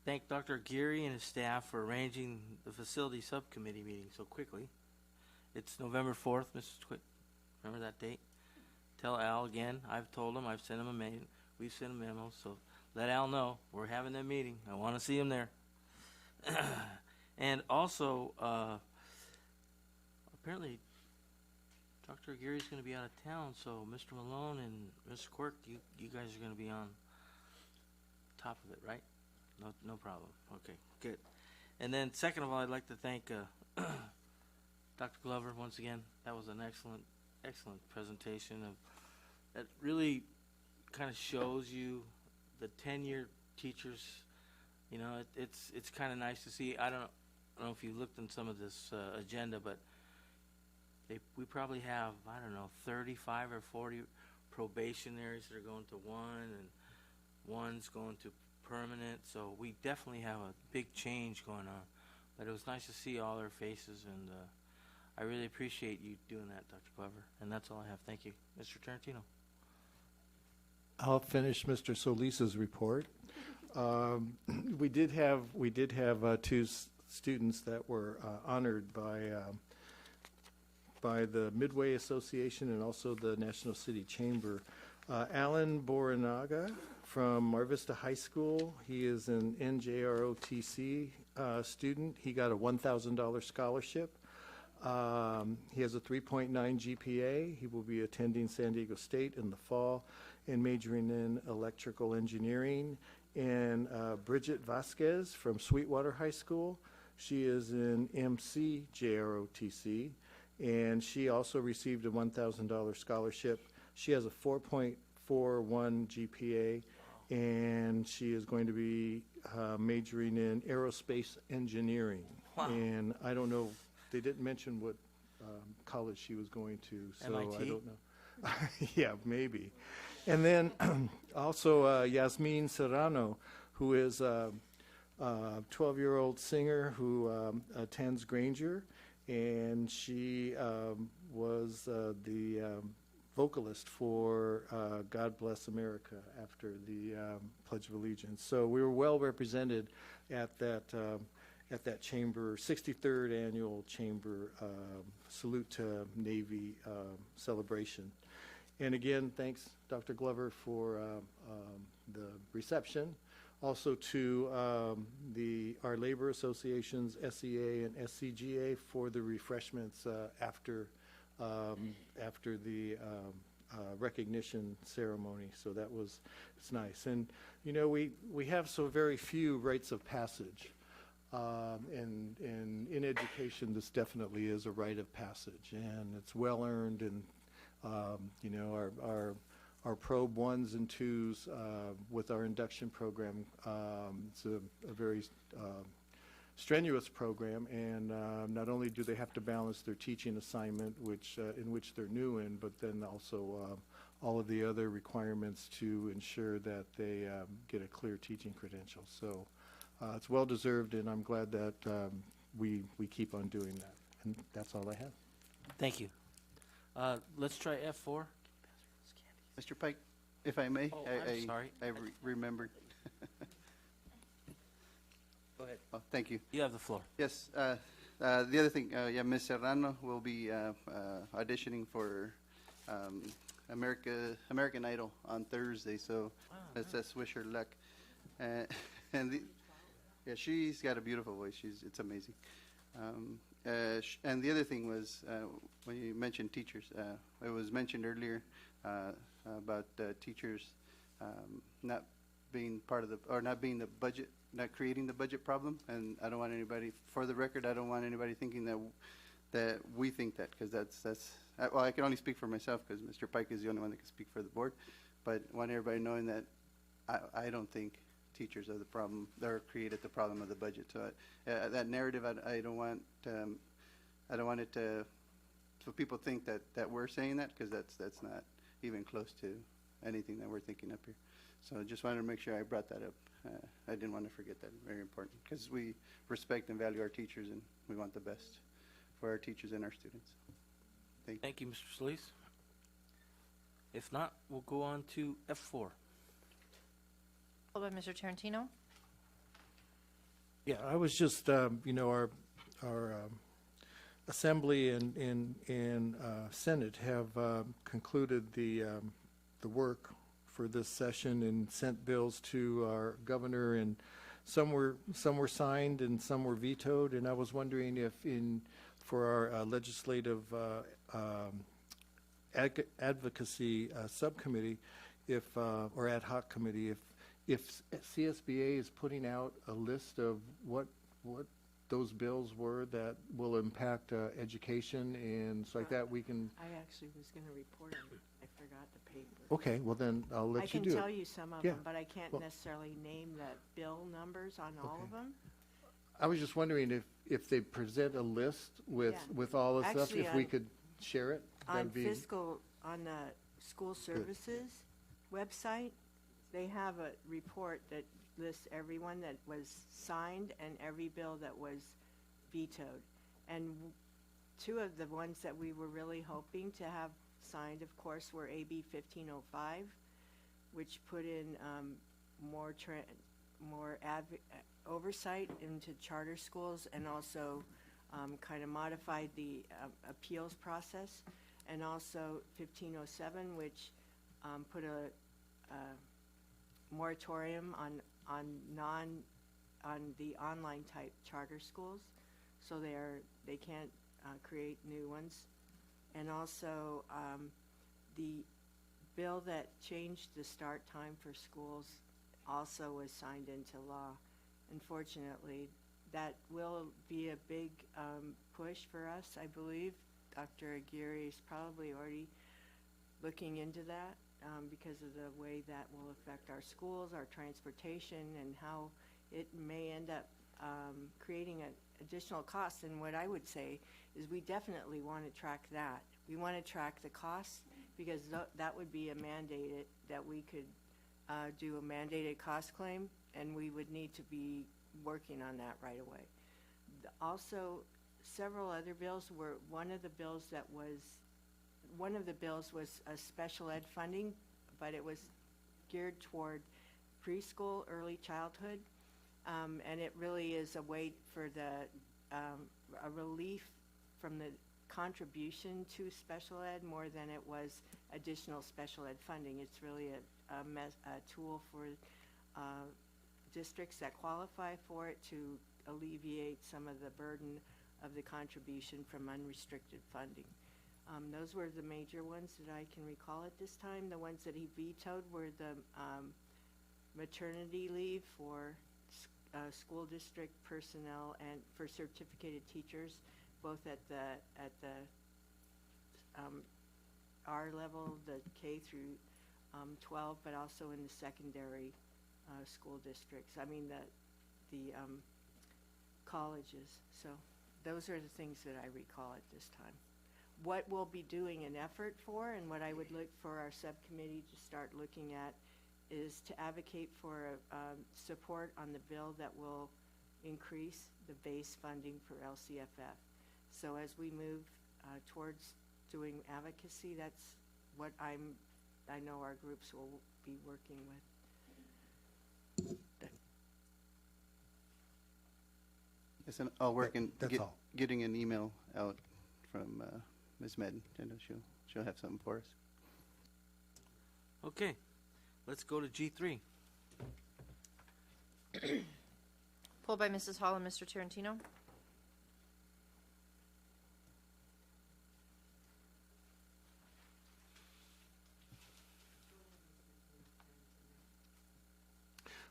thank Dr. Geary and his staff for arranging the facility subcommittee meeting so quickly. It's November 4th, Mrs. Twit. Remember that date? Tell Al again. I've told him. I've sent him a mail. We've sent a memo. So let Al know we're having that meeting. I want to see him there. And also, apparently, Dr. Geary's going to be out of town. So Mr. Malone and Ms. Quirk, you guys are going to be on top of it, right? No problem. Okay, good. And then second of all, I'd like to thank Dr. Glover once again. That was an excellent presentation that really kind of shows you the tenured teachers. It's kind of nice to see. I don't know if you looked in some of this agenda, but we probably have 35 or 40 probationaries that are going to one, and one's going to permanent. So we definitely have a big change going on. But it was nice to see all their faces, and I really appreciate you doing that, Dr. Glover. And that's all I have. Thank you. Mr. Tarantino. I'll finish Mr. Solis's report. We did have two students that were honored by the Midway Association and also the National City Chamber. Alan Borinaga from Mar Vista High School. He is an NJROTC student. He got a $1,000 scholarship. He has a 3.9 GPA. He will be attending San Diego State in the fall and majoring in electrical engineering. And Bridget Vasquez from Sweetwater High School. She is in MCJROTC, and she also received a $1,000 scholarship. She has a 4.41 GPA, and she is going to be majoring in aerospace engineering. Wow. And I don't know, they didn't mention what college she was going to, so MIT? I don't know. Yeah, maybe. And then also Yasmin Serrano, who is a 12-year-old singer who attends Granger, and she was the vocalist for God Bless America after the Pledge of Allegiance. So we were well represented at that chamber, 63rd annual chamber Salute to Navy celebration. And again, thanks, Dr. Glover, for the reception. Also to our labor associations, SEA and SCGA, for the refreshments after the recognition ceremony. So it's nice. And you know, we have so very few rites of passage. And in education, this definitely is a rite of passage, and it's well earned. And you know, our probe 1s and 2s with our induction program, it's a very strenuous program, and not only do they have to balance their teaching assignment, in which they're new in, but then also all of the other requirements to ensure that they get a clear teaching credential. So it's well deserved, and I'm glad that we keep on doing that. And that's all I have. Thank you. Let's try F4. Mr. Pike, if I may, Oh, I'm sorry. I remembered. Go ahead. Oh, thank you. You have the floor. Yes. The other thing, Ms. Serrano will be auditioning for American Idol on Thursday, so let's wish her luck. Yeah, she's got a beautiful voice. It's amazing. And the other thing was when you mentioned teachers, it was mentioned earlier about teachers not being part of not being the budget, not creating the budget problem. And I don't want anybody, for the record, I don't want anybody thinking that we think that, because well, I can only speak for myself because Mr. Pike is the only one that can speak for the board. But I want everybody knowing that I don't think teachers are the problem, or created the problem of the budget. So that narrative, I don't want it to, so people think that we're saying that, because that's not even close to anything that we're thinking up here. So I just wanted to make sure I brought that up. I didn't want to forget that. Very important, because we respect and value our teachers, and we want the best for our teachers and our students. Thank you, Mr. Solis. If not, we'll go on to F4. Followed by Mr. Tarantino. Yeah, I was just, you know, our Assembly and Senate have concluded the work for this session and sent bills to our governor, and some were signed and some were vetoed. And I was wondering if for our legislative advocacy subcommittee, or ad hoc committee, if CSBA is putting out a list of what those bills were that will impact education and so like that, we can. I actually was going to report on it. I forgot the paper. Okay, well then I'll let you do it. I can tell you some of Yeah. them, but I can't Well, necessarily name the bill numbers on all of them. I was just wondering if they present a list with Yeah. all the stuff, Actually, if we could share it. On that'd be fiscal, on the school services website, they have a report that lists everyone that was signed and every bill that was vetoed. And two of the ones that we were really hoping to have signed, of course, were AB 1505, which put in more oversight into charter schools, and also kind of modified the appeals process, and also 1507, which put a moratorium on the online type charter schools, so they can't create new ones. And also the bill that changed the start time for schools also was signed into law. Unfortunately, that will be a big push for us, I believe. Dr. Aguirre is probably already looking into that because of the way that will affect our schools, our transportation, and how it may end up creating an additional cost. And what I would say is we definitely want to track that. We want to track the costs, because that would be a mandated, that we could do a mandated cost claim, and we would need to be working on that right away. Also, several other bills were, one of the bills was a special ed funding, but it was geared toward preschool, early childhood, and it really is a way for a relief from the contribution to special ed more than it was additional special ed funding. It's really a tool for districts that qualify for it to alleviate some of the burden of the contribution from unrestricted funding. Those were the major ones that I can recall at this time. The ones that he vetoed were the maternity leave for school district personnel and for certificated teachers, both at the R level, the K through 12, but also in the secondary school districts. I mean the colleges. So those are the things that I recall at this time. What we'll be doing an effort for, and what I would look for our subcommittee to start looking at, is to advocate for support on the bill that will increase the base funding for LCFF. So as we move towards doing advocacy, that's what I know our groups will be working with. Yes, and I'll work in That's all. getting an email out from Ms. Madden, and she'll have something for us. Okay, let's go to G3. Pulled by Mrs. Hall and Mr. Tarantino.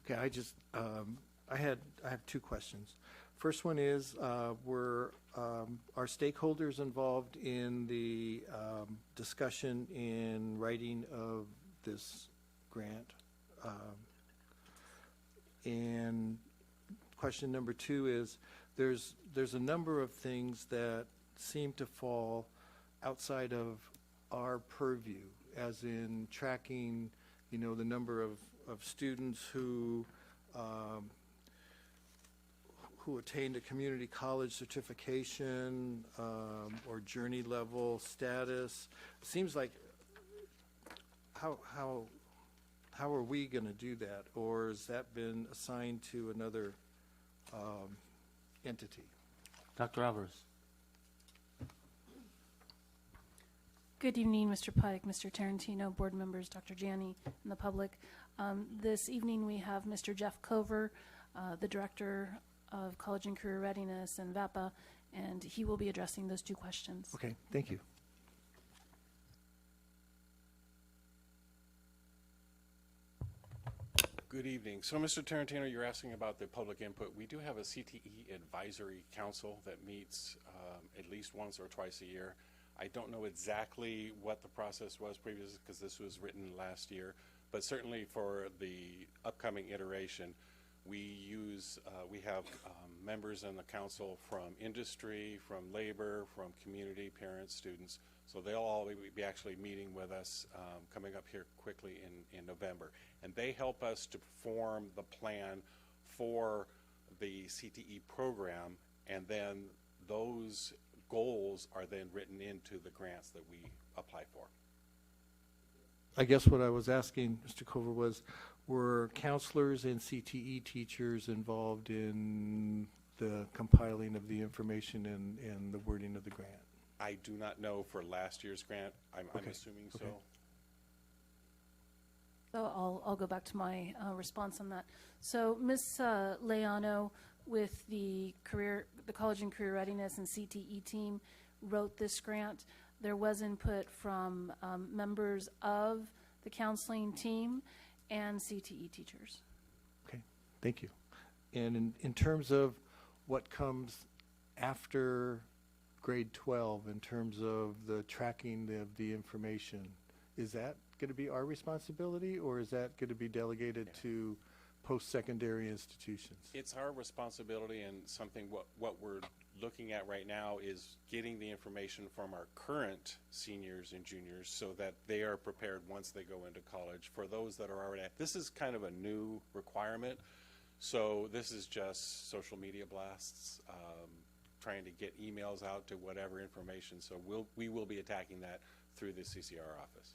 Okay, I have two questions. First one is, were our stakeholders involved in the discussion in writing of this grant? And question number two is, there's a number of things that seem to fall outside of our purview, as in tracking, the number of students who attained a community college certification or journey level status. It seems like, how are we going to do that, or has that been assigned to another entity? Dr. Alvarez. Good evening, Mr. Pike, Mr. Tarantino, board members, Dr. Janney, and the public. This evening we have Mr. Jeff Cover, the Director of College and Career Readiness and VAPA, and he will be addressing those two questions. Okay, thank you. Good evening. So, Mr. Tarantino, you're asking about the public input. We do have a CTE advisory council that meets at least once or twice a year. I don't know exactly what the process was previously, because this was written last year, but certainly for the upcoming iteration, We have members in the council from industry, from labor, from community, parents, students. So they'll all be actually meeting with us coming up here quickly in November. And they help us to form the plan for the CTE program, and then those goals are then written into the grants that we apply for. I guess what I was asking, Mr. Cover, was were counselors and CTE teachers involved in the compiling of the information and the wording of the grant? I do not know for last year's grant. I'm assuming so. So I'll go back to my response on that. So Ms. Leano with the College and Career Readiness and CTE team wrote this grant. There was input from members of the counseling team and CTE teachers. Okay, thank you. And in terms of what comes after grade 12, in terms of the tracking of the information, is that going to be our responsibility, or is that going to be delegated to post-secondary institutions? It's our responsibility, and something what we're looking at right now is getting the information from our current seniors and juniors so that they are prepared once they go into college. For those that are already, this is kind of a new requirement, so this is just social media blasts, trying to get emails out to whatever information. So we will be attacking that through the CCR office.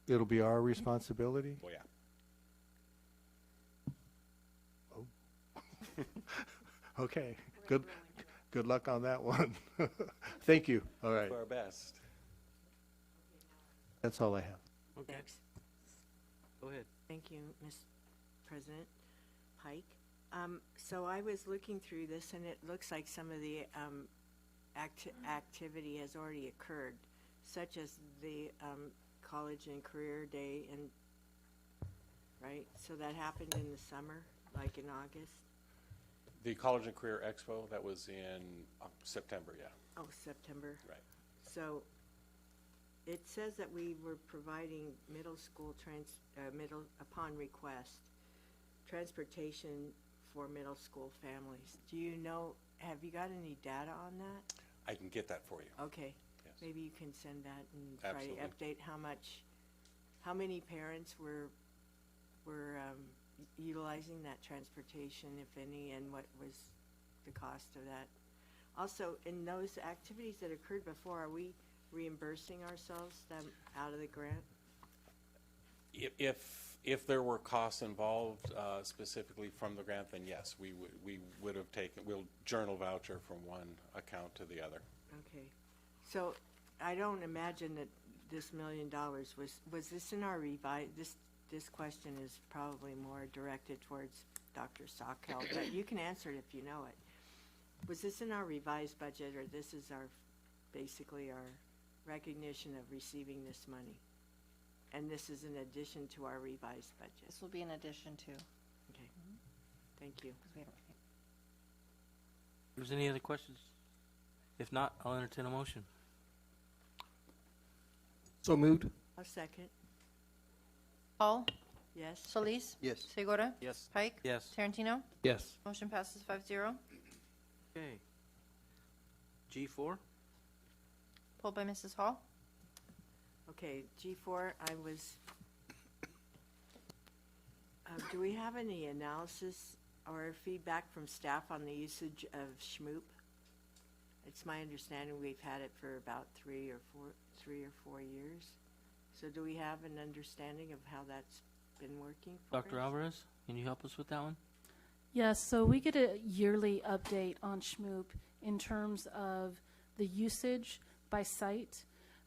It'll be our responsibility? Oh, yeah. Okay, good luck on that one. Thank you. All right. Do our best. That's all I have. Okay. Thanks. Go ahead. Thank you, Ms. President Pike. So I was looking through this, and it looks like some of the activity has already occurred, such as the College and Career Day, and right? So that happened in the summer, like in August? The College and Career Expo, that was in September, yeah. Oh, September. Right. So it says that we were providing middle school upon request, transportation for middle school families. Do you know, have you got any data on that? I can get that for you. Okay. Yes. Maybe you can send that and Absolutely. try to update how many parents were utilizing that transportation, if any, and what was the cost of that. Also, in those activities that occurred before, are we reimbursing ourselves them out of the grant? If there were costs involved specifically from the grant, then yes, we would have taken, we'll journal voucher from one account to the other. Okay. So I don't imagine that this $1 million was this in our this question is probably more directed towards Dr. Sockel, but you can answer it if you know it. Was this in our revised budget, or this is basically our recognition of receiving this money? And this is in addition to our revised budget? This will be in addition to. Okay. Thank you. If there's any other questions? If not, I'll entertain a motion. So moved. A second. Hall? Yes. Solis? Yes. Segura? Yes. Pike? Yes. Tarantino? Yes. Motion passes 5-0. Okay. G4? Pulled by Mrs. Hall. Okay, G4, do we have any analysis or feedback from staff on the usage of SHMOOP? It's my understanding we've had it for about 3 or 4 years. So do we have an understanding of how that's been working for us? Dr. Alvarez, can you help us with that one? Yes, so we get a yearly update on SHMOOP in terms of the usage by site,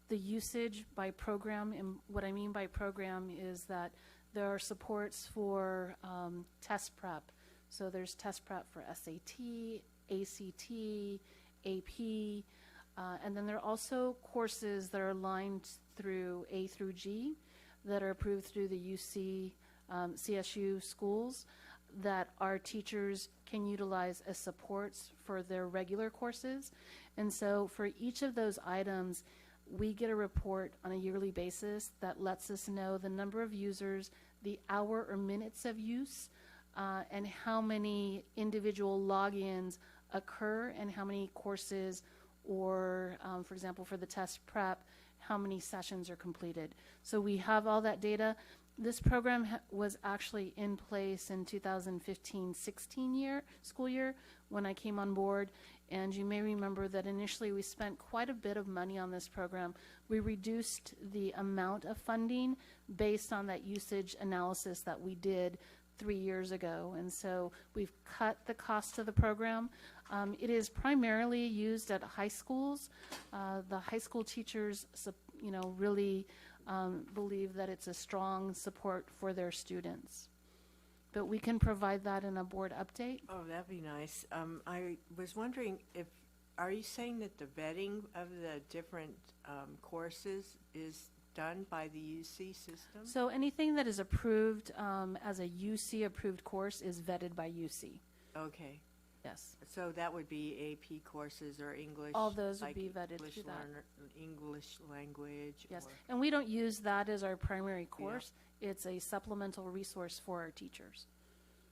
the usage by program, and what I mean by program is that there are supports for test prep. So there's test prep for SAT, ACT, AP, and then there are also courses that are aligned through A through G that are approved through the UC, CSU schools that our teachers can utilize as supports for their regular courses. And so for each of those items, we get a report on a yearly basis that lets us know the number of users, the hour or minutes of use, and how many individual logins occur and how many courses or, for example, for the test prep, how many sessions are completed. So we have all that data. This program was actually in place in 2015-16 school year when I came on board, and you may remember that initially we spent quite a bit of money on this program. We reduced the amount of funding based on that usage analysis that we did 3 years ago, and so we've cut the cost of the program. It is primarily used at high schools. The high school teachers, really believe that it's a strong support for their students. But we can provide that in a board update. Oh, that'd be nice. I was wondering are you saying that the vetting of the different courses is done by the UC system? So anything that is approved as a UC approved course is vetted by UC. Okay. Yes. So that would be AP courses or English? All those would like be vetted English through that. English language? Yes, or- and we don't use that as our primary course. It's a supplemental resource for our teachers.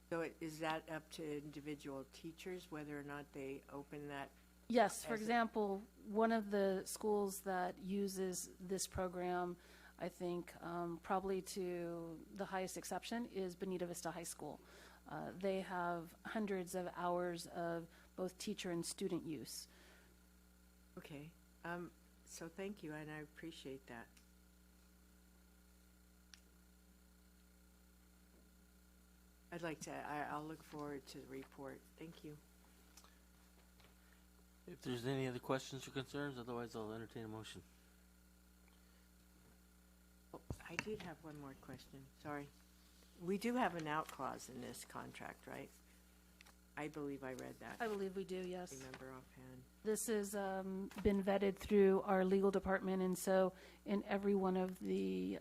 So is that up to individual teachers, whether or not they open that? Yes, for as a- example, one of the schools that uses this program, I think probably to the highest exception, is Bonita Vista High School. They have hundreds of hours of both teacher and student use. Okay. So thank you, and I appreciate that. I'll look forward to the report. Thank you. If there's any other questions or concerns, otherwise I'll entertain a motion. Oh, I did have one more question, sorry. We do have an out clause in this contract, right? I believe I read that. I believe we do, yes. Remember offhand. This has been vetted through our legal department, and so in every one of the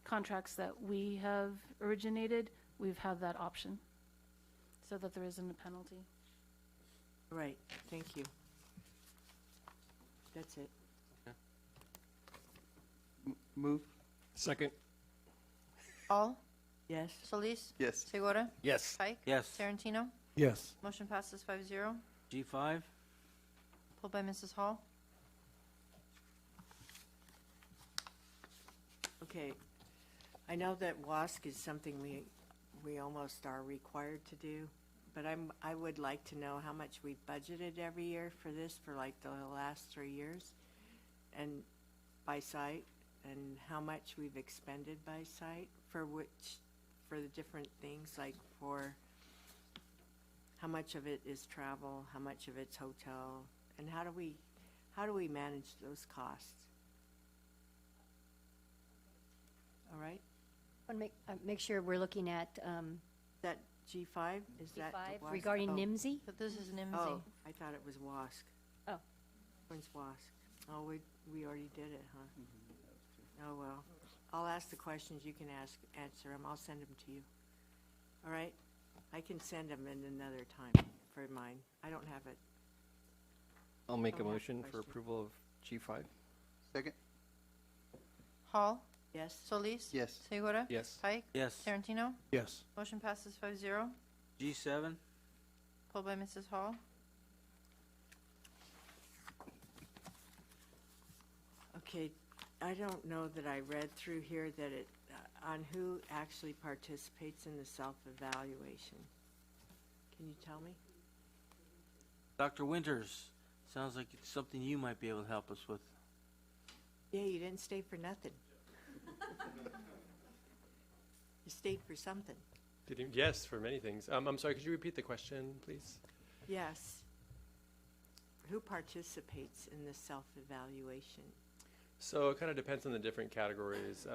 contracts that we have originated, we've had that option, so that there isn't a penalty. Right, thank you. That's it. Move. Second. Hall? Yes. Solis? Yes. Segura? Yes. Pike? Yes. Tarantino? Yes. Motion passes 5-0. G5? Pulled by Mrs. Hall. Okay, I know that WASC is something we almost are required to do, but I would like to know how much we've budgeted every year for this for like the last 3 years, and by site, and how much we've expended by site for the different things, like for how much of it is travel, how much of it's hotel, and how do we manage those costs? All right. I want to make sure we're looking at That G5, is that the G5 WASC? regarding Oh. NIMSY. But this is NIMSY. Oh, I thought it was WASC. Oh. When's WASC? Oh, we already did it, huh? Oh, well. I'll ask the questions, you can answer them, I'll send them to you. All right? I can send them in another time for mine. I don't have it. I'll make a Don't have motion for question. approval of G5. Second. Hall? Yes? Solis? Yes. Segura? Yes. Pike? Yes. Tarantino? Yes. Motion passes 5-0. G7? Pulled by Mrs. Hall. Okay, I don't know that I read through here that it, on who actually participates in the self-evaluation. Can you tell me? Dr. Winters, sounds like it's something you might be able to help us with. Yeah, you didn't stay for nothing. You stayed for something. Yes, for many things. I'm sorry, could you repeat the question, please? Yes. Who participates in the self-evaluation? So it kind of depends on the different categories.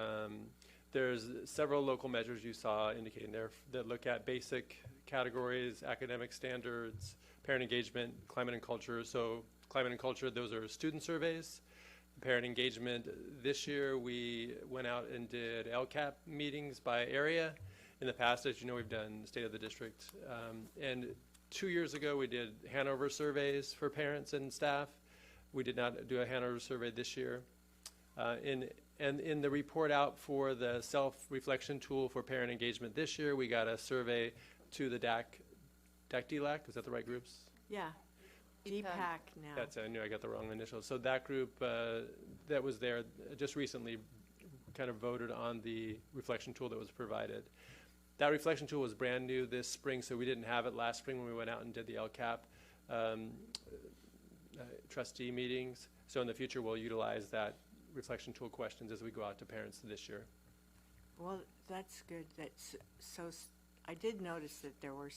There's several local measures you saw indicating there that look at basic categories, academic standards, parent engagement, climate and culture. So climate and culture, those are student surveys. Parent engagement, this year we went out and did Lcap meetings by area. In the past, as you know, we've done state of the district. And 2 years ago, we did Hanover surveys for parents and staff. We did not do a Hanover survey this year. In And in the report out for the self-reflection tool for parent engagement this year, we got a survey to the DAC-DLAC, is that the right groups? Yeah. DPAC now. That's, I knew I got the wrong initials. So that group that was there just recently kind of voted on the reflection tool that was provided. That reflection tool was brand new this spring, so we didn't have it last spring when we went out and did the Lcap trustee meetings. So in the future, we'll utilize that reflection tool questions as we go out to parents this year. Well, that's good. I did notice that there were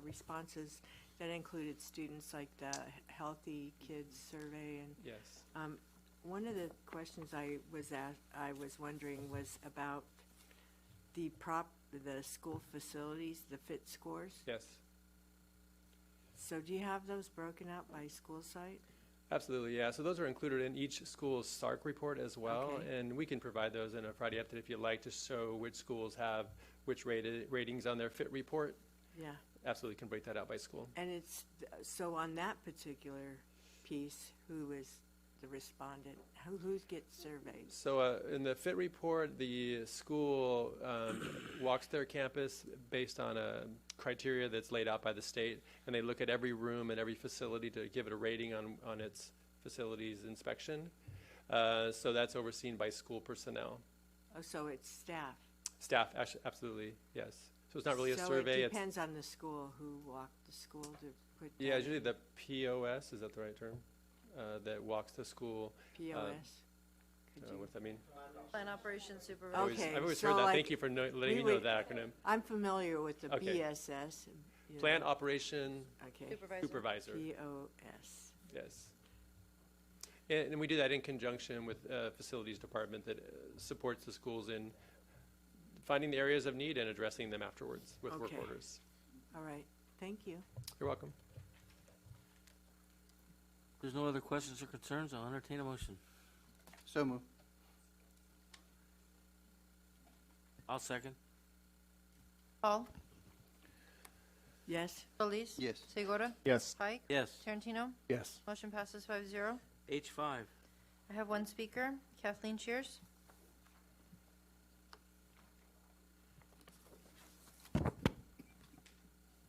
responses that included students, like the Healthy Kids survey, and yes. One of the questions I was wondering was about the school facilities, the FIT scores. Yes. So do you have those broken out by school site? Absolutely, yeah. So those are included in each school's SARC report as well, Okay. and we can provide those in a Friday update if you'd like to show which schools have which ratings on their FIT report. Yeah. Absolutely can break that out by school. And so on that particular piece, who is the respondent? Who gets surveyed? So in the FIT report, the school walks their campus based on a criteria that's laid out by the state, and they look at every room and every facility to give it a rating on its facilities inspection. So that's overseen by school personnel. Oh, so it's staff. Staff, absolutely, yes. So it's not really a survey. So it depends on the school who walked the school to put. Yeah, usually the POS, is that the right term? That walks the school. POS. What's that mean? Plan Operations Supervisor. Okay. I've always so heard that. like Thank you for letting me know that acronym. I'm familiar with the Okay. BSS. Plan Operation Supervisor. POS. Yes. And we do that in conjunction with facilities department that supports the schools in finding the areas of need and addressing them afterwards with work Okay. orders. All right. Thank you. You're welcome. If there's no other questions or concerns, I'll entertain a motion. So moved. I'll second. Hall. Yes. Solis. Yes. Segura. Yes. Pike. Yes. Tarantino. Yes. Motion passes 5-0. H5. I have one speaker, Kathleen Shears.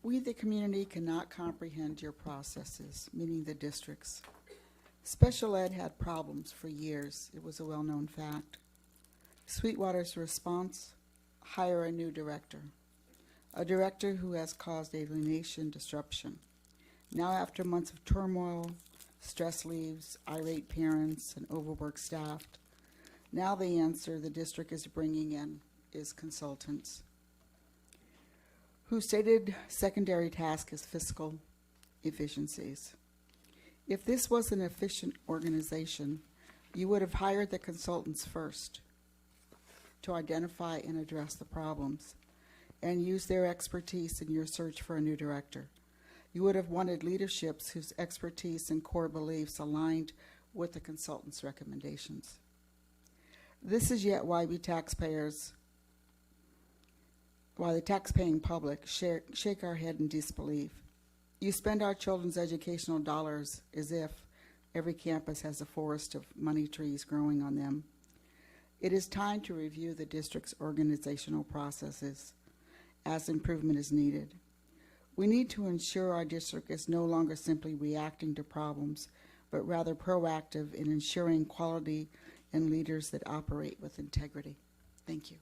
We, the community, cannot comprehend your processes, meaning the districts. Special ed had problems for years. It was a well-known fact. Sweetwater's response, hire a new director. A director who has caused alienation, disruption. Now, after months of turmoil, stress leaves, irate parents, and overworked staff, now the answer the district is bringing in is consultants, whose stated secondary task is fiscal efficiencies. If this was an efficient organization, you would have hired the consultants first to identify and address the problems and use their expertise in your search for a new director. You would have wanted leaderships whose expertise and core beliefs aligned with the consultants' recommendations. This is yet why the tax-paying public shake our head in disbelief. You spend our children's educational dollars as if every campus has a forest of money trees growing on them. It is time to review the district's organizational processes as improvement is needed. We need to ensure our district is no longer simply reacting to problems, but rather proactive in ensuring quality and leaders that operate with integrity. Thank you.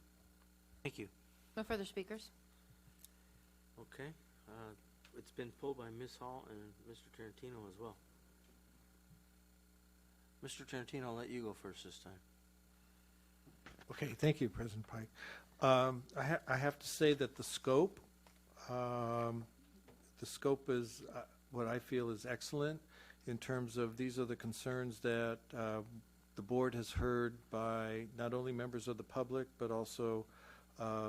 Thank you. No further speakers. Okay. It's been pulled by Ms. Hall and Mr. Tarantino as well. Mr. Tarantino, I'll let you go first this time. Okay, thank you, President Pike. I have to say that the scope is what I feel is excellent in terms of these are the concerns that the board has heard by not only members of the public, but also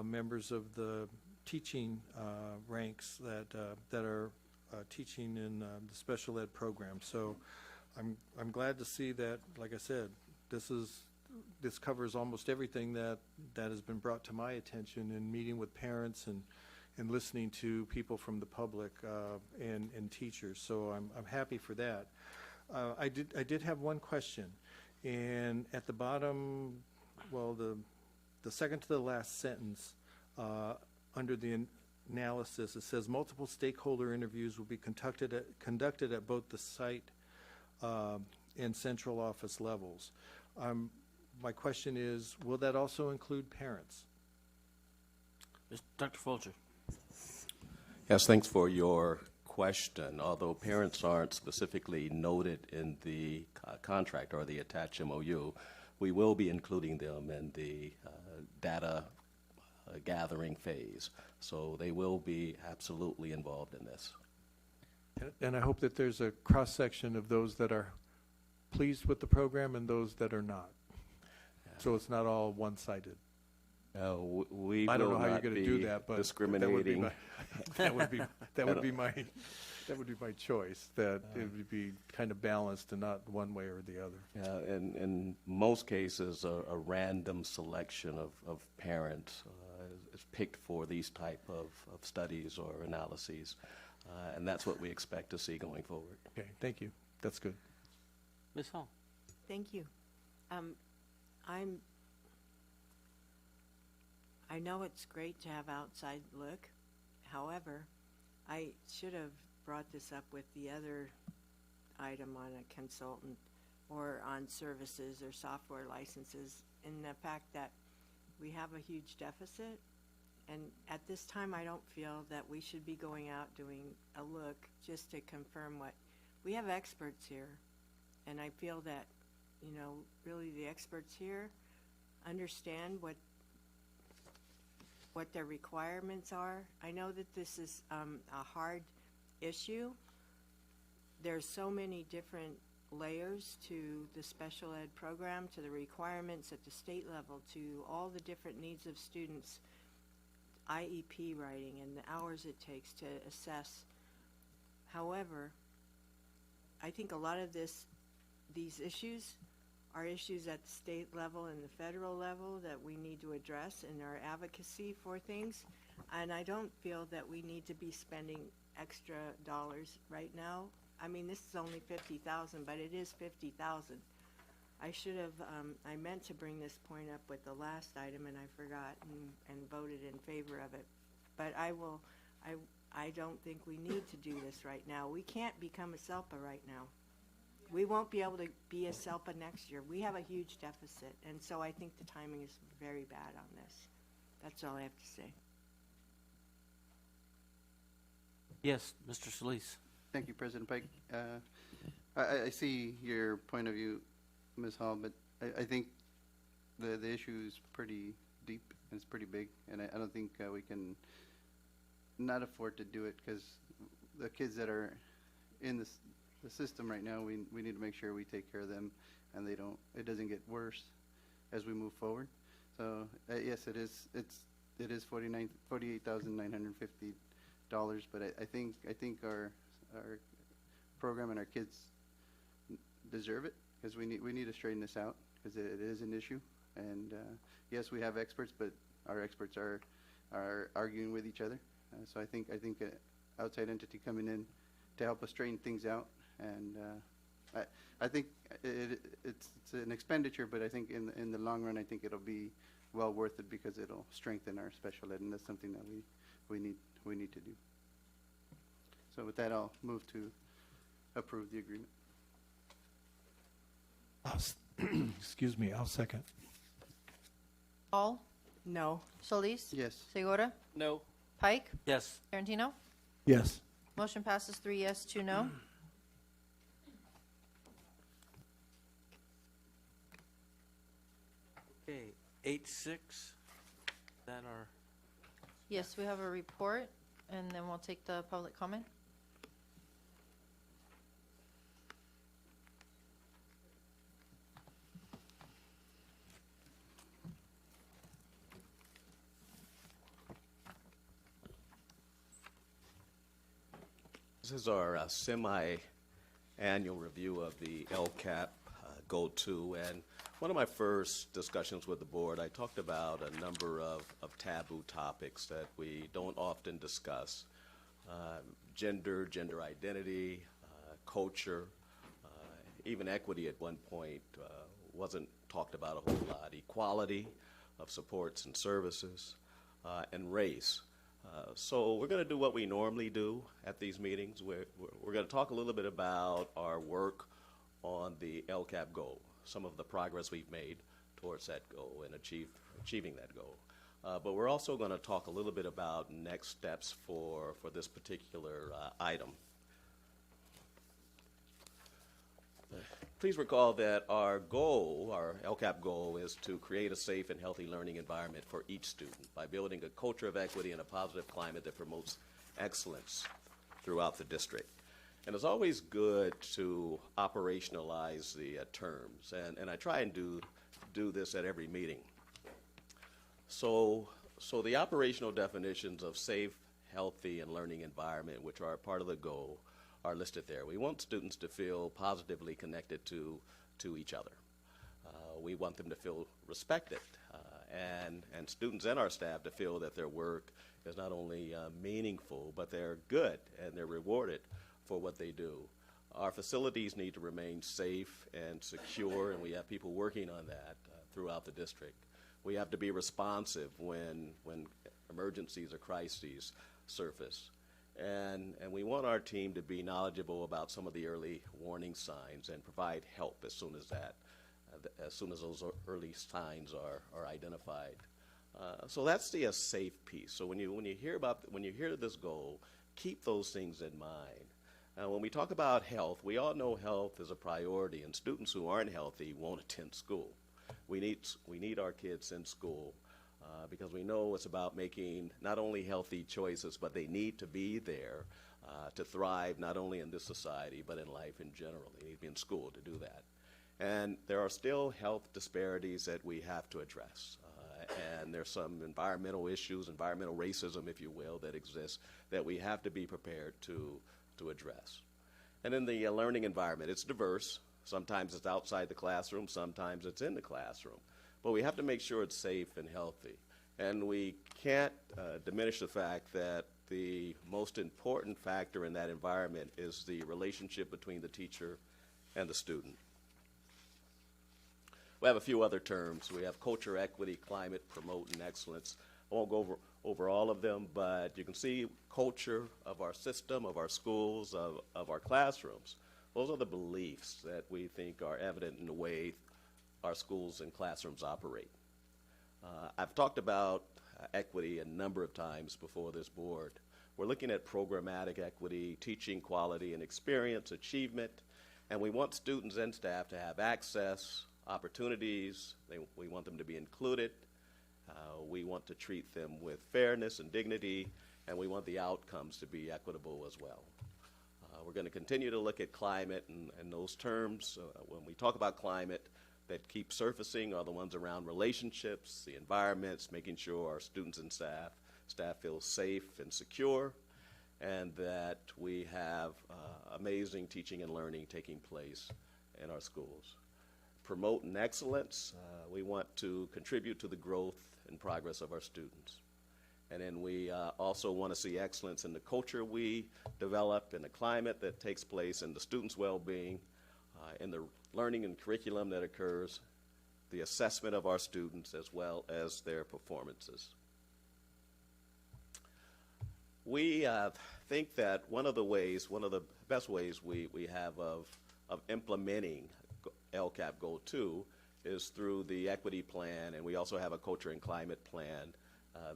members of the teaching ranks that are teaching in the special ed program. So I'm glad to see that, like I said, this covers almost everything that has been brought to my attention in meeting with parents and listening to people from the public and teachers. So I'm happy for that. I did have one question, And at the bottom, well, the second to the last sentence, under the analysis, it says multiple stakeholder interviews will be conducted at both the site and central office levels. My question is, will that also include parents? Dr. Folger. Yes, thanks for your question. Although parents aren't specifically noted in the contract or the attached MOU, we will be including them in the data gathering phase. So they will be absolutely involved in this. And I hope that there's a cross-section of those that are pleased with the program and those that are not. So it's not all one-sided. We I don't will know how you're not going to be do that, but discriminating. that would be my choice. That it would be kind of balanced and not one way or the other. Yeah, in most cases, a random selection of parents is picked for these type of studies or analyses, and that's what we expect to see going forward. Okay, thank you. That's good. Ms. Hall. Thank you. I know it's great to have outside look. However, I should have brought this up with the other item on a consultant or on services or software licenses, in the fact that we have a huge deficit. And at this time, I don't feel that we should be going out doing a look just to confirm what, we have experts here. And I feel that, really the experts here understand what their requirements are. I know that this is a hard issue. There's so many different layers to the special ed program, to the requirements at the state level, to all the different needs of students, IEP writing and the hours it takes to assess. However, I think a lot of these issues are issues at the state level and the federal level that we need to address in our advocacy for things. And I don't feel that we need to be spending extra dollars right now. I mean, this is only $50,000, but it is $50,000. I should have, I meant to bring this point up with the last item and I forgot and voted in favor of it. But I don't think we need to do this right now. We can't become a SELPA right now. We won't be able to be a SELPA next year. We have a huge deficit, and so I think the timing is very bad on this. That's all I have to say. Yes, Mr. Solis. Thank you, President Pike. I see your point of view, Ms. Hall, but I think the issue is pretty deep and it's pretty big, and I don't think we can not afford to do it, because the kids that are in the system right now, we need to make sure we take care of them and it doesn't get worse as we move forward. So yes, it is $48,950, but I think our program and our kids deserve it, because we need to straighten this out, because it is an issue. And yes, we have experts, but our experts are arguing with each other. So I think an outside entity coming in to help us straighten things out. And I think it's an expenditure, but I think in the long run, I think it'll be well worth it, because it'll strengthen our special ed, and that's something that we need to do. So with that, I'll move to approve the agreement. Excuse me, I'll second. Hall? No. Solis? Yes. Segura? No. Pike? Yes. Tarantino? Yes. Motion passes 3 yes, 2 no. Okay, 8-6. That are Yes, we have a report, and then we'll take the public comment. This is our semi-annual review of the Lcap Go-To, and one of my first discussions with the board, I talked about a number of taboo topics that we don't often discuss. Gender identity, culture, even equity at one point wasn't talked about a whole lot. Equality of supports and services, and race. So we're going to do what we normally do at these meetings. We're going to talk a little bit about our work on the Lcap goal, some of the progress we've made towards that goal and achieving that goal. But we're also going to talk a little bit about next steps for this particular item. Please recall that our goal, our Lcap goal, is to create a safe and healthy learning environment for each student by building a culture of equity and a positive climate that promotes excellence throughout the district. And it's always good to operationalize the terms, and I try and do this at every meeting. So the operational definitions of safe, healthy, and learning environment, which are a part of the goal, are listed there. We want students to feel positively connected to each other. We want them to feel respected, and students and our staff to feel that their work is not only meaningful, but they're good and they're rewarded for what they do. Our facilities need to remain safe and secure, and we have people working on that throughout the district. We have to be responsive when emergencies or crises surface. And we want our team to be knowledgeable about some of the early warning signs and provide help as soon as those early signs are identified. So that's the safe piece. So when you hear this goal, keep those things in mind. When we talk about health, we all know health is a priority, and students who aren't healthy won't attend school. We need our kids in school. Because we know it's about making not only healthy choices, but they need to be there to thrive not only in this society, but in life in general. They need to be in school to do that. And there are still health disparities that we have to address. And there's some environmental issues, environmental racism, if you will, that exists that we have to be prepared to address. And in the learning environment, it's diverse. Sometimes it's outside the classroom, sometimes it's in the classroom. But we have to make sure it's safe and healthy. And we can't diminish the fact that the most important factor in that environment is the relationship between the teacher and the student. We have a few other terms. We have culture, equity, climate, promote, and excellence. I won't go over all of them, but you can see culture of our system, of our schools, of our classrooms. Those are the beliefs that we think are evident in the way our schools and classrooms operate. I've talked about equity a number of times before this board. We're looking at programmatic equity, teaching quality and experience, achievement, and we want students and staff to have access, opportunities. We want them to be included. We want to treat them with fairness and dignity, and we want the outcomes to be equitable as well. We're going to continue to look at climate and those terms. When we talk about climate, that keep surfacing are the ones around relationships, the environments, making sure our students and staff feel safe and secure, and that we have amazing teaching and learning taking place in our schools. Promoting excellence, we want to contribute to the growth and progress of our students. And then we also want to see excellence in the culture we develop, in the climate that takes place, in the students' well-being, in the learning and curriculum that occurs, the assessment of our students, as well as their performances. We think that one of the best ways we have of implementing Lcap Goal 2 is through the equity plan, and we also have a culture and climate plan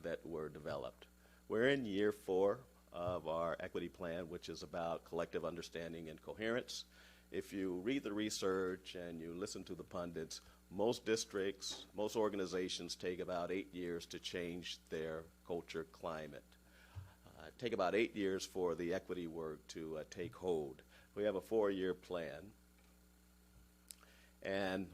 that were developed. We're in year 4 of our equity plan, which is about collective understanding and coherence. If you read the research and you listen to the pundits, most districts, most organizations take about 8 years to change their culture climate. Take about 8 years for the equity work to take hold. We have a 4-year plan. And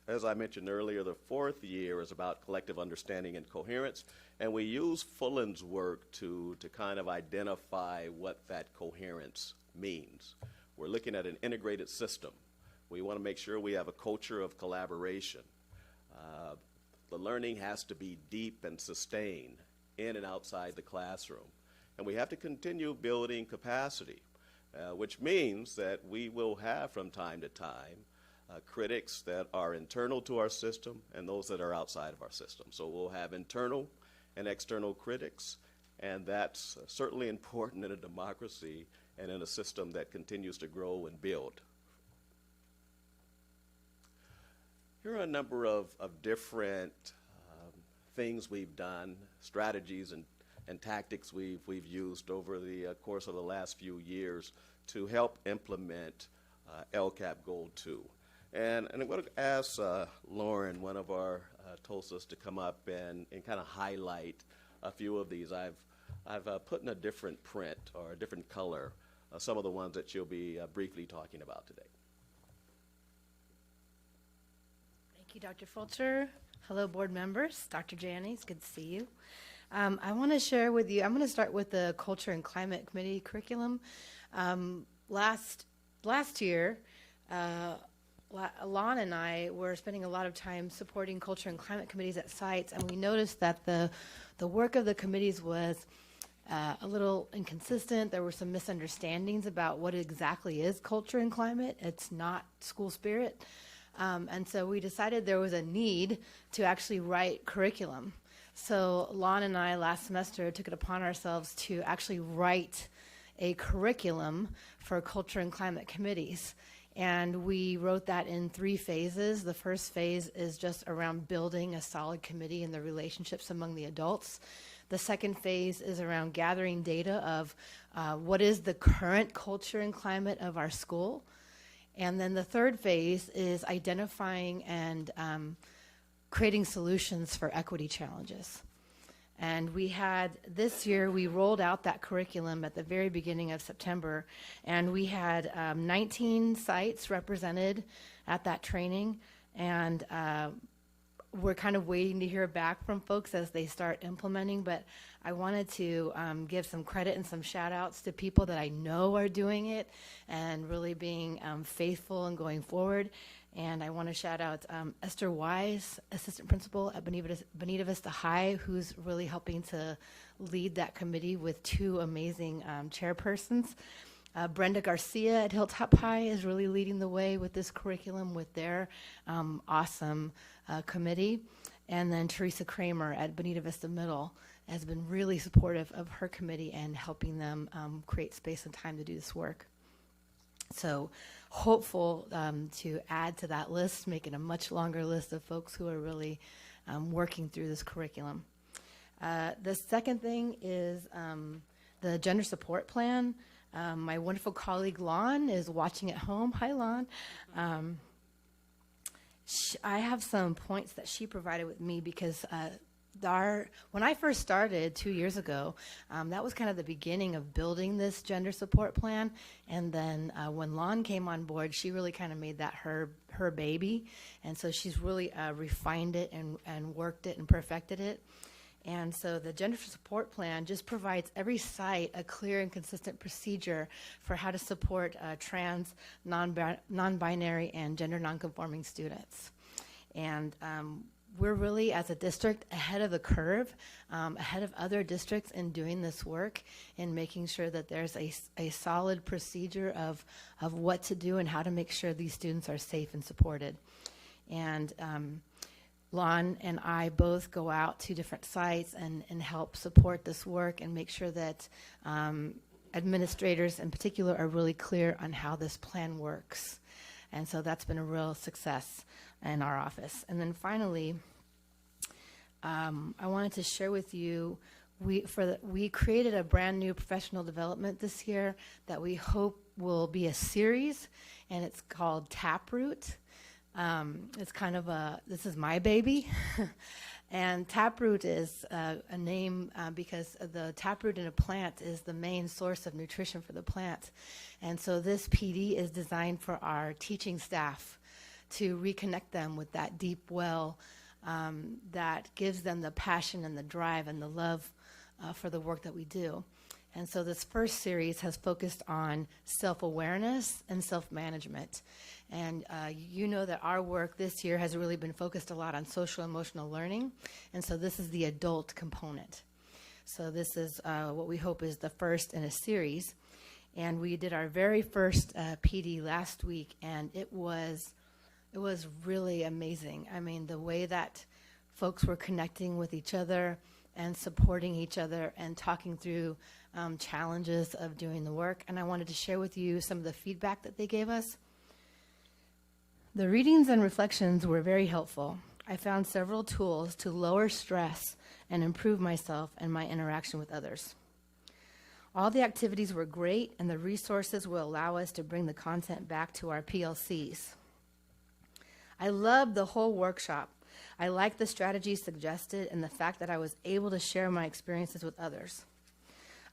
as I mentioned earlier, the 4th year is about collective understanding and coherence. And we use Fullen's work to kind of identify what that coherence means. We're looking at an integrated system. We want to make sure we have a culture of collaboration. The learning has to be deep and sustained in and outside the classroom. And we have to continue building capacity, which means that we will have from time to time critics that are internal to our system and those that are outside of our system. So we'll have internal and external critics, and that's certainly important in a democracy and in a system that continues to grow and build. Here are a number of different things we've done, strategies and tactics we've used over the course of the last few years to help implement Lcap Goal 2. And I'm going to ask Lauren, one of our TOSAs, to come up and kind of highlight a few of these. I've put in a different print or a different color some of the ones that you'll be briefly talking about today. Thank you, Dr. Fulcher. Hello, board members. Dr. Janney, it's good to see you. I want to share with you, I'm going to start with the Culture and Climate Committee curriculum. Last year, Lon and I were spending a lot of time supporting culture and climate committees at sites, and we noticed that the work of the committees was a little inconsistent. There were some misunderstandings about what exactly is culture and climate. It's not school spirit. And so we decided there was a need to actually write curriculum. So Lon and I last semester took it upon ourselves to actually write a curriculum for culture and climate committees. And we wrote that in 3 phases. The first phase is just around building a solid committee and the relationships among the adults. The second phase is around gathering data of what is the current culture and climate of our school. And then the third phase is identifying and creating solutions for equity challenges. And we had, this year, we rolled out that curriculum at the very beginning of September, and we had 19 sites represented at that training, and we're kind of waiting to hear back from folks as they start implementing, but I wanted to give some credit and some shout outs to people that I know are doing it and really being faithful and going forward. And I want to shout out Esther Wise, assistant principal at Bonita Vista High, who's really helping to lead that committee with 2 amazing chairpersons. Brenda Garcia at Hilltop High is really leading the way with this curriculum with their awesome committee. And then Teresa Kramer at Bonita Vista Middle has been really supportive of her committee and helping them create space and time to do this work. So hopeful to add to that list, make it a much longer list of folks who are really working through this curriculum. The second thing is the gender support plan. My wonderful colleague Lon is watching at home. Hi, Lon. I have some points that she provided with me because when I first started 2 years ago, that was kind of the beginning of building this gender support plan. And then when Lon came on board, she really kind of made that her baby. And so she's really refined it and worked it and perfected it. And so the gender support plan just provides every site a clear and consistent procedure for how to support trans, non-binary, and gender nonconforming students. And we're really, as a district, ahead of the curve, ahead of other districts in doing this work and making sure that there's a solid procedure of what to do and how to make sure these students are safe and supported. And Lon and I both go out to different sites and help support this work and make sure that administrators in particular are really clear on how this plan works. And so that's been a real success in our office. And then finally, I wanted to share with you, we created a brand new professional development this year that we hope will be a series, and it's called Taproot. It's kind of this is my baby. And Taproot is a name because the taproot in a plant is the main source of nutrition for the plant. And so this PD is designed for our teaching staff to reconnect them with that deep well that gives them the passion and the drive and the love for the work that we do. And so this first series has focused on self-awareness and self-management. And you know that our work this year has really been focused a lot on social emotional learning. And so this is the adult component. So this is what we hope is the first in a series. And we did our very first PD last week, and it was It was really amazing. I mean, the way that folks were connecting with each other and supporting each other and talking through challenges of doing the work. And I wanted to share with you some of the feedback that they gave us. The readings and reflections were very helpful. I found several tools to lower stress and improve myself and my interaction with others. All the activities were great, and the resources will allow us to bring the content back to our PLCs. I loved the whole workshop. I liked the strategies suggested and the fact that I was able to share my experiences with others.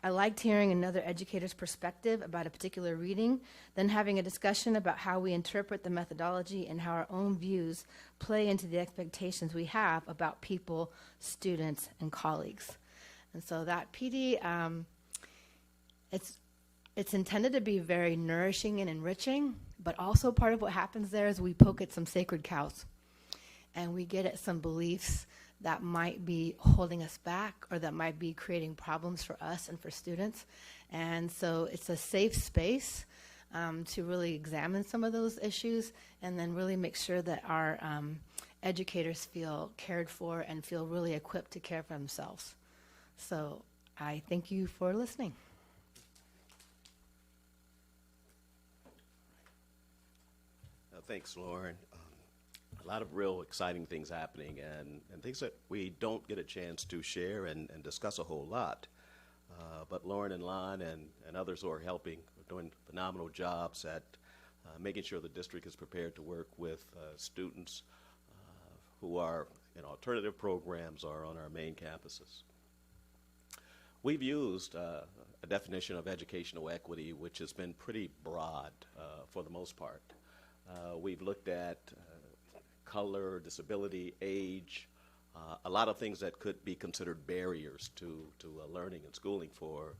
I liked hearing another educator's perspective about a particular reading, then having a discussion about how we interpret the methodology and how our own views play into the expectations we have about people, students, and colleagues. And so that PD, it's intended to be very nourishing and enriching, but also part of what happens there is we poke at some sacred cows, and we get at some beliefs that might be holding us back or that might be creating problems for us and for students. And so it's a safe space to really examine some of those issues and then really make sure that our educators feel cared for and feel really equipped to care for themselves. So I thank you for listening. Thanks, Lauren. A lot of real exciting things happening and things that we don't get a chance to share and discuss a whole lot. But Lauren and Lon and others who are helping are doing phenomenal jobs at making sure the district is prepared to work with students who are in alternative programs or on our main campuses. We've used a definition of educational equity which has been pretty broad for the most part. We've looked at color, disability, age, a lot of things that could be considered barriers to learning and schooling for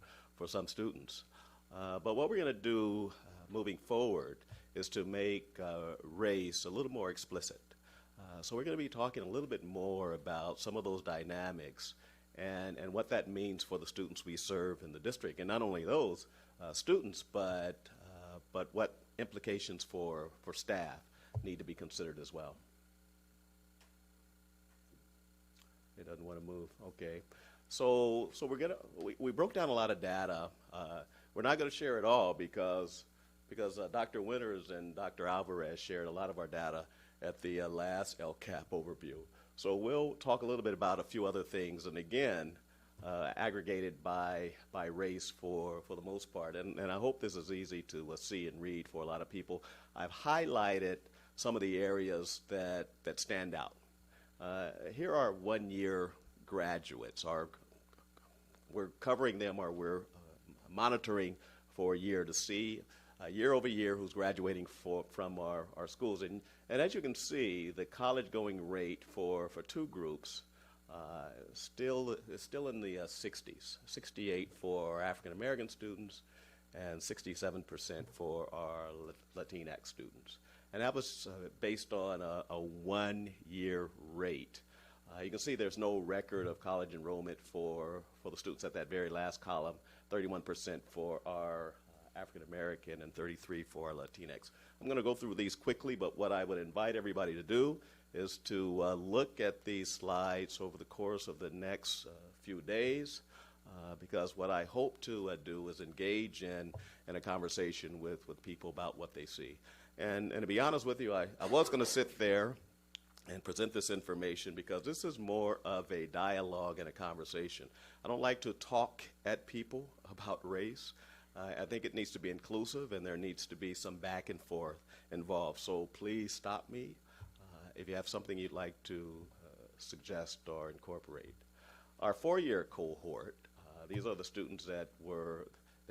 some students. But what we're going to do moving forward is to make race a little more explicit. So we're going to be talking a little bit more about some of those dynamics and what that means for the students we serve in the district. And not only those students, but what implications for staff need to be considered as well. It doesn't want to move. Okay. So we broke down a lot of data. We're not going to share it all because Dr. Winters and Dr. Alvarez shared a lot of our data at the last Lcap overview. So we'll talk a little bit about a few other things, and again, aggregated by race for the most part. And I hope this is easy to see and read for a lot of people. I've highlighted some of the areas that stand out. Here are one-year graduates. We're covering them, or we're monitoring for a year to see year over year who's graduating from our schools. And as you can see, the college-going rate for two groups is still in the 60s, 68 for African-American students and 67% for our Latinx students. And that was based on a one-year rate. You can see there's no record of college enrollment for the students at that very last column, 31% for our African American and 33% for our Latinx. I'm going to go through these quickly, but what I would invite everybody to do is to look at these slides over the course of the next few days, because what I hope to do is engage in a conversation with people about what they see. And to be honest with you, I was going to sit there and present this information because this is more of a dialogue and a conversation. I don't like to talk at people about race. I think it needs to be inclusive, and there needs to be some back and forth involved. So please stop me if you have something you'd like to suggest or incorporate. Our four-year cohort, these are the students that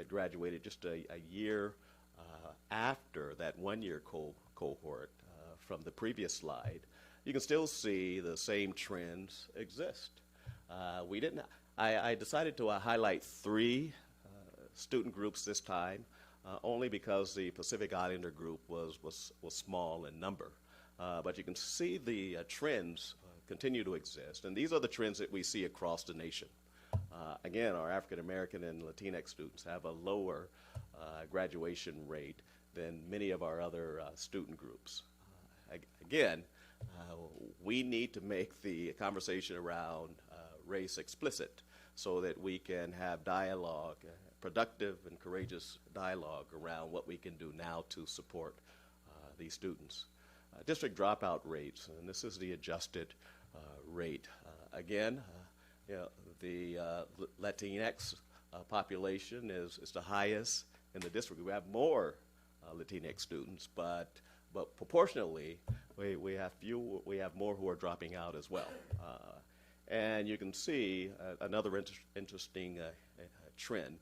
graduated just a year after that one-year cohort from the previous slide. You can still see the same trends exist. I decided to highlight three student groups this time, only because the Pacific Islander group was small in number. But you can see the trends continue to exist, and these are the trends that we see across the nation. Again, our African American and Latinx students have a lower graduation rate than many of our other student groups. again, we need to make the conversation around race explicit so that we can have dialogue, productive and courageous dialogue around what we can do now to support these students. District dropout rates, and this is the adjusted rate. Again, the Latinx population is the highest in the district. We have more Latinx students, but proportionally, we have more who are dropping out as well. And you can see another interesting trend.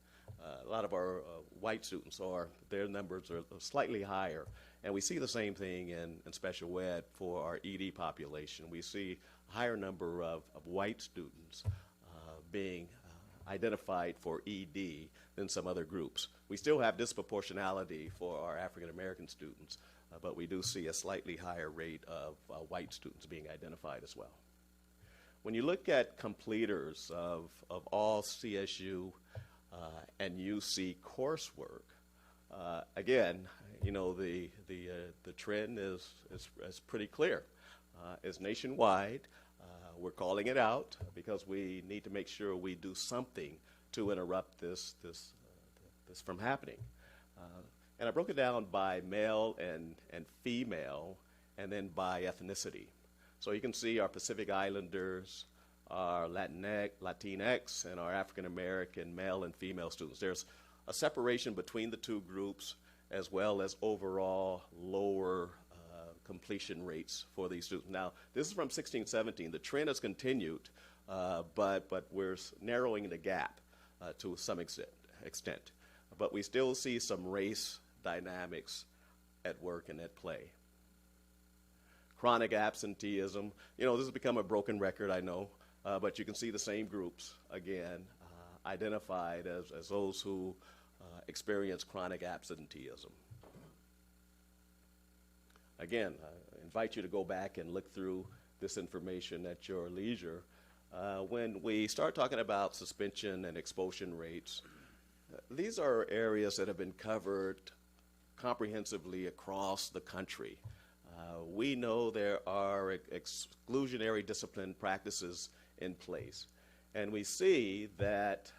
A lot of our white students their numbers are slightly higher. And we see the same thing in special ed for our ED population. We see a higher number of white students being identified for ED than some other groups. We still have disproportionality for our African American students, but we do see a slightly higher rate of white students being identified as well. When you look at completers of all CSU and UC coursework, again, the trend is pretty clear. It's nationwide. We're calling it out because we need to make sure we do something to interrupt this from happening. And I broke it down by male and female, and then by ethnicity. So you can see our Pacific Islanders, our Latinx, and our African American male and female students. There's a separation between the two groups, as well as overall lower completion rates for these students. Now, this is from 16-17. The trend has continued, but we're narrowing the gap to some extent. But we still see some race dynamics at work and at play. Chronic absenteeism. This has become a broken record, I know, but you can see the same groups, again, identified as those who experience chronic absenteeism. Again, I invite you to go back and look through this information at your leisure. When we start talking about suspension and expulsion rates, these are areas that have been covered comprehensively across the country. We know there are exclusionary discipline practices in place, and we see that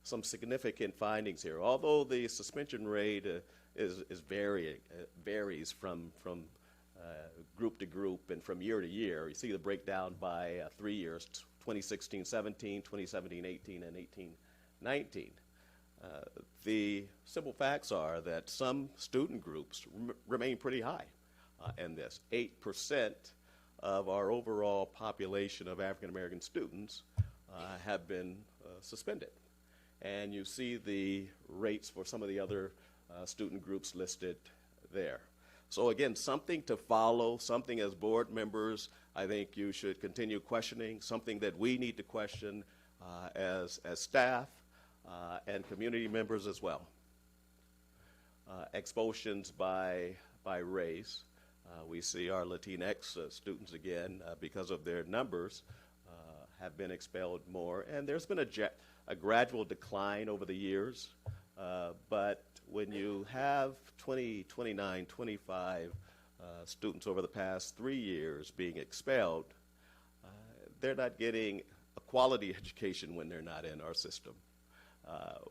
some significant findings here. Although the suspension rate varies from group to group and from year to year. You see the breakdown by 3 years, 2016-17, 2017-18, and 18-19. The simple facts are that some student groups remain pretty high in this. 8% of our overall population of African American students have been suspended. And you see the rates for some of the other student groups listed there. So again, something to follow, something as board members I think you should continue questioning, something that we need to question as staff and community members as well. Expulsions by race. We see our Latinx students again, because of their numbers, have been expelled more. And there's been a gradual decline over the years. But when you have 20, 29, 25 students over the past 3 years being expelled, they're not getting a quality education when they're not in our system.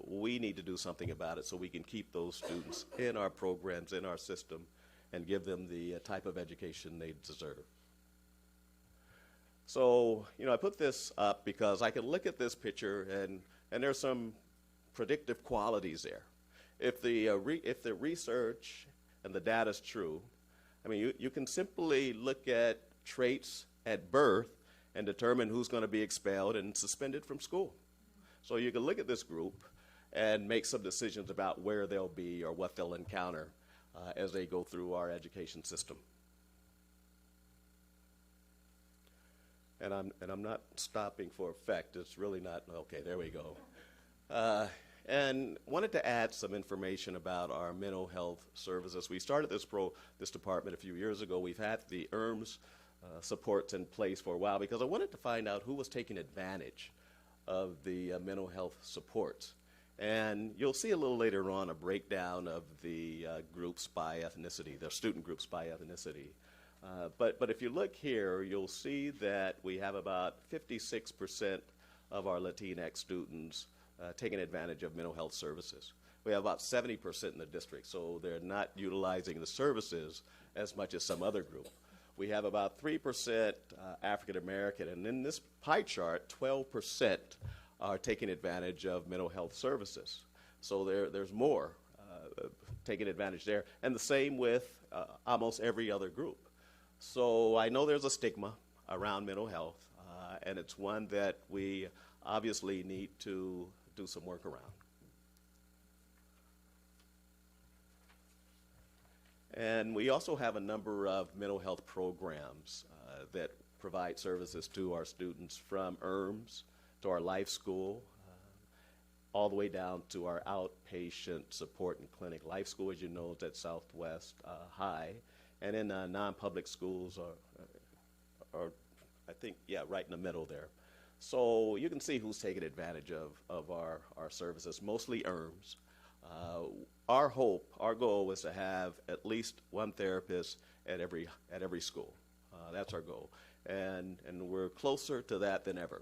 We need to do something about it so we can keep those students in our programs, in our system, and give them the type of education they deserve. So, I put this up because I can look at this picture and there's some predictive qualities there. If the research and the data is true, you can simply look at traits at birth and determine who's going to be expelled and suspended from school. So you can look at this group and make some decisions about where they'll be or what they'll encounter as they go through our education system. And I'm not stopping for effect. It's really not. Okay, there we go. And wanted to add some information about our mental health services. We started this department a few years ago. We've had the ERMS supports in place for a while because I wanted to find out who was taking advantage of the mental health supports. And you'll see a little later on a breakdown of the groups by ethnicity, the student groups by ethnicity. But if you look here, you'll see that we have about 56% of our Latinx students taking advantage of mental health services. We have about 70% in the district, so they're not utilizing the services as much as some other group. We have about 3% African American, and in this pie chart, 12% are taking advantage of mental health services. So there's more taking advantage there, and the same with almost every other group. So I know there's a stigma around mental health, and it's one that we obviously need to do some work around. And we also have a number of mental health programs that provide services to our students, from ERMS to our life school, all the way down to our outpatient support and clinic. Life school, as you know, is at Southwest High, and then non-public schools are, I think, yeah, right in the middle there. So you can see who's taking advantage of our services, mostly ERMS. Our hope, our goal is to have at least one therapist at every school. That's our goal, and we're closer to that than ever,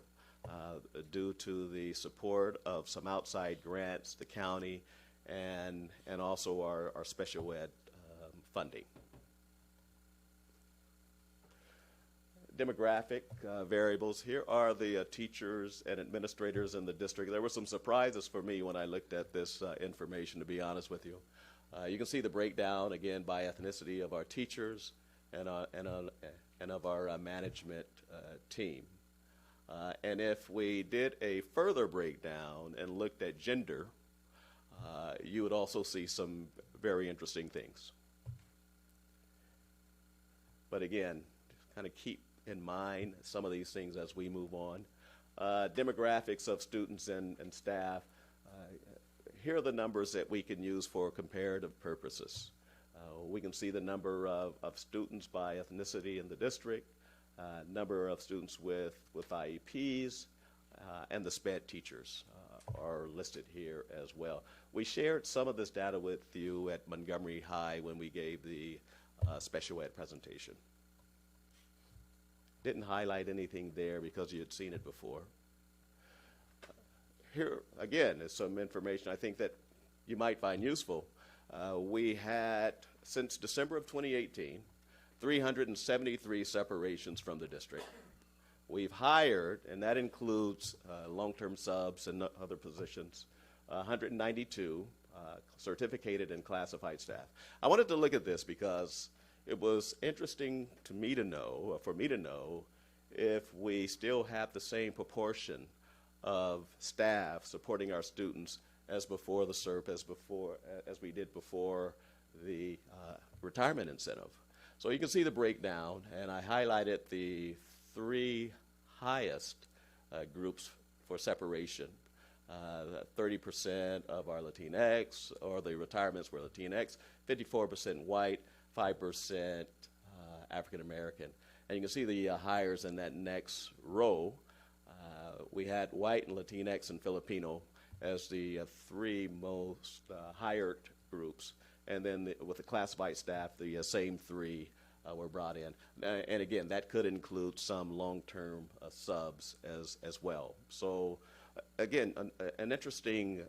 due to the support of some outside grants, the county, and also our special ed funding. Demographic variables. Here are the teachers and administrators in the district. There were some surprises for me when I looked at this information, to be honest with you. You can see the breakdown, again, by ethnicity of our teachers and of our management team. And if we did a further breakdown and looked at gender, you would also see some very interesting things. But again, kind of keep in mind some of these things as we move on. Demographics of students and staff. Here are the numbers that we can use for comparative purposes. We can see the number of students by ethnicity in the district, number of students with IEPs, and the SPED teachers are listed here as well. We shared some of this data with you at Montgomery High when we gave the special ed presentation. Didn't highlight anything there because you had seen it before. Here, again, is some information I think that you might find useful. We had, since December of 2018, 373 separations from the district. We've hired, and that includes long-term subs and other positions, 192 certificated and classified staff. I wanted to look at this because it was interesting to me to know, or for me to know, if we still have the same proportion of staff supporting our students as before the SERP, as we did before the retirement incentive. So you can see the breakdown, and I highlighted the three highest groups for separation. 30% of our Latinx, or the retirements were Latinx, 54% white, 5% African American. And you can see the hires in that next row. We had white and Latinx and Filipino as the three most hired groups. And then with the classified staff, the same three were brought in. And again, that could include some long-term subs as well. So again, an interesting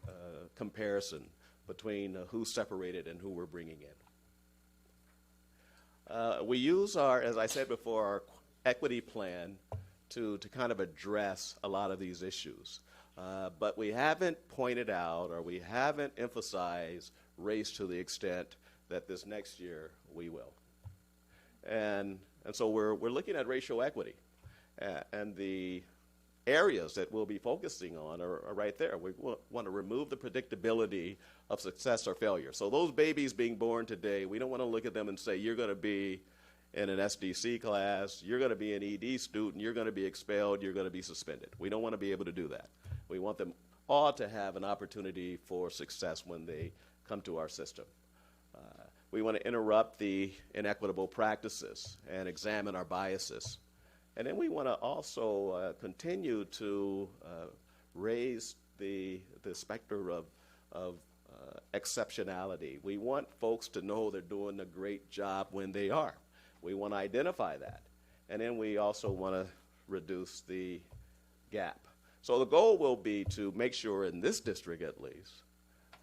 comparison between who's separated and who we're bringing in. We use our, as I said before, our equity plan to kind of address a lot of these issues. But we haven't pointed out, or we haven't emphasized race to the extent that this next year we will. And so we're looking at racial equity. And the areas that we'll be focusing on are right there. We want to remove the predictability of success or failure. So those babies being born today, we don't want to look at them and say, you're going to be in an SDC class, you're going to be an ED student, you're going to be expelled, you're going to be suspended. We don't want to be able to do that. We want them all to have an opportunity for success when they come to our system. We want to interrupt the inequitable practices and examine our biases. And then we want to also continue to raise the specter of exceptionality. We want folks to know they're doing a great job when they are. We want to identify that. And then we also want to reduce the gap. So the goal will be to make sure, in this district at least,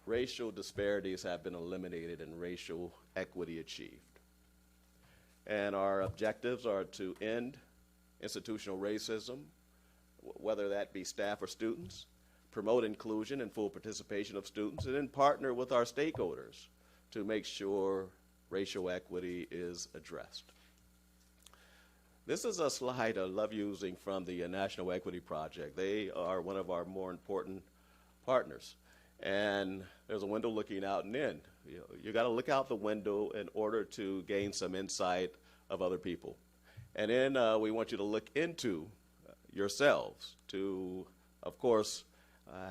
racial disparities have been eliminated and racial equity achieved. And our objectives are to end institutional racism, whether that be staff or students, promote inclusion and full participation of students, and then partner with our stakeholders to make sure racial equity is addressed. This is a slide I love using from the National Equity Project. They are one of our more important partners. And there's a window looking out and in. You got to look out the window in order to gain some insight of other people. And then we want you to look into yourselves to, of course,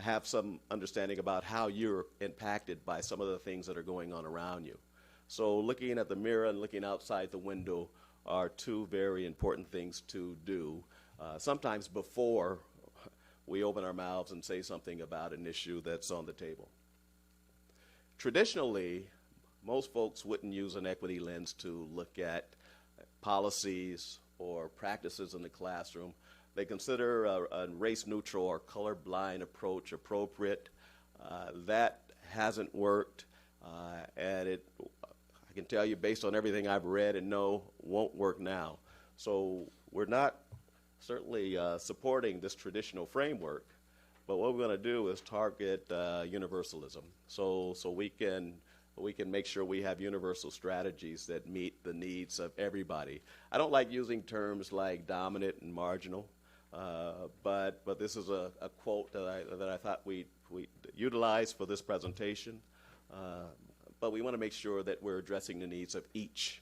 have some understanding about how you're impacted by some of the things that are going on around you. So looking at the mirror and looking outside the window are two very important things to do, sometimes before we open our mouths and say something about an issue that's on the table. Traditionally, most folks wouldn't use an equity lens to look at policies or practices in the classroom. They consider a race-neutral or colorblind approach appropriate. That hasn't worked, and I can tell you, based on everything I've read and know, won't work now. So we're not certainly supporting this traditional framework, but what we're going to do is target universalism. So we can make sure we have universal strategies that meet the needs of everybody. I don't like using terms like dominant and marginal, but this is a quote that I thought we'd utilize for this presentation. But we want to make sure that we're addressing the needs of each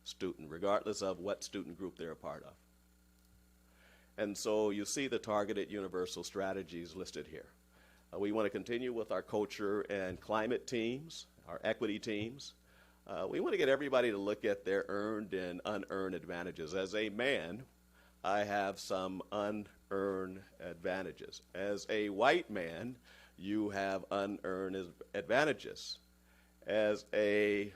student, regardless of what student group they're a part of. And so you see the targeted universal strategies listed here. We want to continue with our culture and climate teams, our equity teams. We want to get everybody to look at their earned and unearned advantages. As a man, I have some unearned advantages. As a white man, you have unearned advantages. As a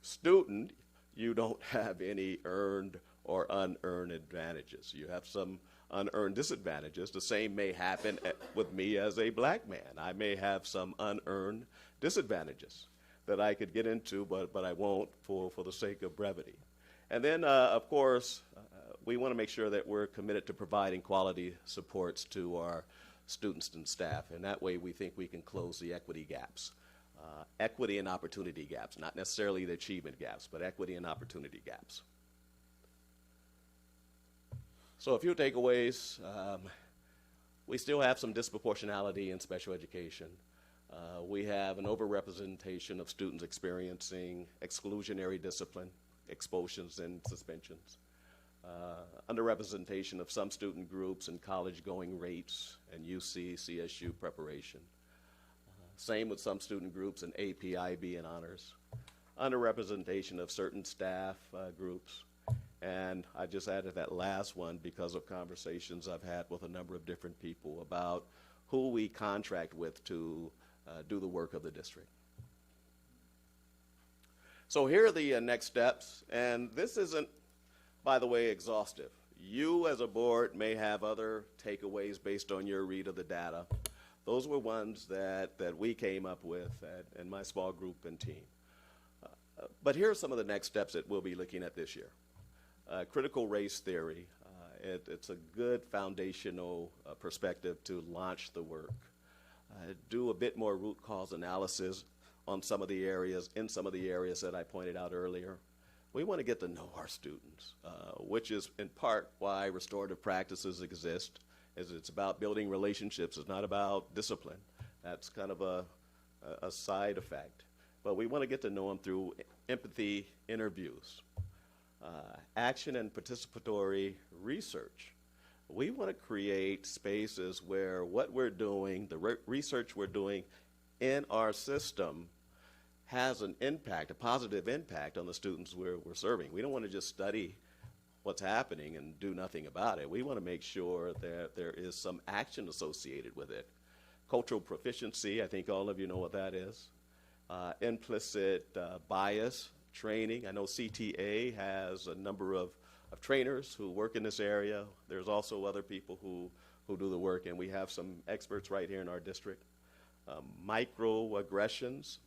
student, you don't have any earned or unearned advantages. You have some unearned disadvantages. The same may happen with me as a black man. I may have some unearned disadvantages that I could get into, but I won't for the sake of brevity. And then, of course, we want to make sure that we're committed to providing quality supports to our students and staff, and that way we think we can close the equity gaps. Equity and opportunity gaps, not necessarily the achievement gaps, but equity and opportunity gaps. So a few takeaways. We still have some disproportionality in special education. We have an overrepresentation of students experiencing exclusionary discipline, expulsions and suspensions. Underrepresentation of some student groups in college-going rates and UC, CSU preparation. Same with some student groups in AP, IB, and honors. Underrepresentation of certain staff groups. And I just added that last one because of conversations I've had with a number of different people about who we contract with to do the work of the district. So here are the next steps, and this isn't, by the way, exhaustive. You as a board may have other takeaways based on your read of the data. Those were ones that we came up with in my small group and team. But here are some of the next steps that we'll be looking at this year. Critical race theory. It's a good foundational perspective to launch the work. Do a bit more root cause analysis on some of the areas, that I pointed out earlier. We want to get to know our students, which is in part why restorative practices exist. It's about building relationships. It's not about discipline. That's kind of a side effect. But we want to get to know them through empathy interviews, action and participatory research. We want to create spaces where what we're doing, the research we're doing in our system has an impact, a positive impact on the students we're serving. We don't want to just study what's happening and do nothing about it. We want to make sure that there is some action associated with it. Cultural proficiency, I think all of you know what that is. Implicit bias training. I know CTA has a number of trainers who work in this area. There's also other people who do the work, and we have some experts right here in our district. Microaggressions.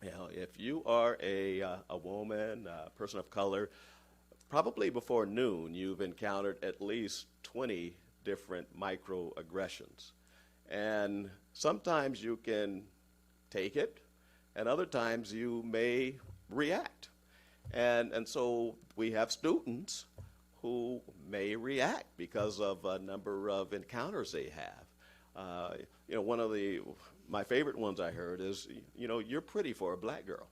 You know, if you are a woman, a person of color, probably before noon, you've encountered at least 20 different microaggressions. And sometimes you can take it, and other times you may react. And so we have students who may react because of a number of encounters they have. You know, one of my favorite ones I heard is, you know, you're pretty for a black girl.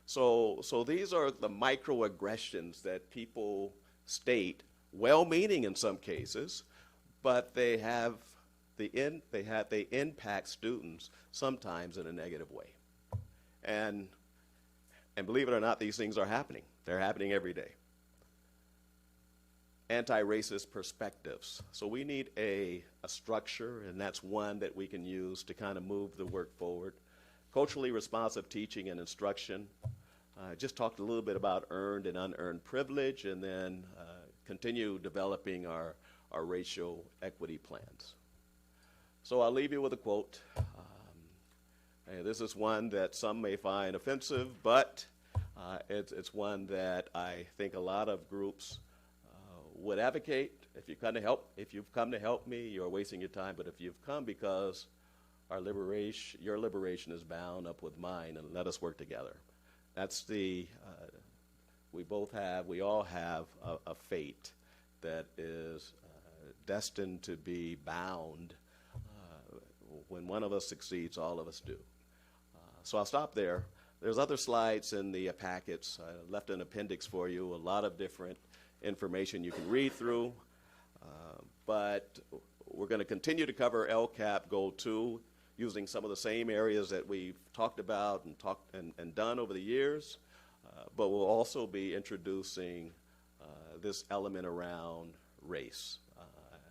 So these are the microaggressions that people state, well-meaning in some cases, but they impact students sometimes in a negative way. And believe it or not, these things are happening. They're happening every day. Anti-racist perspectives. So we need a structure, and that's one that we can use to kind of move the work forward. Culturally responsive teaching and instruction. Just talked a little bit about earned and unearned privilege, and then continue developing our racial equity plans. So I'll leave you with a quote. And this is one that some may find offensive, but it's one that I think a lot of groups would advocate. If you've come to help me, you're wasting your time. But if you've come because your liberation is bound up with mine, and let us work together. That's we all have a fate that is destined to be bound. When one of us succeeds, all of us do. So I'll stop there. There's other slides in the packets. I left an appendix for you, a lot of different information you can read through. But we're going to continue to cover Lcap Goal 2 using some of the same areas that we've talked about and done over the years. But we'll also be introducing this element around race.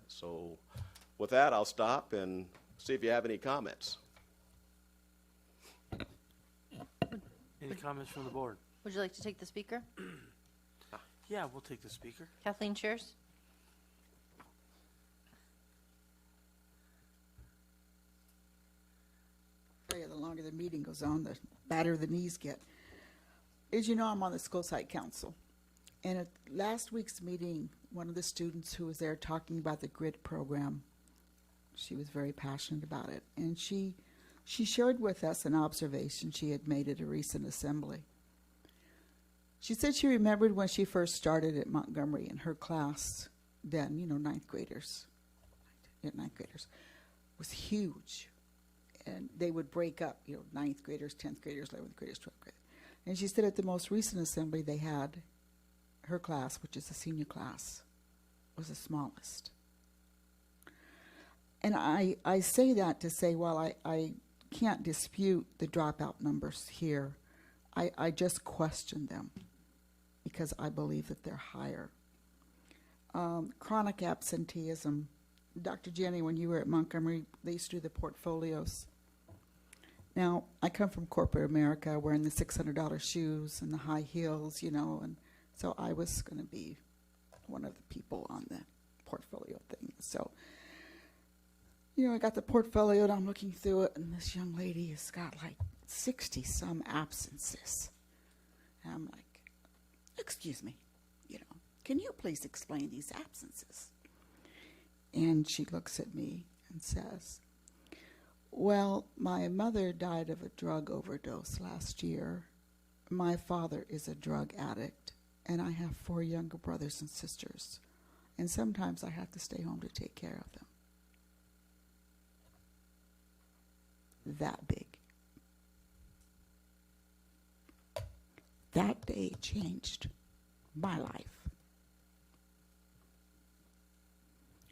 So with that, I'll stop and see if you have any comments. Any comments from the board? Would you like to take the speaker? Yeah, we'll take the speaker. Kathleen Shears. The longer the meeting goes on, the badder the knees get. As you know, I'm on the school site council. And at last week's meeting, one of the students who was there talking about the GRID program, she was very passionate about it. And she shared with us an observation she had made at a recent assembly. She said she remembered when she first started at Montgomery in her class, then, ninth graders, was huge. And they would break up, ninth graders, 10th graders, 11th graders, 12th graders. And she said at the most recent assembly they had, her class, which is the senior class, was the smallest. And I say that to say, while I can't dispute the dropout numbers here, I just question them because I believe that they're higher. Chronic absenteeism. Dr. Jenny, when you were at Montgomery, they used to do the portfolios. Now, I come from corporate America wearing the $600 shoes and the high heels, and so I was going to be one of the people on the portfolio thing. So, I got the portfolio and I'm looking through it, and this young lady has got like 60-some absences. And I'm like, excuse me, can you please explain these absences? And she looks at me and says, well, my mother died of a drug overdose last year. My father is a drug addict, and I have 4 younger brothers and sisters. And sometimes I have to stay home to take care of them. That big. That day changed my life.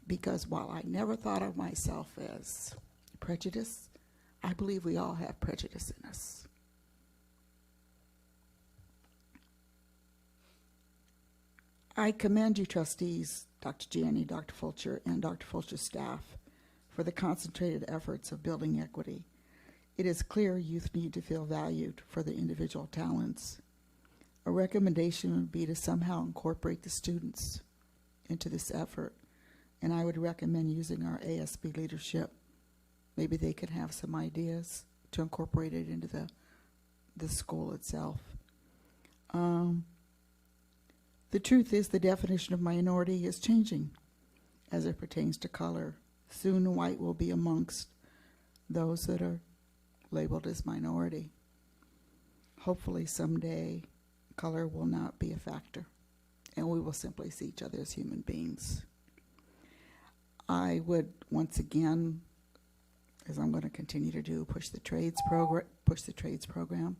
Because while I never thought of myself as prejudiced, I believe we all have prejudice in us. I commend you, trustees, Dr. Gianni, Dr. Fulcher, and Dr. Fulcher's staff for the concentrated efforts of building equity. It is clear youth need to feel valued for their individual talents. a recommendation would be to somehow incorporate the students into this effort. And I would recommend using our ASB leadership. Maybe they could have some ideas to incorporate it into the school itself. The truth is the definition of minority is changing as it pertains to color. Soon white will be amongst those that are labeled as minority. Hopefully someday color will not be a factor and we will simply see each other as human beings. I would once again, as I'm going to continue to do, push the trades program,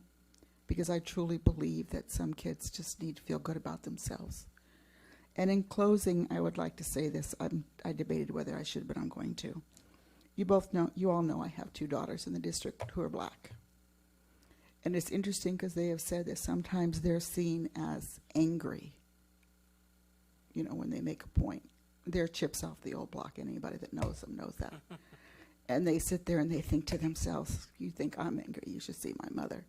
because I truly believe that some kids just need to feel good about themselves. And in closing, I would like to say this. I debated whether I should, but I'm going to. You all know I have 2 daughters in the district who are black. And it's interesting because they have said that sometimes they're seen as angry, you know, when they make a point. They're chips off the old block. Anybody that knows them knows that. And they sit there and they think to themselves, you think I'm angry, you should see my mother.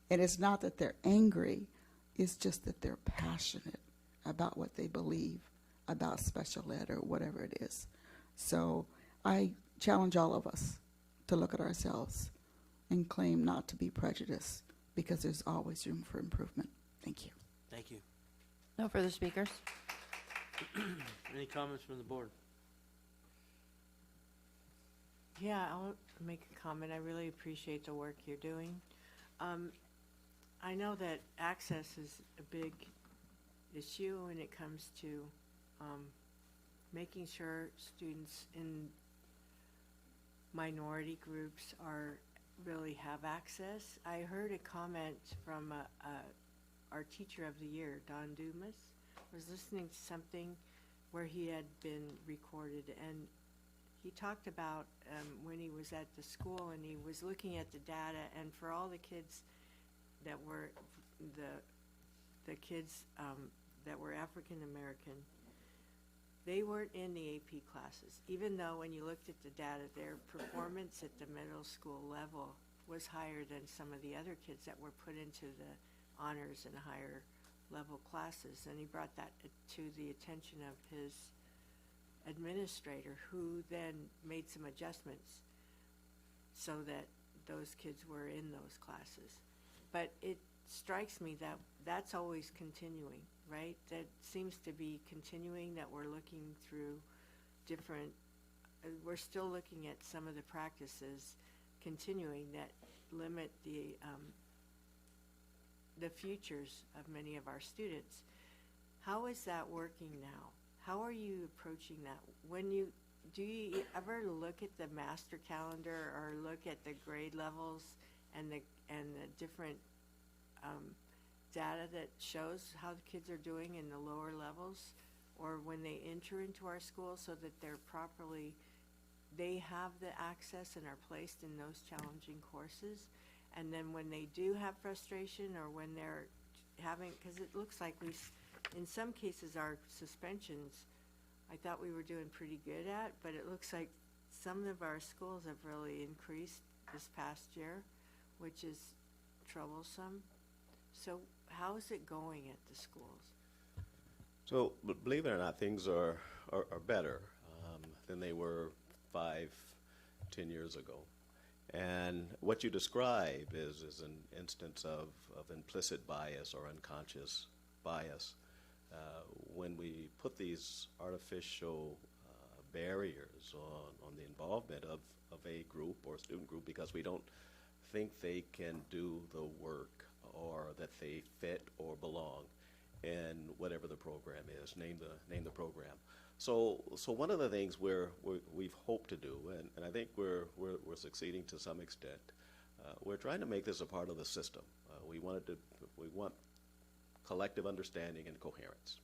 And it's not that they're angry, it's just that they're passionate about what they believe about special ed or whatever it is. So I challenge all of us to look at ourselves and claim not to be prejudiced, because there's always room for improvement. Thank you. Thank you. No further speakers. Any comments from the board? Yeah, I'll make a comment. I really appreciate the work you're doing. I know that access is a big issue when it comes to making sure students in minority groups really have access. I heard a comment from our teacher of the year, Don Dumas, was listening to something where he had been recorded, and he talked about when he was at the school and he was looking at the data, and for all the kids that were the kids that were African American, they weren't in the AP classes, even though when you looked at the data, their performance at the middle school level was higher than some of the other kids that were put into the honors and higher level classes. And he brought that to the attention of his administrator, who then made some adjustments so that those kids were in those classes. But it strikes me that that's always continuing, right? That seems to be continuing, that we're looking through different, we're still looking at some of the practices continuing that limit the futures of many of our students. How is that working now? How are you approaching that? Do you ever look at the master calendar or look at the grade levels and the different data that shows how the kids are doing in the lower levels, or when they enter into our school, so that they have the access and are placed in those challenging courses? And then when they do have frustration, or when they're having, because it looks like in some cases our suspensions, I thought we were doing pretty good at, but it looks like some of our schools have really increased this past year, which is troublesome. So how is it going at the schools? So, believe it or not, things are better than they were 5-10 years ago. And what you describe is an instance of implicit bias or unconscious bias. When we put these artificial barriers on the involvement of a group or student group because we don't think they can do the work or that they fit or belong in whatever the program is, name the program. So one of the things we've hoped to do, and I think we're succeeding to some extent, we're trying to make this a part of the system. We want collective understanding and coherence.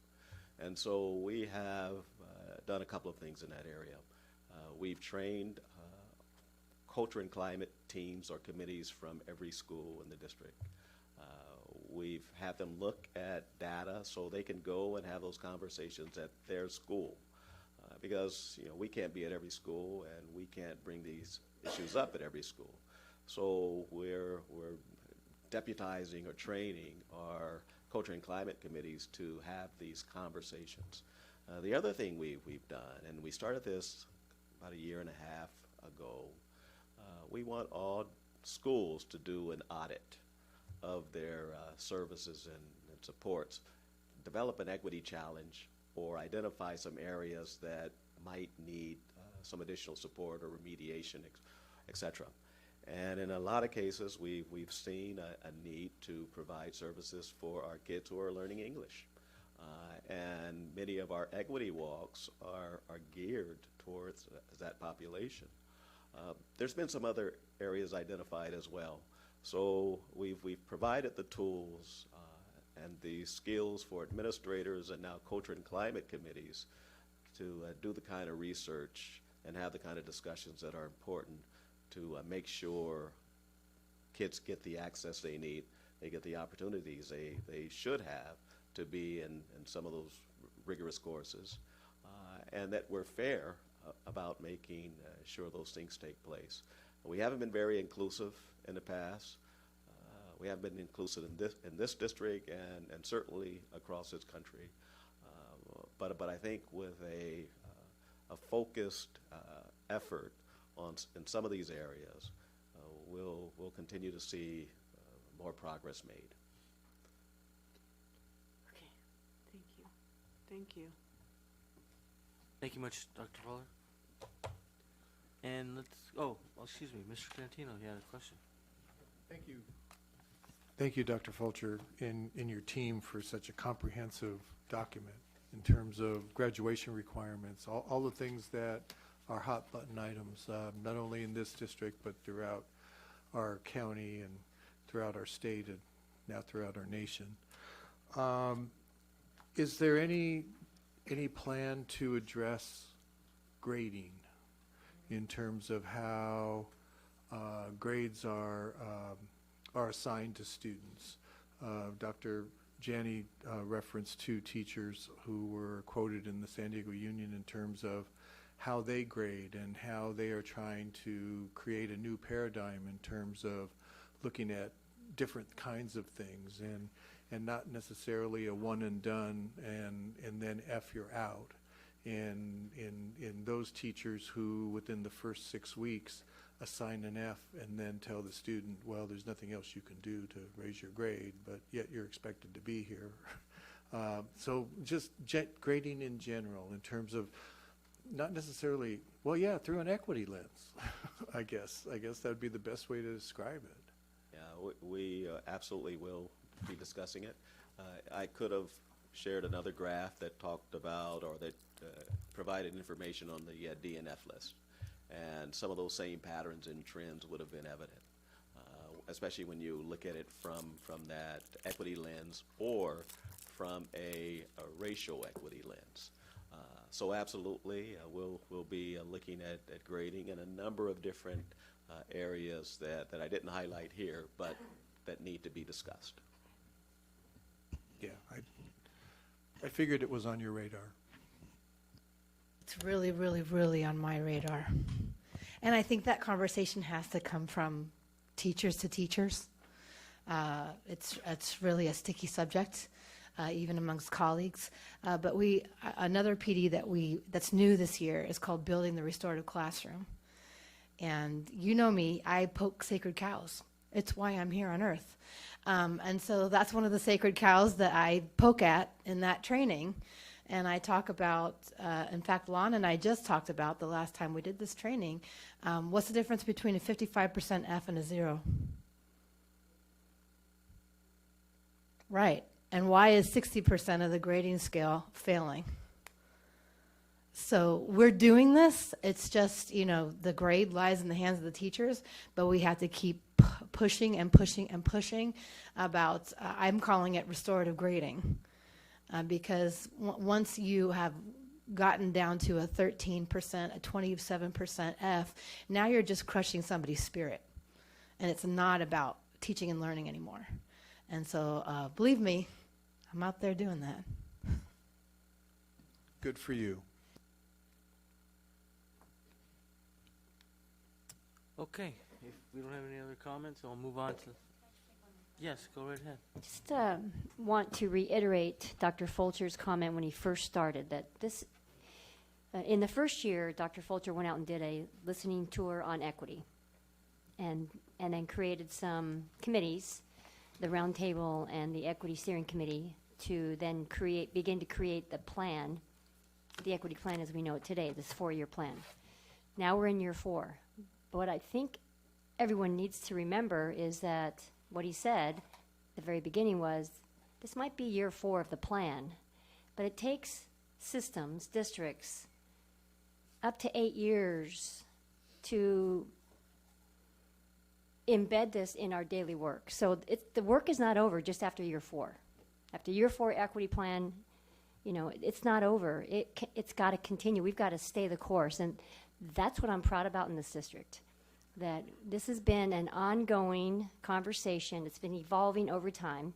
And so we have done a couple of things in that area. We've trained culture and climate teams or committees from every school in the district. We've had them look at data so they can go and have those conversations at their school. Because we can't be at every school and we can't bring these issues up at every school. So we're deputizing or training our culture and climate committees to have these conversations. The other thing we've done, and we started this about a year and a half ago, we want all schools to do an audit of their services and supports, develop an equity challenge, or identify some areas that might need some additional support or remediation, et cetera. And in a lot of cases, we've seen a need to provide services for our kids who are learning English. And many of our equity walks are geared towards that population. There's been some other areas identified as well. So we've provided the tools and the skills for administrators and now culture and climate committees to do the kind of research and have the kind of discussions that are important to make sure kids get the access they need, they get the opportunities they should have to be in some of those rigorous courses, and that we're fair about making sure those things take place. We haven't been very inclusive in the past. We haven't been inclusive in this district and certainly across this country. But I think with a focused effort in some of these areas, we'll continue to see more progress made. Okay, thank you. Thank you. Thank you much, Dr. Fuller. And excuse me, Mr. Tarantino, you had a question. Thank you. Thank you, Dr. Fulcher, and your team for such a comprehensive document in terms of graduation requirements, all the things that are hot button items, not only in this district, but throughout our county and throughout our state and now throughout our nation. Is there any plan to address grading in terms of how grades are assigned to students? Dr. Janney referenced 2 teachers who were quoted in the San Diego Union in terms of how they grade and how they are trying to create a new paradigm in terms of looking at different kinds of things and not necessarily a one and done and then F you're out. In those teachers who within the first 6 weeks assign an F and then tell the student, well, there's nothing else you can do to raise your grade, but yet you're expected to be here. So just grading in general in terms of not necessarily, well, yeah, through an equity lens, I guess that would be the best way to describe it. Yeah, we absolutely will be discussing it. I could have shared another graph that talked about or that provided information on the DNF list. And some of those same patterns and trends would have been evident, especially when you look at it from that equity lens or from a racial equity lens. So absolutely, we'll be looking at grading in a number of different areas that I didn't highlight here, but that need to be discussed. Yeah, I figured it was on your radar. It's really, really, really on my radar. And I think that conversation has to come from teachers to teachers. It's really a sticky subject, even amongst colleagues. But another PD that's new this year is called Building the Restorative Classroom. And you know me, I poke sacred cows. It's why I'm here on earth. And so that's one of the sacred cows that I poke at in that training. And I talk about, in fact, Lon and I just talked about the last time we did this training, what's the difference between a 55% F and a 0? Right. And why is 60% of the grading scale failing? So we're doing this. It's just, the grade lies in the hands of the teachers, but we have to keep pushing and pushing and pushing about, I'm calling it restorative grading. Because once you have gotten down to a 13%, a 27% F, now you're just crushing somebody's spirit. And it's not about teaching and learning anymore. And so, believe me, I'm out there doing that. Good for you. Okay, if we don't have any other comments, I'll move on to. Yes, go right ahead. Just want to reiterate Dr. Fulcher's comment when he first started that this, in the first year, Dr. Fulcher went out and did a listening tour on equity, and then created some committees, the Roundtable and the Equity Steering Committee, to then begin to create the plan, the equity plan as we know it today, this 4-year plan. Now we're in year 4. But what I think everyone needs to remember is that what he said at the very beginning was, this might be year 4 of the plan, but it takes systems, districts, up to 8 years to embed this in our daily work. So the work is not over just after year 4. After year 4 equity plan, it's not over. It's got to continue. We've got to stay the course. And that's what I'm proud about in this district, that this has been an ongoing conversation. It's been evolving over time,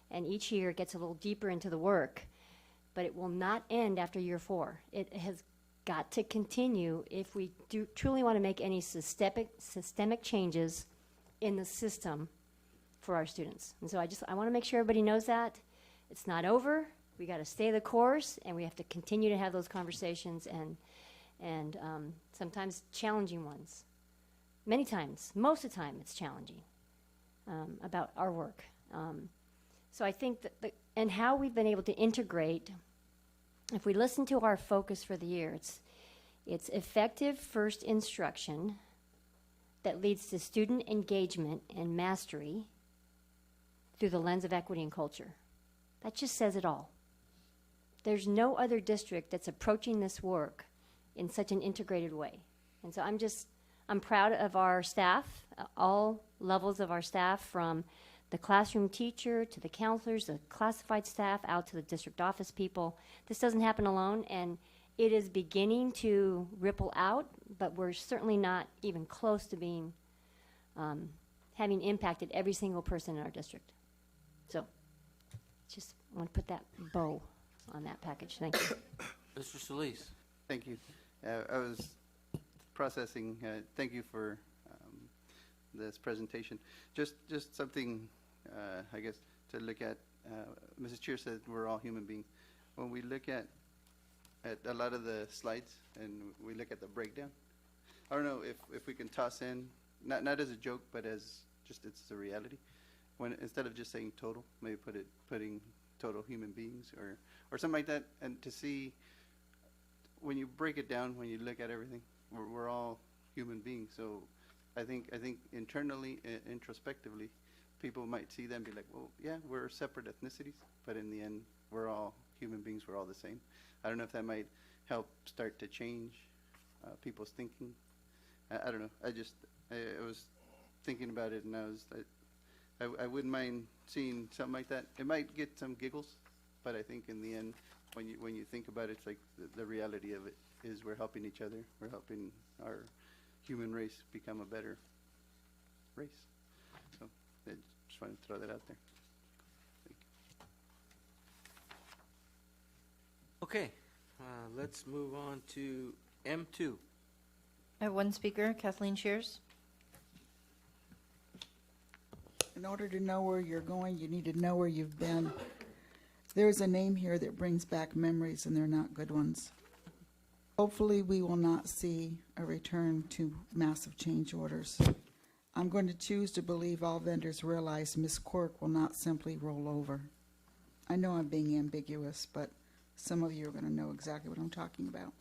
and each year it gets a little deeper into the work, but it will not end after year 4. It has got to continue if we do truly want to make any systemic changes in the system for our students. And so I want to make sure everybody knows that. It's not over. We got to stay the course, and we have to continue to have those conversations, and sometimes challenging ones. Many times, most of the time, it's challenging about our work. So I think that and how we've been able to integrate, if we listen to our focus for the year, it's effective first instruction that leads to student engagement and mastery through the lens of equity and culture. That just says it all. There's no other district that's approaching this work in such an integrated way. And so I'm proud of our staff, all levels of our staff, from the classroom teacher to the counselors, the classified staff, out to the district office people. This doesn't happen alone, and it is beginning to ripple out, but we're certainly not even close to being, having impacted every single person in our district. So just want to put that bow on that package. Thank you. Mr. Solis. Thank you. I was processing. Thank you for this presentation. Just something, I guess, to look at. Mrs. Cheer said we're all human beings. When we look at a lot of the slides and we look at the breakdown, I don't know if we can toss in, not as a joke, but as just it's the reality. When instead of just saying total, maybe putting total human beings or something like that, and to see when you break it down, when you look at everything, we're all human beings. So I think internally, introspectively, people might see them and be like, well, yeah, we're separate ethnicities, but in the end, we're all human beings. We're all the same. I don't know if that might help start to change people's thinking. I don't know. I was thinking about it, and I wouldn't mind seeing something like that. It might get some giggles, but I think in the end, when you think about it, it's like the reality of it is we're helping each other. We're helping our human race become a better race. So I just wanted to throw that out there. Thank you. Okay, let's move on to M2. I have one speaker, Kathleen Shears. In order to know where you're going, you need to know where you've been. There's a name here that brings back memories, and they're not good ones. Hopefully, we will not see a return to massive change orders. I'm going to choose to believe all vendors realize Ms. Quirk will not simply roll over. I know I'm being ambiguous, but some of you are going to know exactly what I'm talking about.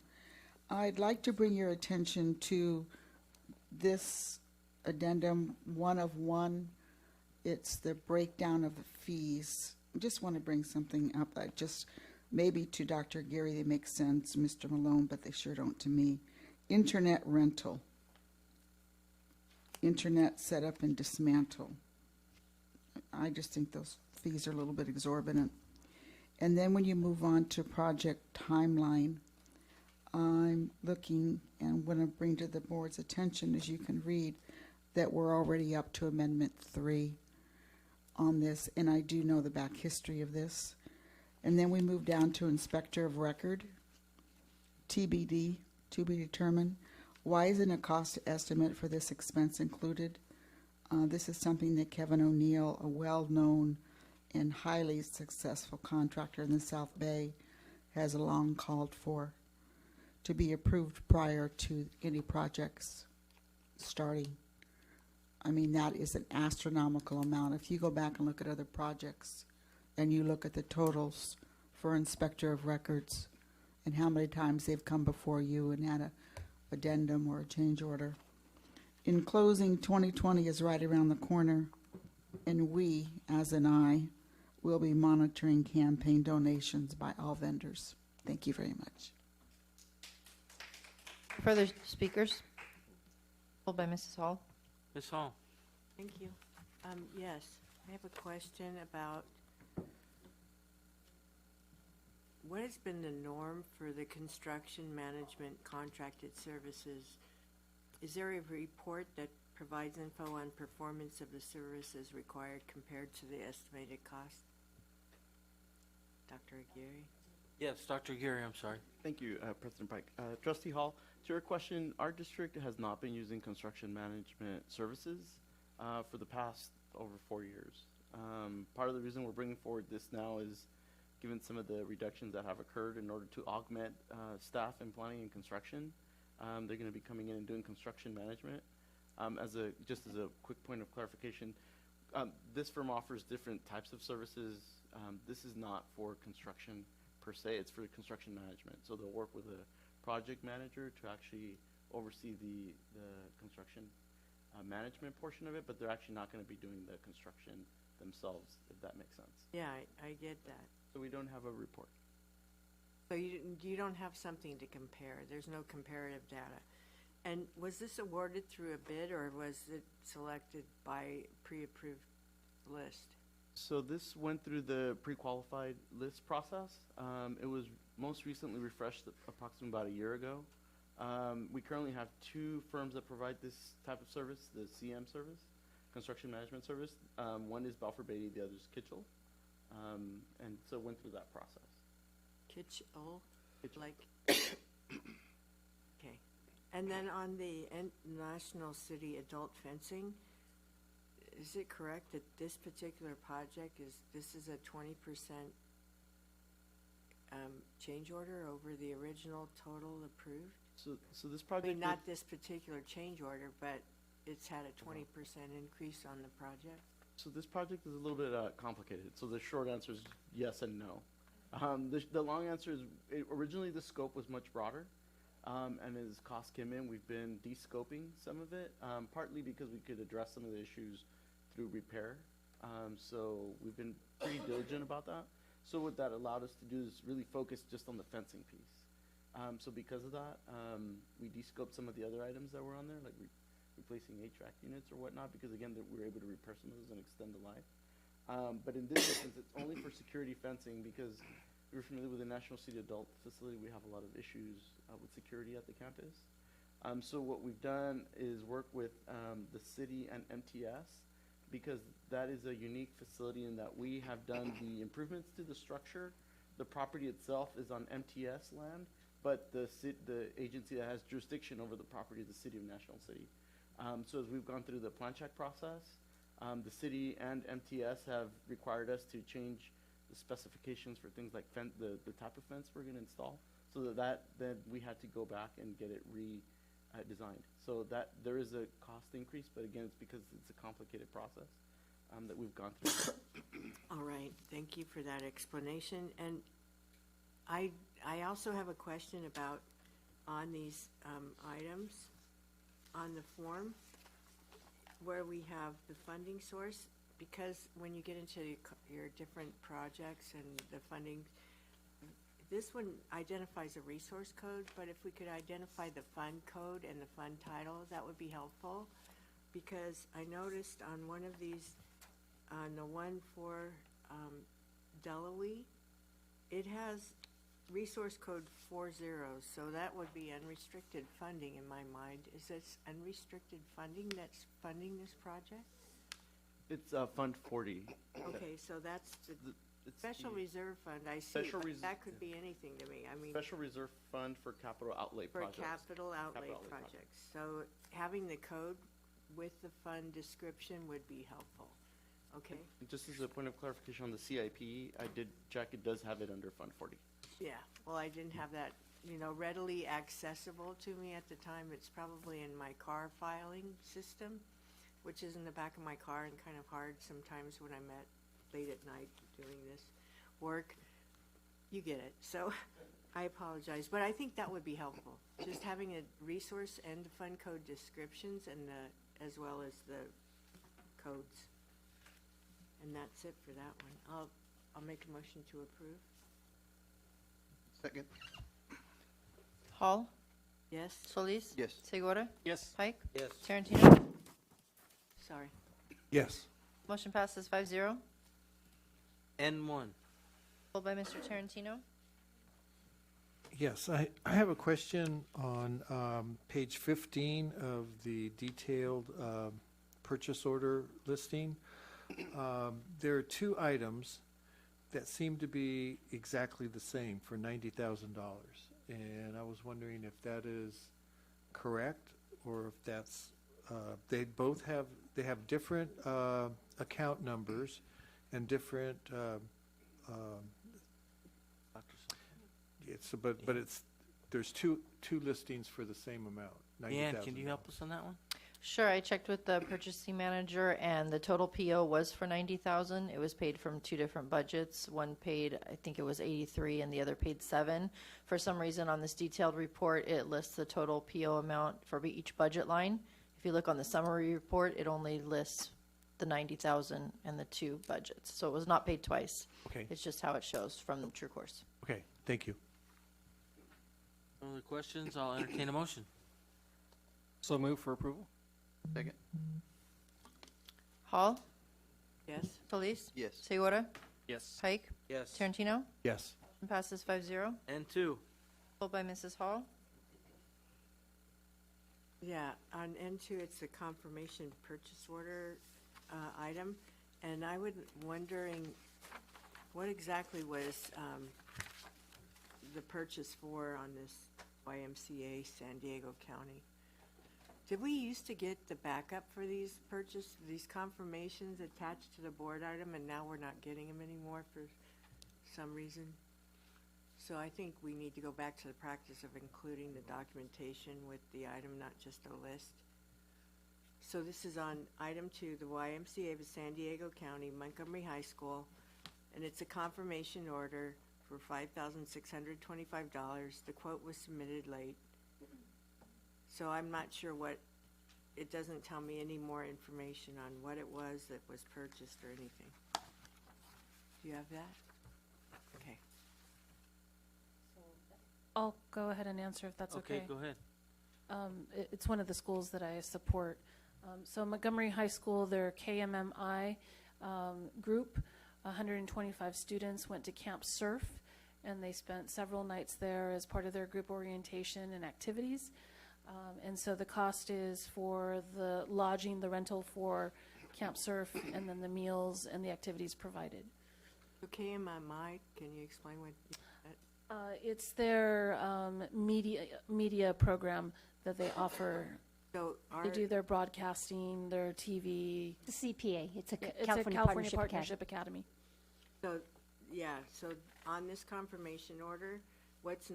I'd like to bring your attention to this addendum 1 of 1. It's the breakdown of the fees. I just want to bring something up. Maybe to Dr. Gary they make sense, Mr. Malone, but they sure don't to me. Internet rental. Internet set up and dismantle. I just think those fees are a little bit exorbitant. And then when you move on to project timeline, I'm looking and want to bring to the board's attention, as you can read, that we're already up to Amendment 3 on this, and I do know the back history of this. And then we move down to Inspector of Record, TBD, to be determined. Why isn't a cost estimate for this expense included? This is something that Kevin O'Neill, a well-known and highly successful contractor in the South Bay, has long called for to be approved prior to any projects starting. I mean, that is an astronomical amount. If you go back and look at other projects and you look at the totals for Inspector of Records and how many times they've come before you and had a addendum or a change order. In closing, 2020 is right around the corner, and we, as an I, will be monitoring campaign donations by all vendors. Thank you very much. Further speakers? Hold by Mrs. Hall. Ms. Hall? Thank you. Yes, I have a question about what has been the norm for the construction management contracted services? Is there a report that provides info on performance of the services required compared to the estimated cost? Dr. Aguirre? Yes, Dr. Aguirre, I'm sorry. Thank you, President Pike. Trustee Hall, to your question, our district has not been using construction management services for the past over 4 years. Part of the reason we're bringing forward this now is given some of the reductions that have occurred in order to augment staff in planning and construction. They're going to be coming in and doing construction management. Just as a quick point of clarification, this firm offers different types of services. This is not for construction per se, it's for construction management. So they'll work with a project manager to actually oversee the construction management portion of it, but they're actually not going to be doing the construction themselves, if that makes sense. Yeah, I get that. So we don't have a report. So you don't have something to compare. There's no comparative data. And was this awarded through a bid, or was it selected by pre-approved list? So this went through the pre-qualified list process. It was most recently refreshed approximately about a year ago. We currently have 2 firms that provide this type of service, the CM service, construction management service. One is Balfour Beatty, the other is Kitchell. And so it went through that process. Kitchell? Like, okay. And then on the National City Adult Fencing, is it correct that this particular project this is a 20% change order over the original total approved? So this I project... mean, not this particular change order, but it's had a 20% increase on the project? So this project is a little bit complicated. So the short answer is yes and no. The long answer is originally the scope was much broader. And as costs came in, we've been de-scoping some of it, partly because we could address some of the issues through repair. So we've been pretty diligent about that. So what that allowed us to do is really focus just on the fencing piece. So because of that, we de-scoped some of the other items that were on there, like replacing HVAC units or whatnot, because again, we were able to repair some of those and extend the life. But in this instance, it's only for security fencing because we're familiar with the National City Adult Facility. We have a lot of issues with security at the campus. So what we've done is work with the city and MTS, because that is a unique facility in that we have done the improvements to the structure. The property itself is on MTS land, but the agency that has jurisdiction over the property is the City of National City. So as we've gone through the plan check process, the city and MTS have required us to change the specifications for things like the type of fence we're going to install, so then we had to go back and get it redesigned. So that there is a cost increase, but again, it's because it's a complicated process that we've gone through. All right, thank you for that explanation. And I also have a question about on these items on the form where we have the funding source, because when you get into your different projects and the funding, this one identifies a resource code, but if we could identify the fund code and the fund title, that would be helpful, because I noticed on one of these, on the one for Delaware, it has resource code 40, so that would be unrestricted funding in my mind. Is this unrestricted funding that's funding this project? It's Fund 40. Okay, so that's the Special Reserve Fund. I see, that could be anything to me. I mean, Special Reserve Fund for capital outlay projects. For capital outlay projects. So having the code with the fund description would be helpful. Okay? Just as a point of clarification on the CIP, Jack, it does have it under Fund 40. Yeah, well, I didn't have that, readily accessible to me at the time. It's probably in my car filing system, which is in the back of my car and kind of hard sometimes when I'm late at night doing this work. You get it. So I apologize, but I think that would be helpful. Just having a resource and the fund code descriptions and as well as the codes. And that's it for that one. I'll make a motion to approve. Second. Hall? Yes? Solis? Yes. Segura? Yes. Pike? Yes. Tarantino? Sorry. Yes. Motion passes 5-0. N1. Pulled by Mr. Tarantino. Yes, I have a question on page 15 of the detailed purchase order listing. There are two items that seem to be exactly the same for $90,000. And I was wondering if that is correct or if that's, they have different account numbers and different, there's two listings for the same amount, $90,000. Deanne, can you help us on that one? Sure, I checked with the purchasing manager, and the total PO was for $90,000. It was paid from two different budgets. One paid, I think it was 83, and the other paid 7. For some reason, on this detailed report, it lists the total PO amount for each budget line. If you look on the summary report, it only lists the 90,000 and the two budgets. So it was not paid twice. Okay. It's just how it shows from the True Course. Okay, thank you. No other questions? I'll entertain a motion. So move for approval? Second. Hall? Yes? Solis? Yes. Segura? Yes. Pike? Yes. Tarantino? Yes. Motion passes 5-0. N2. Pulled by Mrs. Hall. Yeah, on N2, it's a confirmation purchase order item, and I was wondering what exactly was the purchase for on this YMCA San Diego County. Did we used to get the backup for these confirmations attached to the board item, and now we're not getting them anymore for some reason? So I think we need to go back to the practice of including the documentation with the item, not just a list. So this is on item 2, the YMCA of San Diego County, Montgomery High School, and it's a confirmation order for $5,625. The quote was submitted late. So I'm not sure it doesn't tell me any more information on what it was that was purchased or anything. Do you have that? Okay. I'll go ahead and answer if that's okay. Okay, go ahead. It's one of the schools that I support. So Montgomery High School, their KMMI group, 125 students went to Camp Surf, and they spent several nights there as part of their group orientation and activities. And so the cost is for the lodging, the rental for Camp Surf, and then the meals and the activities provided. So KMMI, can you explain what? It's their media program that they offer. So They do their broadcasting, their TV. The CPA, it's a It's California a California Partnership Partnership Academy. So, yeah, so on this confirmation order, what's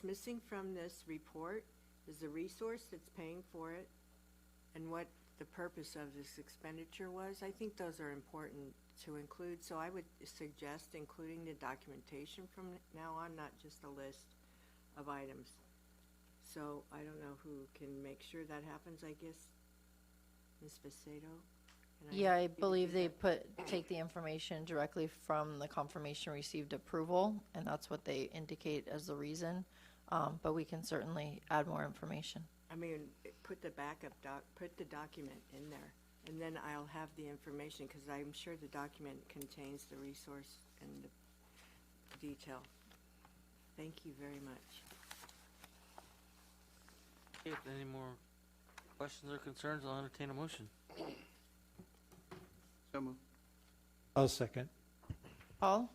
missing from this report is the resource that's paying for it and what the purpose of this expenditure was. I think those are important to include, so I would suggest including the documentation from now on, not just a list of items. So I don't know who can make sure that happens, I guess. Ms. Facedo? Yeah, I believe they take the information directly from the confirmation received approval, and that's what they indicate as the reason. But we can certainly add more information. I mean, put the backup put the document in there, and then I'll have the information, because I'm sure the document contains the resource and the detail. Thank you very much. If any more questions or concerns, I'll entertain a motion. So moved. I'll second. Hall?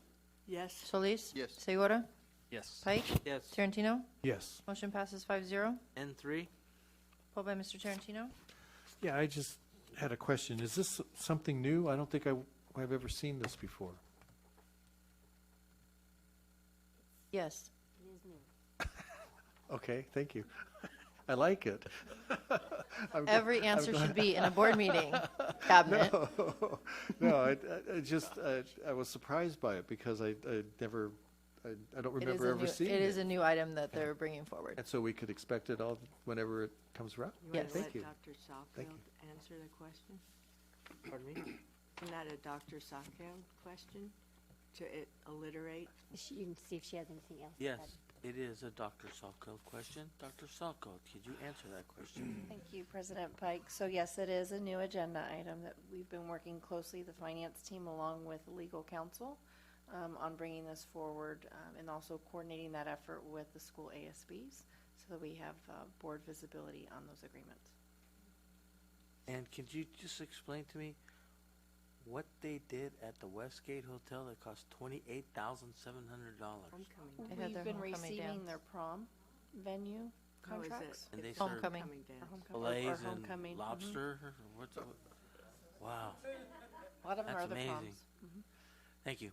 Yes. Solis? Yes. Segura? Yes. Pike? Yes. Tarantino? Yes. Motion passes 5-0. N3. Pulled by Mr. Tarantino. Yeah, I just had a question. Is this something new? I don't think I've ever seen this before. Yes. It is new. Okay, thank you. I like it. Every answer should be in a board meeting, cabinet. No, I was surprised by it because I don't remember ever seeing it. It is a new item that they're bringing forward. And so we could expect it all whenever it comes around? You want to Thank let you. Dr. Thank Salkeld answer the question? Pardon me? Isn't that a Dr. Salkeld question to alliterate? You can see if she has anything else. to Yes, add. it is a Dr. Salkeld question. Dr. Salkeld, could you answer that question? Thank you, President Pike. So yes, it is a new agenda item that we've been working closely, the finance team, along with legal counsel, on bringing this forward, and also coordinating that effort with the school ASBs so that we have board visibility on those agreements. And could you just explain to me what they did at the Westgate Hotel that cost $28,700? They had their We've been homecoming receiving dance. their prom venue How is it? contracts. And they It's serve Homecoming. Or homecoming. fillets or and homecoming. Mhm. lobster? Or what's wow. A lot of them That's are the amazing. proms. Mhm. Thank you.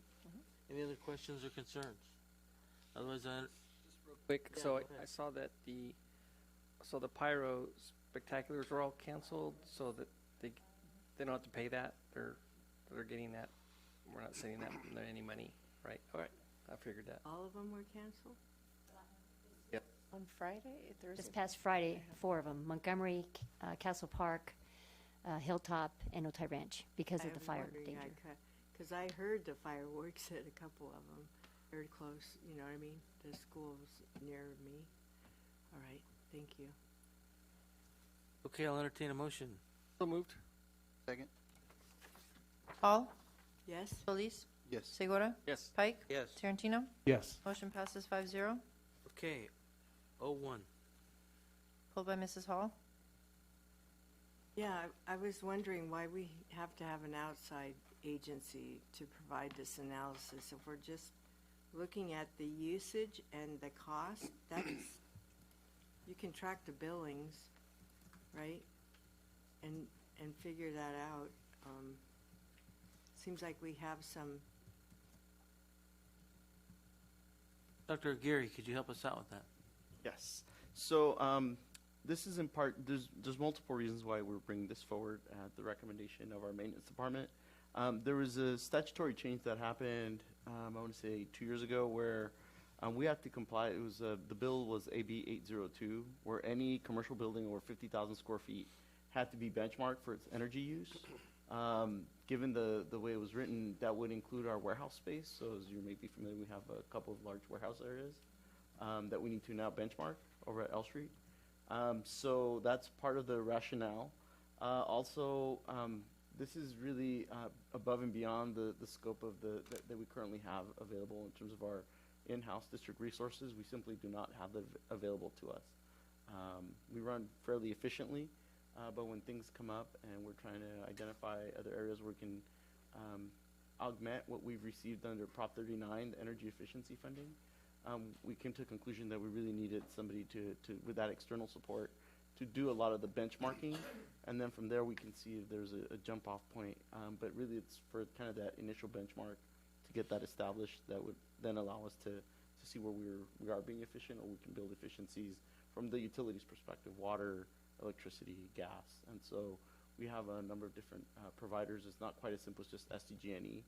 Any other questions or concerns? Otherwise, Quick, Yeah, so go I ahead. saw that the pyro spectaculars were all canceled, so that they don't have to pay that. They're getting that. We're not sending them any money, right? All right, I figured that. All of them were canceled? On Friday, Thursday. This past Friday, 4 of them, Montgomery, Castle Park, Hilltop, and Otay Ranch, because of the fire danger. Because I heard the fireworks at a couple of them, very close, you know what I mean? The schools near me. All right, thank you. okay, I'll entertain a motion. So moved. Second? Hall, Yes? Solis, Yes. Segura, Yes. Pike, Yes. Tarantino. Yes. Motion passes 5-0. Okay, 01. Pulled by Mrs. Hall. Yeah, I was wondering why we have to have an outside agency to provide this analysis. If we're just looking at the usage and the cost, that's, you can track the billings, right? And figure that out. Seems like we have some, Dr. Aguirre, could you help us out with that? Yes. So this is in part, there's multiple reasons why we're bringing this forward at the recommendation of our maintenance department. There was a statutory change that happened, I want to say 2 years ago, where we had to comply. It was the bill was AB 802, where any commercial building over 50,000 square feet had to be benchmarked for its energy use. Given the way it was written, that would include our warehouse space. So as you may be familiar, we have a couple of large warehouse areas that we need to now benchmark over at L Street. So that's part of the rationale. Also, this is really above and beyond the scope of that we currently have available in terms of our in-house district resources. We simply do not have them available to us. We run fairly efficiently, but when things come up and we're trying to identify other areas where we can augment what we've received under Prop 39, the energy efficiency funding, we came to a conclusion that we really needed somebody to with that external support to do a lot of the benchmarking, and then from there we can see if there's a jump off point. But really it's for kind of that initial benchmark to get that established that would then allow us to see where we are being efficient, or we can build efficiencies from the utilities perspective, water, electricity, gas. And so we have a number of different providers. It's not quite as simple as just SDG&E.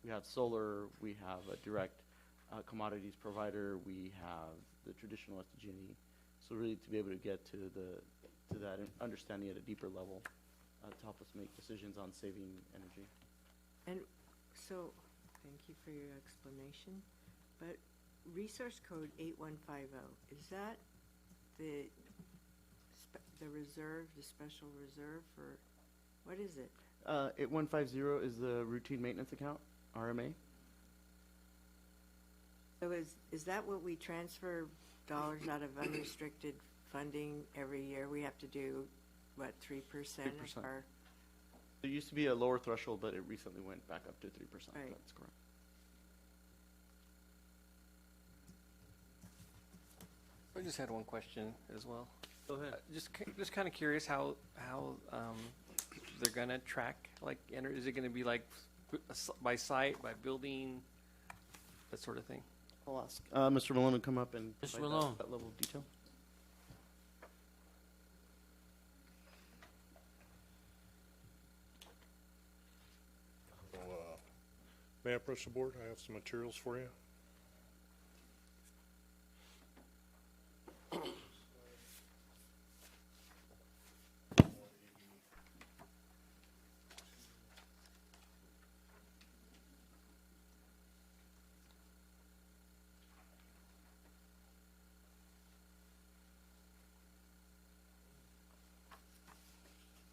We have solar, we have a direct commodities provider, we have the traditional SDG&E. So really to be able to get to that understanding at a deeper level to help us make decisions on saving energy. and so, thank you for your explanation. But resource code 8150, is that the reserve, the special reserve, or what is it? 8150 is the routine maintenance account, RMA. So is that what we transfer dollars out of unrestricted funding every year? We have to do, what, 3% 3%. of our, There used to be a lower threshold, but it recently went back up to 3%. Right. That's correct. I just had one question as well. Go ahead. Just kind of curious how they're gonna track, like, is it gonna be like by site, by building, that sort of thing? I'll ask Mr. Malone to come up and Mr. provide Malone. that level of detail. Well, may I approach the board? I have some materials for you.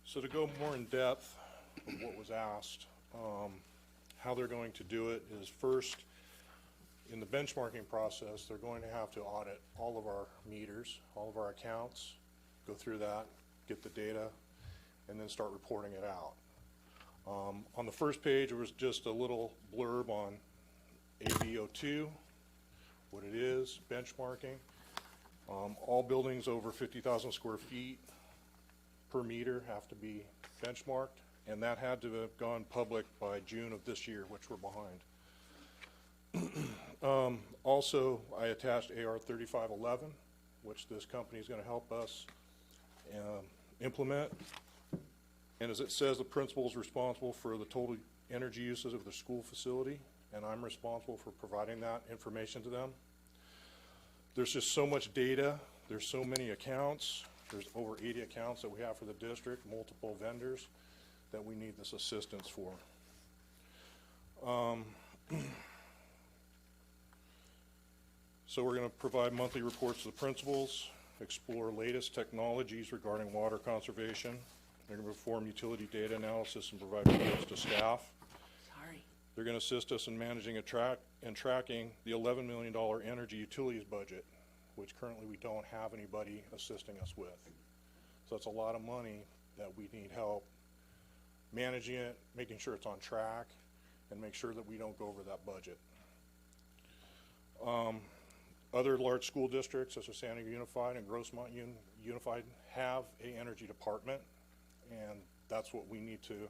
So to go more in depth of what was asked, how they're going to do it is first, in the benchmarking process, they're going to have to audit all of our meters, all of our accounts, go through that, get the data, and then start reporting it out. On the first page, there was just a little blurb on ABO2, what it is, benchmarking. All buildings over 50,000 square feet per meter have to be benchmarked, and that had to have gone public by June of this year, which we're behind. Also, I attached AR 3511, which this company is going to help us implement. And as it says, the principal is responsible for the total energy uses of the school facility, and I'm responsible for providing that information to them. There's just so much data. There's so many accounts. There's over 80 accounts that we have for the district, multiple vendors that we need this assistance for. So we're going to provide monthly reports to the principals, explore latest technologies regarding water conservation. They're going to perform utility data analysis and provide reports to staff. Sorry. They're going to assist us in managing and tracking the $11 million energy utilities budget, which currently we don't have anybody assisting us with. So that's a lot of money that we need help managing it, making sure it's on track, and make sure that we don't go over that budget. Other large school districts, such as San Diego Unified and Grossmont Unified, have an energy department, and that's what we need to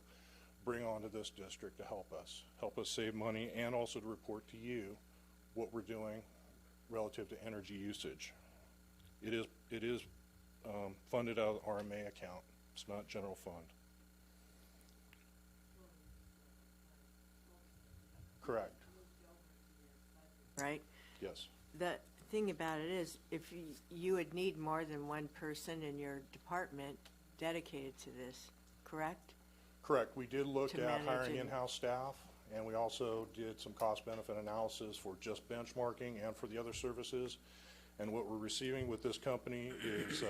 bring onto this district to help us save money, and also to report to you what we're doing relative to energy usage. It is funded out of the RMA account. It's not general fund. Correct. Right? Yes. The thing about it is, if you would need more than one person in your department dedicated to this, correct? Correct. We did look To at manage hiring it. in-house staff, and we also did some cost-benefit analysis for just benchmarking and for the other services. And what we're receiving with this company is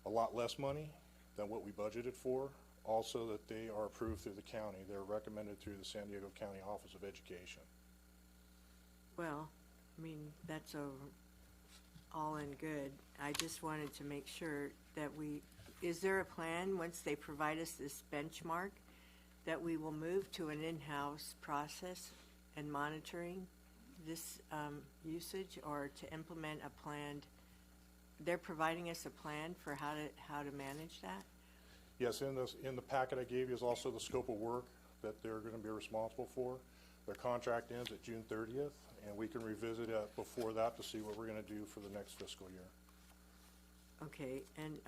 a lot less money than what we budgeted for. Also, that they are approved through the county. They're recommended through the San Diego County Office of Education. Well, I mean, that's all in good. I just wanted to make sure that is there a plan, once they provide us this benchmark, that we will move to an in-house process and monitoring this usage, or to implement a planned, they're providing us a plan for how to manage that? Yes, in the packet I gave you is also the scope of work that they're going to be responsible for. Their contract ends at June 30th, and we can revisit it before that to see what we're going to do for the next fiscal year. Okay, and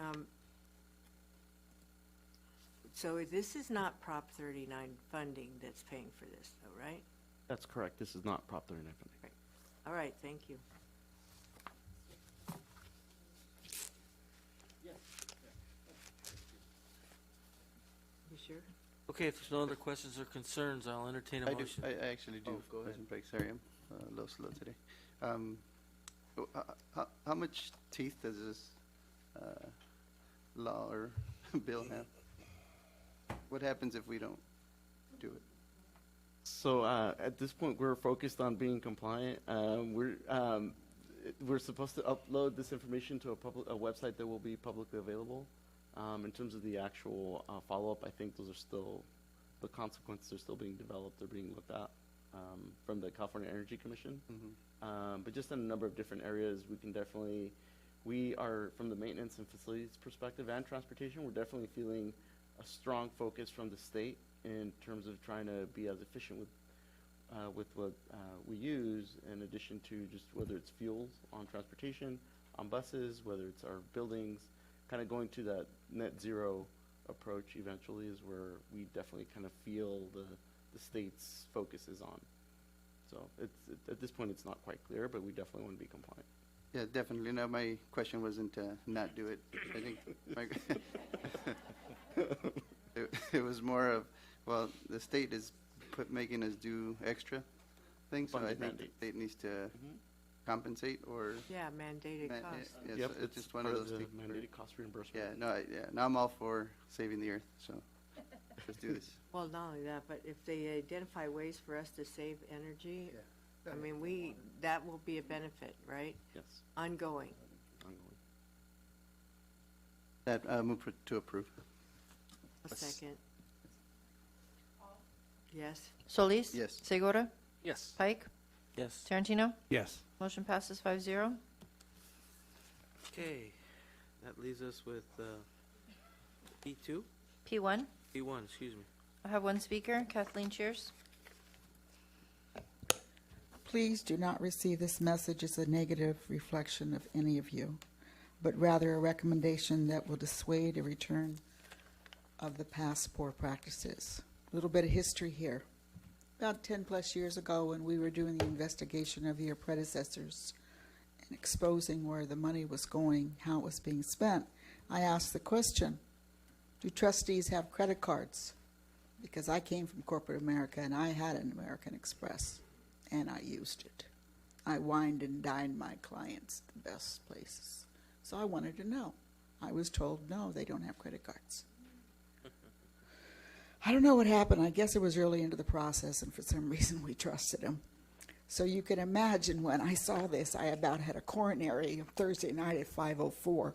so this is not Prop 39 funding that's paying for this, though, right? That's correct. This is not Prop 39 funding. Right. All right, thank you. You sure? Okay, if there's no other questions or concerns, I'll entertain a motion. I actually do. Go ahead. President Pike, sorry, I'm a little slow today. How much teeth does this law or bill have? What happens if we don't do it? So at this point, we're focused on being compliant. We're supposed to upload this information to a website that will be publicly available. In terms of the actual follow-up, I think those are still, the consequences are still being developed. They're being looked at from the California Energy Commission. Mm-hmm. But just in a number of different areas, we can definitely we are, from the maintenance and facilities perspective and transportation, we're definitely feeling a strong focus from the state in terms of trying to be as efficient with what we use, in addition to just whether it's fuels on transportation, on buses, whether it's our buildings, kind of going to that net zero approach eventually is where we definitely kind of feel the state's focus is on. So at this point, it's not quite clear, but we definitely want to be compliant. Yeah, definitely. No, my question wasn't to not do it. I think it was more of, well, the state is making us do extra things, so I think the state needs to compensate or... Yeah, mandated cost. Yeah, Yep, so it's just one of those things. mandated cost reimbursement. Yeah, no, I'm all for saving the earth, so let's do this. Well, not only that, but if they identify ways for us to save energy, I mean, that will be a benefit, right? Yes. Ongoing. That move to approve. A second. Yes. Solis? Yes. Segura? Yes. Pike? Yes. Tarantino? Yes. Motion passes 5-0. Okay, that leaves us with P2? P1. P1, excuse me. I have one speaker, Kathleen Cheers. Please do not receive this message as a negative reflection of any of you, but rather a recommendation that will dissuade a return of the past poor practices. A little bit of history here. About 10 plus years ago, when we were doing the investigation of your predecessors and exposing where the money was going, how it was being spent, I asked the question, do trustees have credit cards? Because I came from corporate America and I had an American Express and I used it. I wined and dined my clients at the best places. So I wanted to know. I was told, no, they don't have credit cards. I don't know what happened. I guess it was early into the process, and for some reason we trusted him. So you can imagine when I saw this, I about had a coronary Thursday night at 5:04.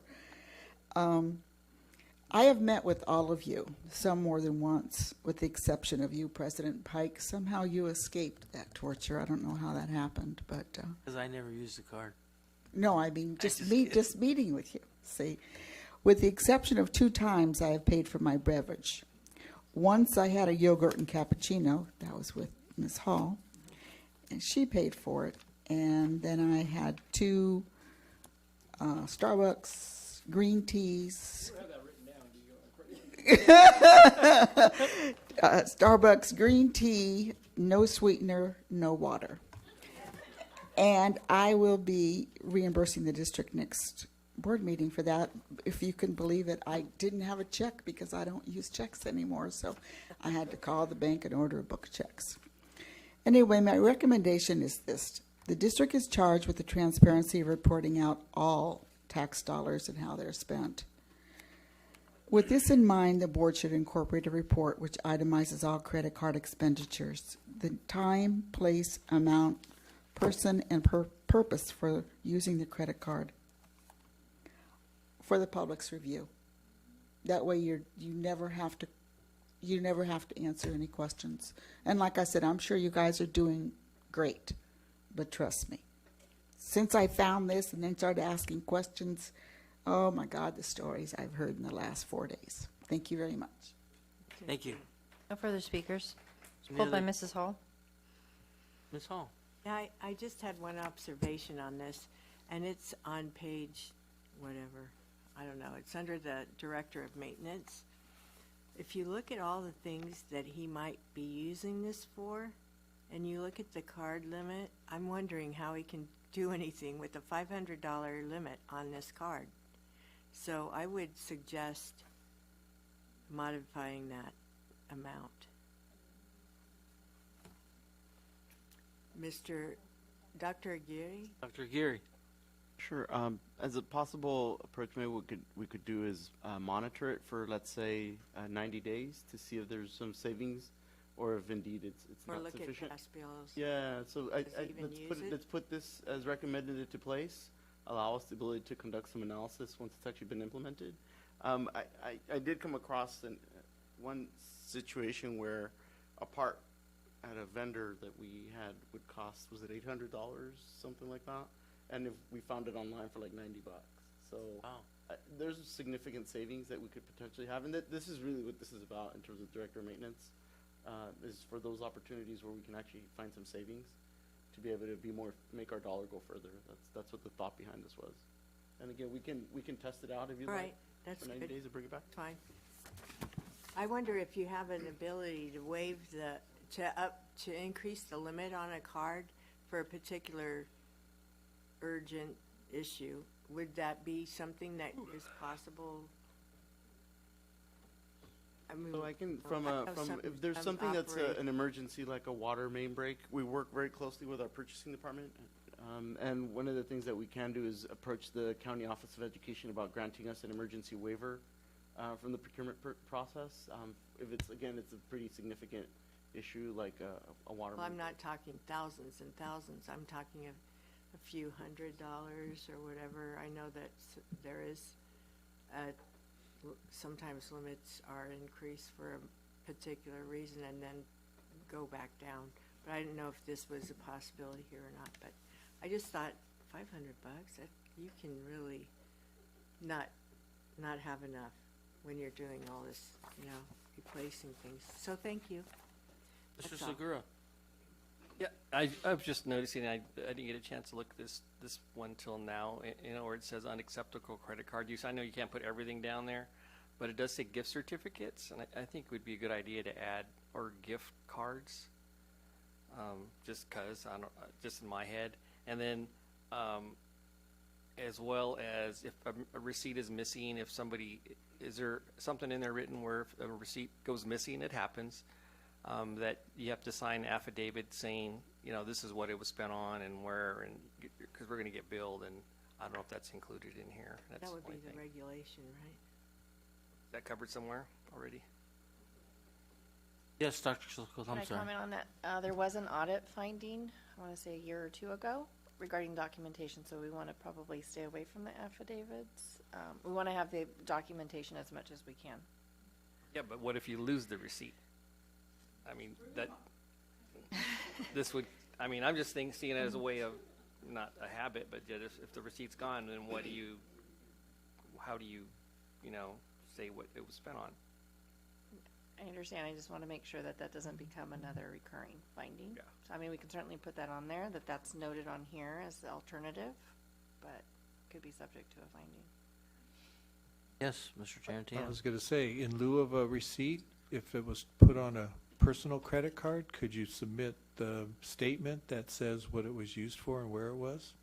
I have met with all of you, some more than once, with the exception of you, President Pike. Somehow you escaped that torture. I don't know how that happened, but... Because I never used the card. No, I mean, just meeting with you, see. With the exception of 2 times I have paid for my beverage. Once I had a yogurt and cappuccino. That was with Ms. Hall. And she paid for it. And then I had 2 Starbucks green teas. Starbucks green tea, no sweetener, no water. And I will be reimbursing the district next board meeting for that. If you can believe it, I didn't have a check because I don't use checks anymore, so I had to call the bank and order a book of checks. Anyway, my recommendation is this. The district is charged with the transparency of reporting out all tax dollars and how they're spent. With this in mind, the board should incorporate a report which itemizes all credit card expenditures, the time, place, amount, person, and purpose for using the credit card for the public's review. That way you never have to answer any questions. And like I said, I'm sure you guys are doing great, but trust me. Since I found this and then started asking questions, oh my God, the stories I've heard in the last 4 days. Thank you very much. Thank you. No further speakers. Any Pulled by other- Mrs. Hall. Ms. Hall? Yeah, I just had one observation on this, and it's on page whatever. I don't know. It's under the Director of Maintenance. If you look at all the things that he might be using this for, and you look at the card limit, I'm wondering how he can do anything with a $500 limit on this card. So I would suggest modifying that amount. Dr. Aguirre? Dr. Aguirre? Sure. As a possible approach, maybe we could do is monitor it for, let's say, 90 days to see if there's some savings, or if indeed it's Or not look sufficient. at past bills. Yeah. So Does he even use it? let's put this as recommended into place. Allow us the ability to conduct some analysis once it's actually been implemented. I did come across one situation where a part at a vendor that we had would cost, was it $800, something like that? And if we found it online for like $90. So Wow. there's significant savings that we could potentially have, and this is really what this is about in terms of director of maintenance, is for those opportunities where we can actually find some savings to be able to make our dollar go further. That's what the thought behind this was. And again, we can test it out if you All like. right, that's for 90 good. days and bring it back. Fine. I wonder if you have an ability to waive to increase the limit on a card for a particular urgent issue. Would that be something that is possible? I mean, So I can, something if there's of something that's operate- an emergency, like a water main break, we work very closely with our purchasing department. And one of the things that we can do is approach the County Office of Education about granting us an emergency waiver from the procurement process. If it's a pretty significant issue like a water Well, main I'm break. not talking thousands and thousands. I'm talking of a few $100s or whatever. I know that there is, sometimes limits are increased for a particular reason and then go back down. But I didn't know if this was a possibility here or not. But I just thought $500, that you can really not have enough when you're doing all this, replacing things. So thank you. Mr. That's all. Segura. Yeah, I was just noticing, I didn't get a chance to look at this one till now, where it says unacceptable credit card use. I know you can't put everything down there, but it does say gift certificates, and I think it would be a good idea to add, or gift cards, just because, just in my head. And then, as well as if a receipt is missing, is there something in there written where if a receipt goes missing, it happens, that you have to sign an affidavit saying, this is what it was spent on and where, and because we're going to get billed, and I don't know if that's included in here. That's That would be only the thing. regulation, right? Is that covered somewhere already? Yes, Dr. Schultz, Can I'm I sorry. comment on that? There was an audit finding, I want to say a year or two ago, regarding documentation, so we want to probably stay away from the affidavits. We want to have the documentation as much as we can. Yeah, but what if you lose the receipt? I mean, this would, I'm just seeing it as a way of, not a habit, but yet if the receipt's gone, then how do you, say what it was spent on? I understand, I just want to make sure that that doesn't become another recurring finding. Yeah. So, we can certainly put that on there, that's noted on here as the alternative, but could be subject to a finding. Yes, Mr. I Tarantino. was going to say, in lieu of a receipt, if it was put on a personal credit card, could you submit the statement that says what it was used for and where it was?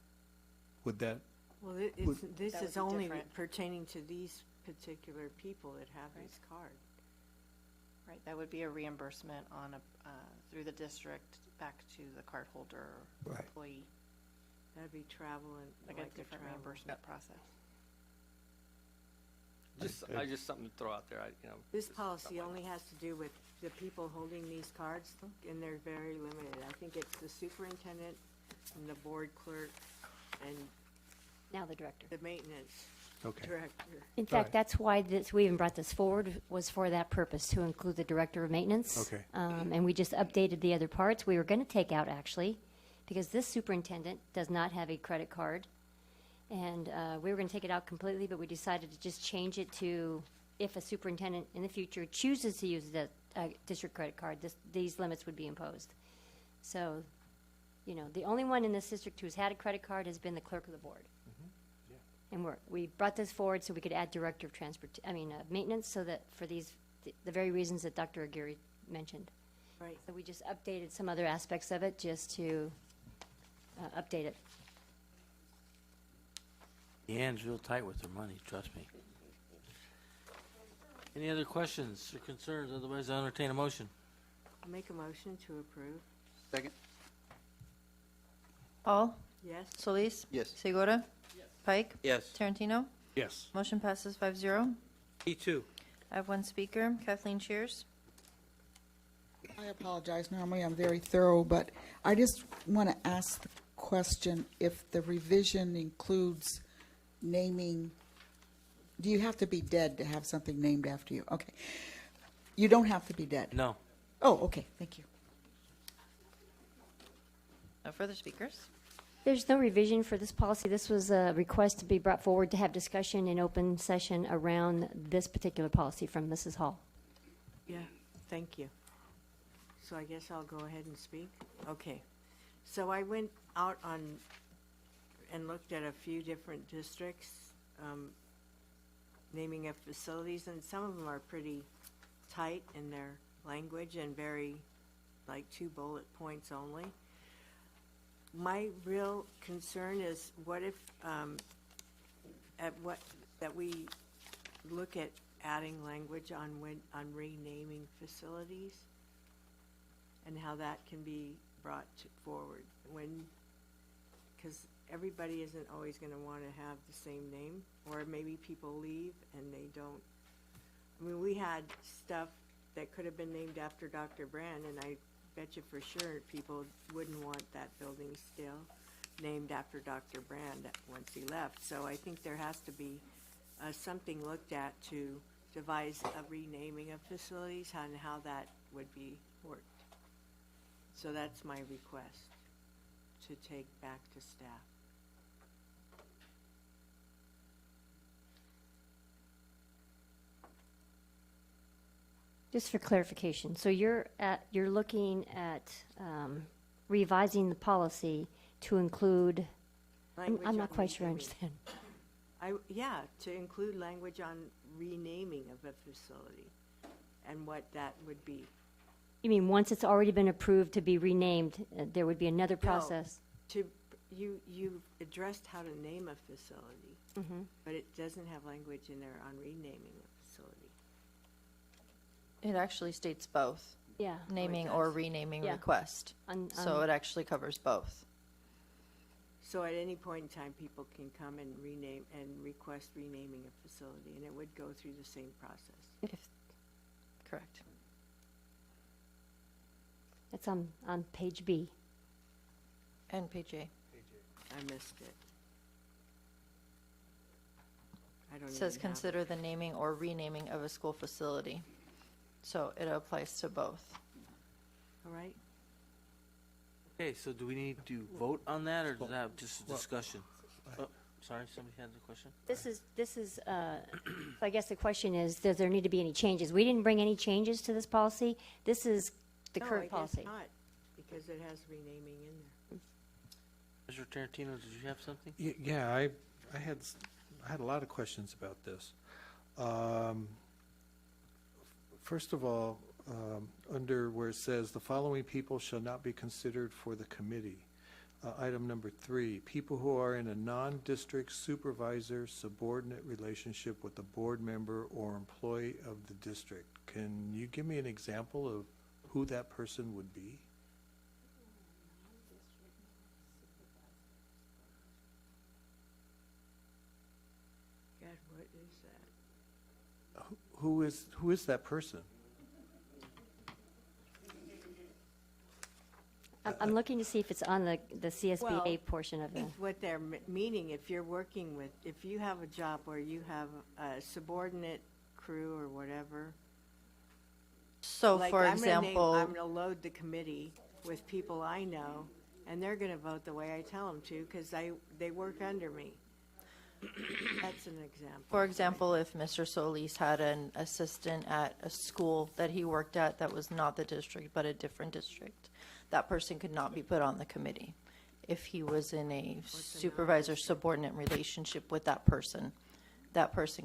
Would that, Well, Would- this That would is be only different. pertaining to these particular people that have this card. Right, that would be a reimbursement on through the district back to the cardholder or Right. employee, That'd be travel and like a different reimbursement process. Just something to throw out there, This policy only has to do with the people holding these cards, and they're very limited. I think it's the superintendent and the board clerk and Now the director. the maintenance okay. director. In fact, that's why we even brought this forward, was for that purpose, to include the director of maintenance. Okay. And we just updated the other parts. We were going to take out, actually, because this superintendent does not have a credit card. And we were going to take it out completely, but we decided to just change it to, if a superintendent in the future chooses to use the district credit card, these limits would be imposed. So, the only one in this district who's had a credit card has been the clerk of the board. And we brought this forward so we could add director of maintenance, so that for the very reasons that Dr. Aguirre mentioned. Right. So we just updated some other aspects of it just to update it. Deanne's real tight with her money, trust me. Any other questions or concerns? Otherwise, I'll entertain a motion. I'll make a motion to approve. Second? Hall? Yes. Solis? Yes. Segura? Pike? Yes. Tarantino? Yes. Motion passes 5-0. E2. I have one speaker, Kathleen Shears. I apologize. Normally, I'm very thorough, but I just want to ask the question if the revision includes naming. Do you have to be dead to have something named after you? Okay. You don't have to be dead. No. Oh, okay. Thank you. No further speakers. There's no revision for this policy. This was a request to be brought forward to have discussion in open session around this particular policy from Mrs. Hall. Yeah, thank you. So I guess I'll go ahead and speak. Okay. So I went out and looked at a few different districts, naming of facilities, and some of them are pretty tight in their language and very, like, 2 bullet points only. My real concern is what if, that we look at adding language on renaming facilities and how that can be brought forward because everybody isn't always going to want to have the same name, or maybe people leave and they don't. I mean, we had stuff that could have been named after Dr. Brand, and I bet you for sure people wouldn't want that building still named after Dr. Brand once he left. So I think there has to be something looked at to devise a renaming of facilities and how that would be worked. So that's my request to take back to staff. Just for clarification, so you're looking at revising the policy to include, I'm not quite sure I understand. Yeah, to include language on renaming of a facility and what that would be. You mean once it's already been approved to be renamed, there would be another process? No, you addressed how to name a facility, but it doesn't have language in there on renaming a facility. It actually states both. Yeah. Naming or renaming Yeah. request. So it actually covers both. So at any point in time, people can come and rename and request renaming a facility, and it would go through the same process. Correct. It's on page B. And page A. I missed it. I don't It says even have consider the naming or renaming of a school facility. So it applies to both. All right. Okay, so do we need to vote on that, or is that just a discussion? Oh, sorry, somebody has a question? This is, I guess the question is, does there need to be any changes? We didn't bring any changes to this policy. This is the current policy. No, I guess not, because it has renaming in there. Mr. Tarantino, did you have something? Yeah, I had a lot of questions about this. First of all, under where it says the following people shall not be considered for the committee. Item number 3, people who are in a non-district supervisor subordinate relationship with a board member or employee of the district. Can you give me an example of who that person would be? God, what is that? Who is that person? I'm looking to see if it's on the CSBA Well, portion of the. What they're meaning, if you're working with, if you have a job where you have a subordinate crew or whatever. So like, for I'm example, I'm gonna load the committee with people I know, and they're gonna vote the way I tell them to, because they work under me. That's an example. for example, if Mr. Solis had an assistant at a school that he worked at that was not the district but a different district, that person could not be put on the committee. If he was in a supervisor subordinate relationship with that person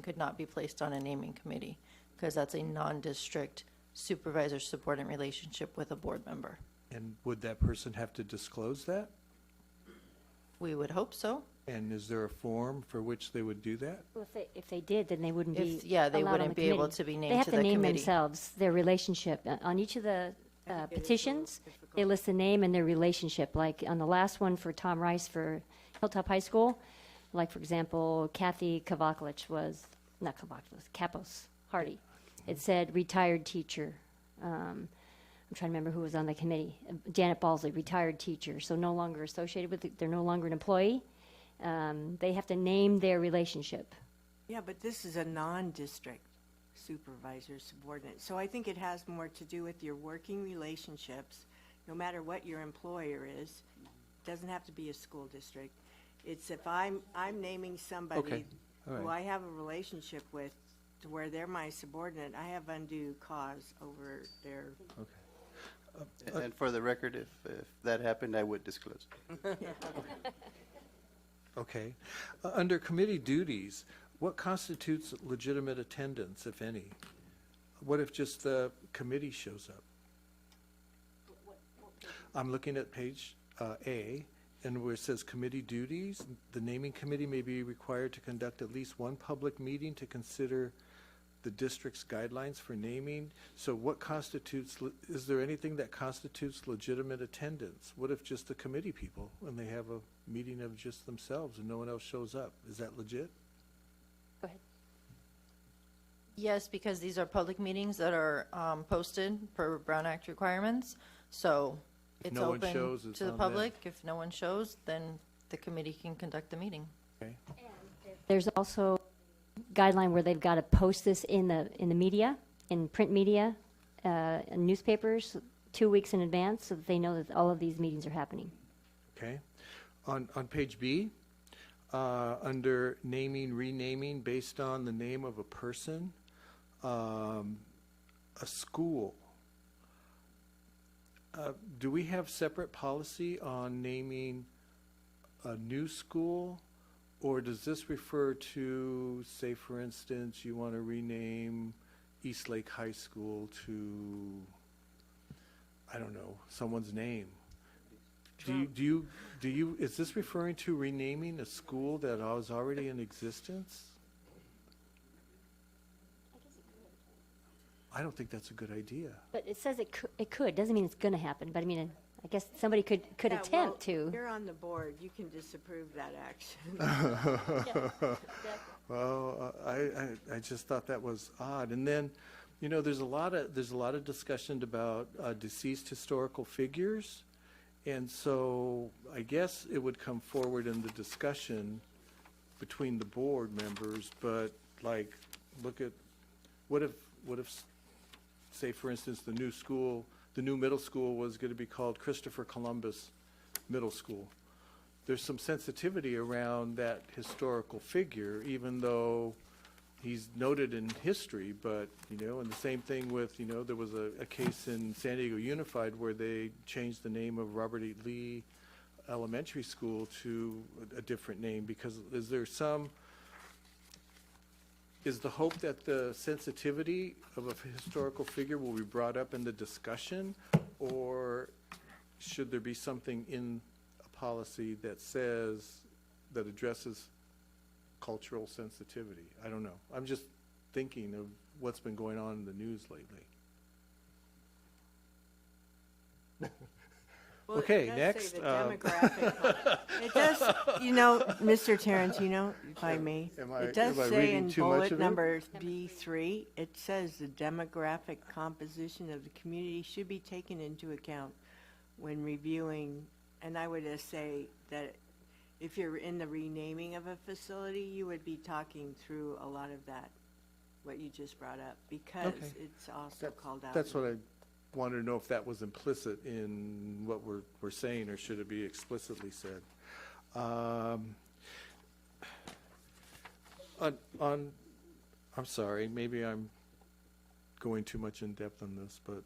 could not be placed on a naming committee because that's a non-district supervisor subordinate relationship with a board member. And would that person have to disclose that? We would hope so. And is there a form for which they would do that? Well, if they did, then they wouldn't be. Yeah, they allowed on wouldn't the be able committee. to be named They have to to the name committee. themselves, their relationship. On each of the petitions, they list the name and their relationship. Like on the last one for Tom Rice for Hilltop High School, like for example, Kathy Kavakulich was, not Kavakulich, Kapos Hardy. It said retired teacher. I'm trying to remember who was on the committee. Janet Balsley, retired teacher. So no longer associated with it. They're no longer an employee. They have to name their relationship. Yeah, but this is a non-district supervisor subordinate. So I think it has more to do with your working relationships, no matter what your employer is. doesn't have to be a school district. It's if I'm naming somebody Okay, all who right. I have a relationship with to where they're my subordinate, I have undue cause over their. Okay. And for the record, if that happened, I would disclose. Okay. Under committee duties, what constitutes legitimate attendance, if any? What if just the committee shows up? I'm looking at page A, and where it says committee duties, the naming committee may be required to conduct at least one public meeting to consider the district's guidelines for naming. So what constitutes, is there anything that constitutes legitimate attendance? What if just the committee people, and they have a meeting of just themselves and no one else shows up? Is that legit? Go ahead. Yes, because these are public meetings that are posted per Brown Act requirements. So If it's no one open shows, it's to the on them. public. If no one shows, then the committee can conduct the meeting. Okay. There's also guideline where they've got to post this in the media, in print media, in newspapers, 2 weeks in advance, so that they know that all of these meetings are happening. Okay. On page B, under naming, renaming based on the name of a person, a school. Do we have separate policy on naming a new school? Or does this refer to, say, for instance, you want to rename Eastlake High School to, I don't know, someone's name? Do you, is this referring to renaming a school that was already in existence? I don't think that's a good idea. But it says it could, doesn't mean it's going to happen, but I mean, I guess somebody could Yeah, attempt well, to. You're on the board, you can disapprove that action. Well, I just thought that was odd. And then, you know, there's a lot of discussion about deceased historical figures, and so I guess it would come forward in the discussion between the board members. But like, look at what if say, for instance, the new middle school was going to be called Christopher Columbus Middle School. There's some sensitivity around that historical figure, even though he's noted in history. But, you know, and the same thing with, you know, there was a case in San Diego Unified where they changed the name of Robert E. Lee Elementary School to a different name. Because is the hope that the sensitivity of a historical figure will be brought up in the discussion, or should there be something in a policy that addresses cultural sensitivity? I don't know. I'm just thinking of what's been going on in the news lately. Well, Okay, it does next, say the demographic. It does, you know, Mr. Tarantino, if I may. It does say reading in too much bullet of it? number B3, it says the demographic composition of the community should be taken into account when reviewing, and I would just say that if you're in the renaming of a facility, you would be talking through a lot of that, what you just brought up, because Okay. it's also called out. That's what I wanted to know, if that was implicit in what we're saying, or should it be explicitly said. I'm sorry, maybe I'm going too much in depth on this, but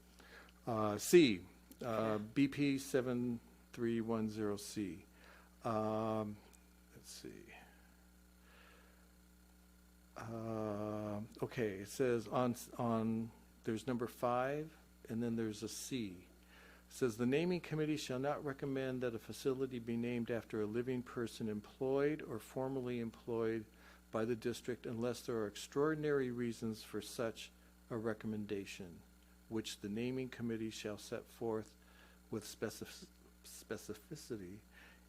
C, BP 7310C. Let's see. Okay, it says on there's number 5, and then there's a C. It says the naming committee shall not recommend that a facility be named after a living person employed or formerly employed by the district unless there are extraordinary reasons for such a recommendation, which the naming committee shall set forth with specificity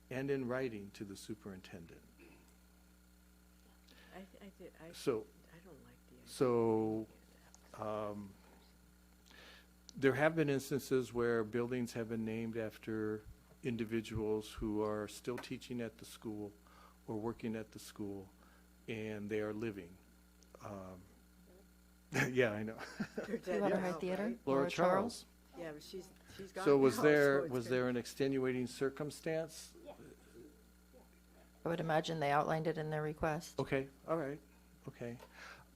and in writing to the superintendent. I So, don't like the idea. So, there have been instances where buildings have been named after individuals who are still teaching at the school or working at the school, and they are living. Yeah, I know. Laura Hart Theater. Laura Charles. Yeah, but she's gone. So was now, there it's was good. there an extenuating circumstance I would imagine they outlined it in their request. Okay, all right, okay.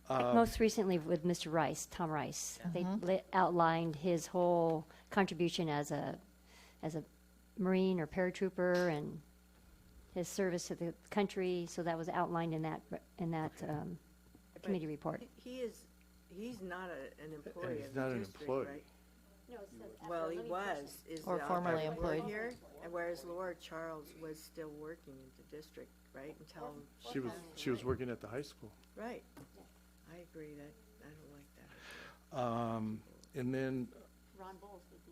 Most recently with Mr. Rice, Tom Rice, they outlined his whole contribution as a Marine or paratrooper and his service to the country. So that was outlined in that committee report. He's not an employee He's of the not an district, employee. right? Well, he was. Is Or the formerly employee employed. here? And whereas Laura Charles was still working in the district, right, until. She was working at the high school. Right. I agree that, I don't like that. And then, Ron Bowles would be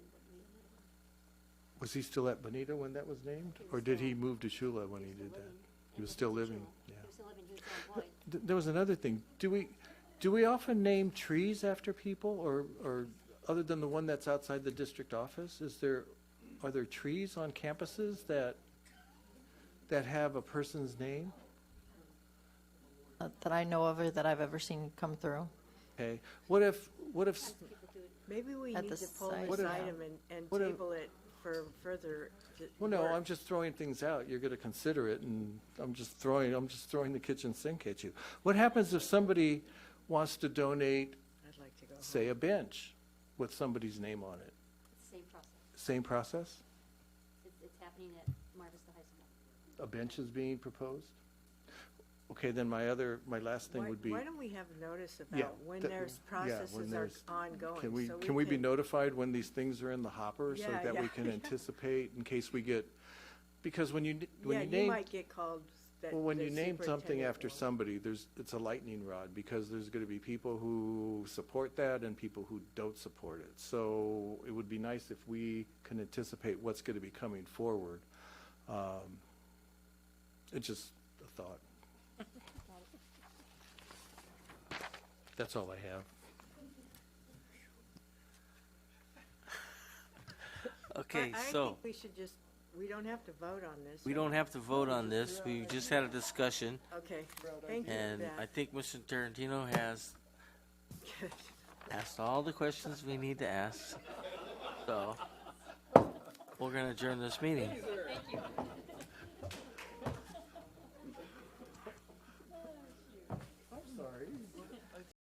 was he still at Bonita when that was named? Or did he move to Shula when he did that? He was still living, yeah. There was another thing. Do we often name trees after people, or other than the one that's outside the district office? Are there trees on campuses that have a person's name? That I know of or that I've ever seen come through. Okay. What if Maybe we At need the to pull site. this item and what if- table it for further. Well, no, work. I'm just throwing things out. You're going to consider it, and I'm just throwing the kitchen sink at you. What happens if somebody wants to donate, I'd like to go home. say, a bench with somebody's name on it? Same process. Same process? It's happening at Mar Vista High School. A bench is being proposed? Okay, then my last thing would be. Why don't we have notice Yeah, about when that- there's yeah, processes when are there's- ongoing? Can we be notified when these things are in the hopper so Yeah, that we yeah, can yeah. anticipate in case we get, because when you Yeah, you name. might get called that. Well, when the you name something superintendent after will- somebody, it's a lightning rod, because there's going to be people who support that and people who don't support it. So it would be nice if we can anticipate what's going to be coming forward. It's just a thought. That's all I have. Okay, I so think we should just, we don't have to vote on this. we don't have to vote on this. We just had a discussion, Okay, thank you for and that. I think Mr. Tarantino has asked all the questions we need to ask. So we're going to adjourn this meeting. Thank you.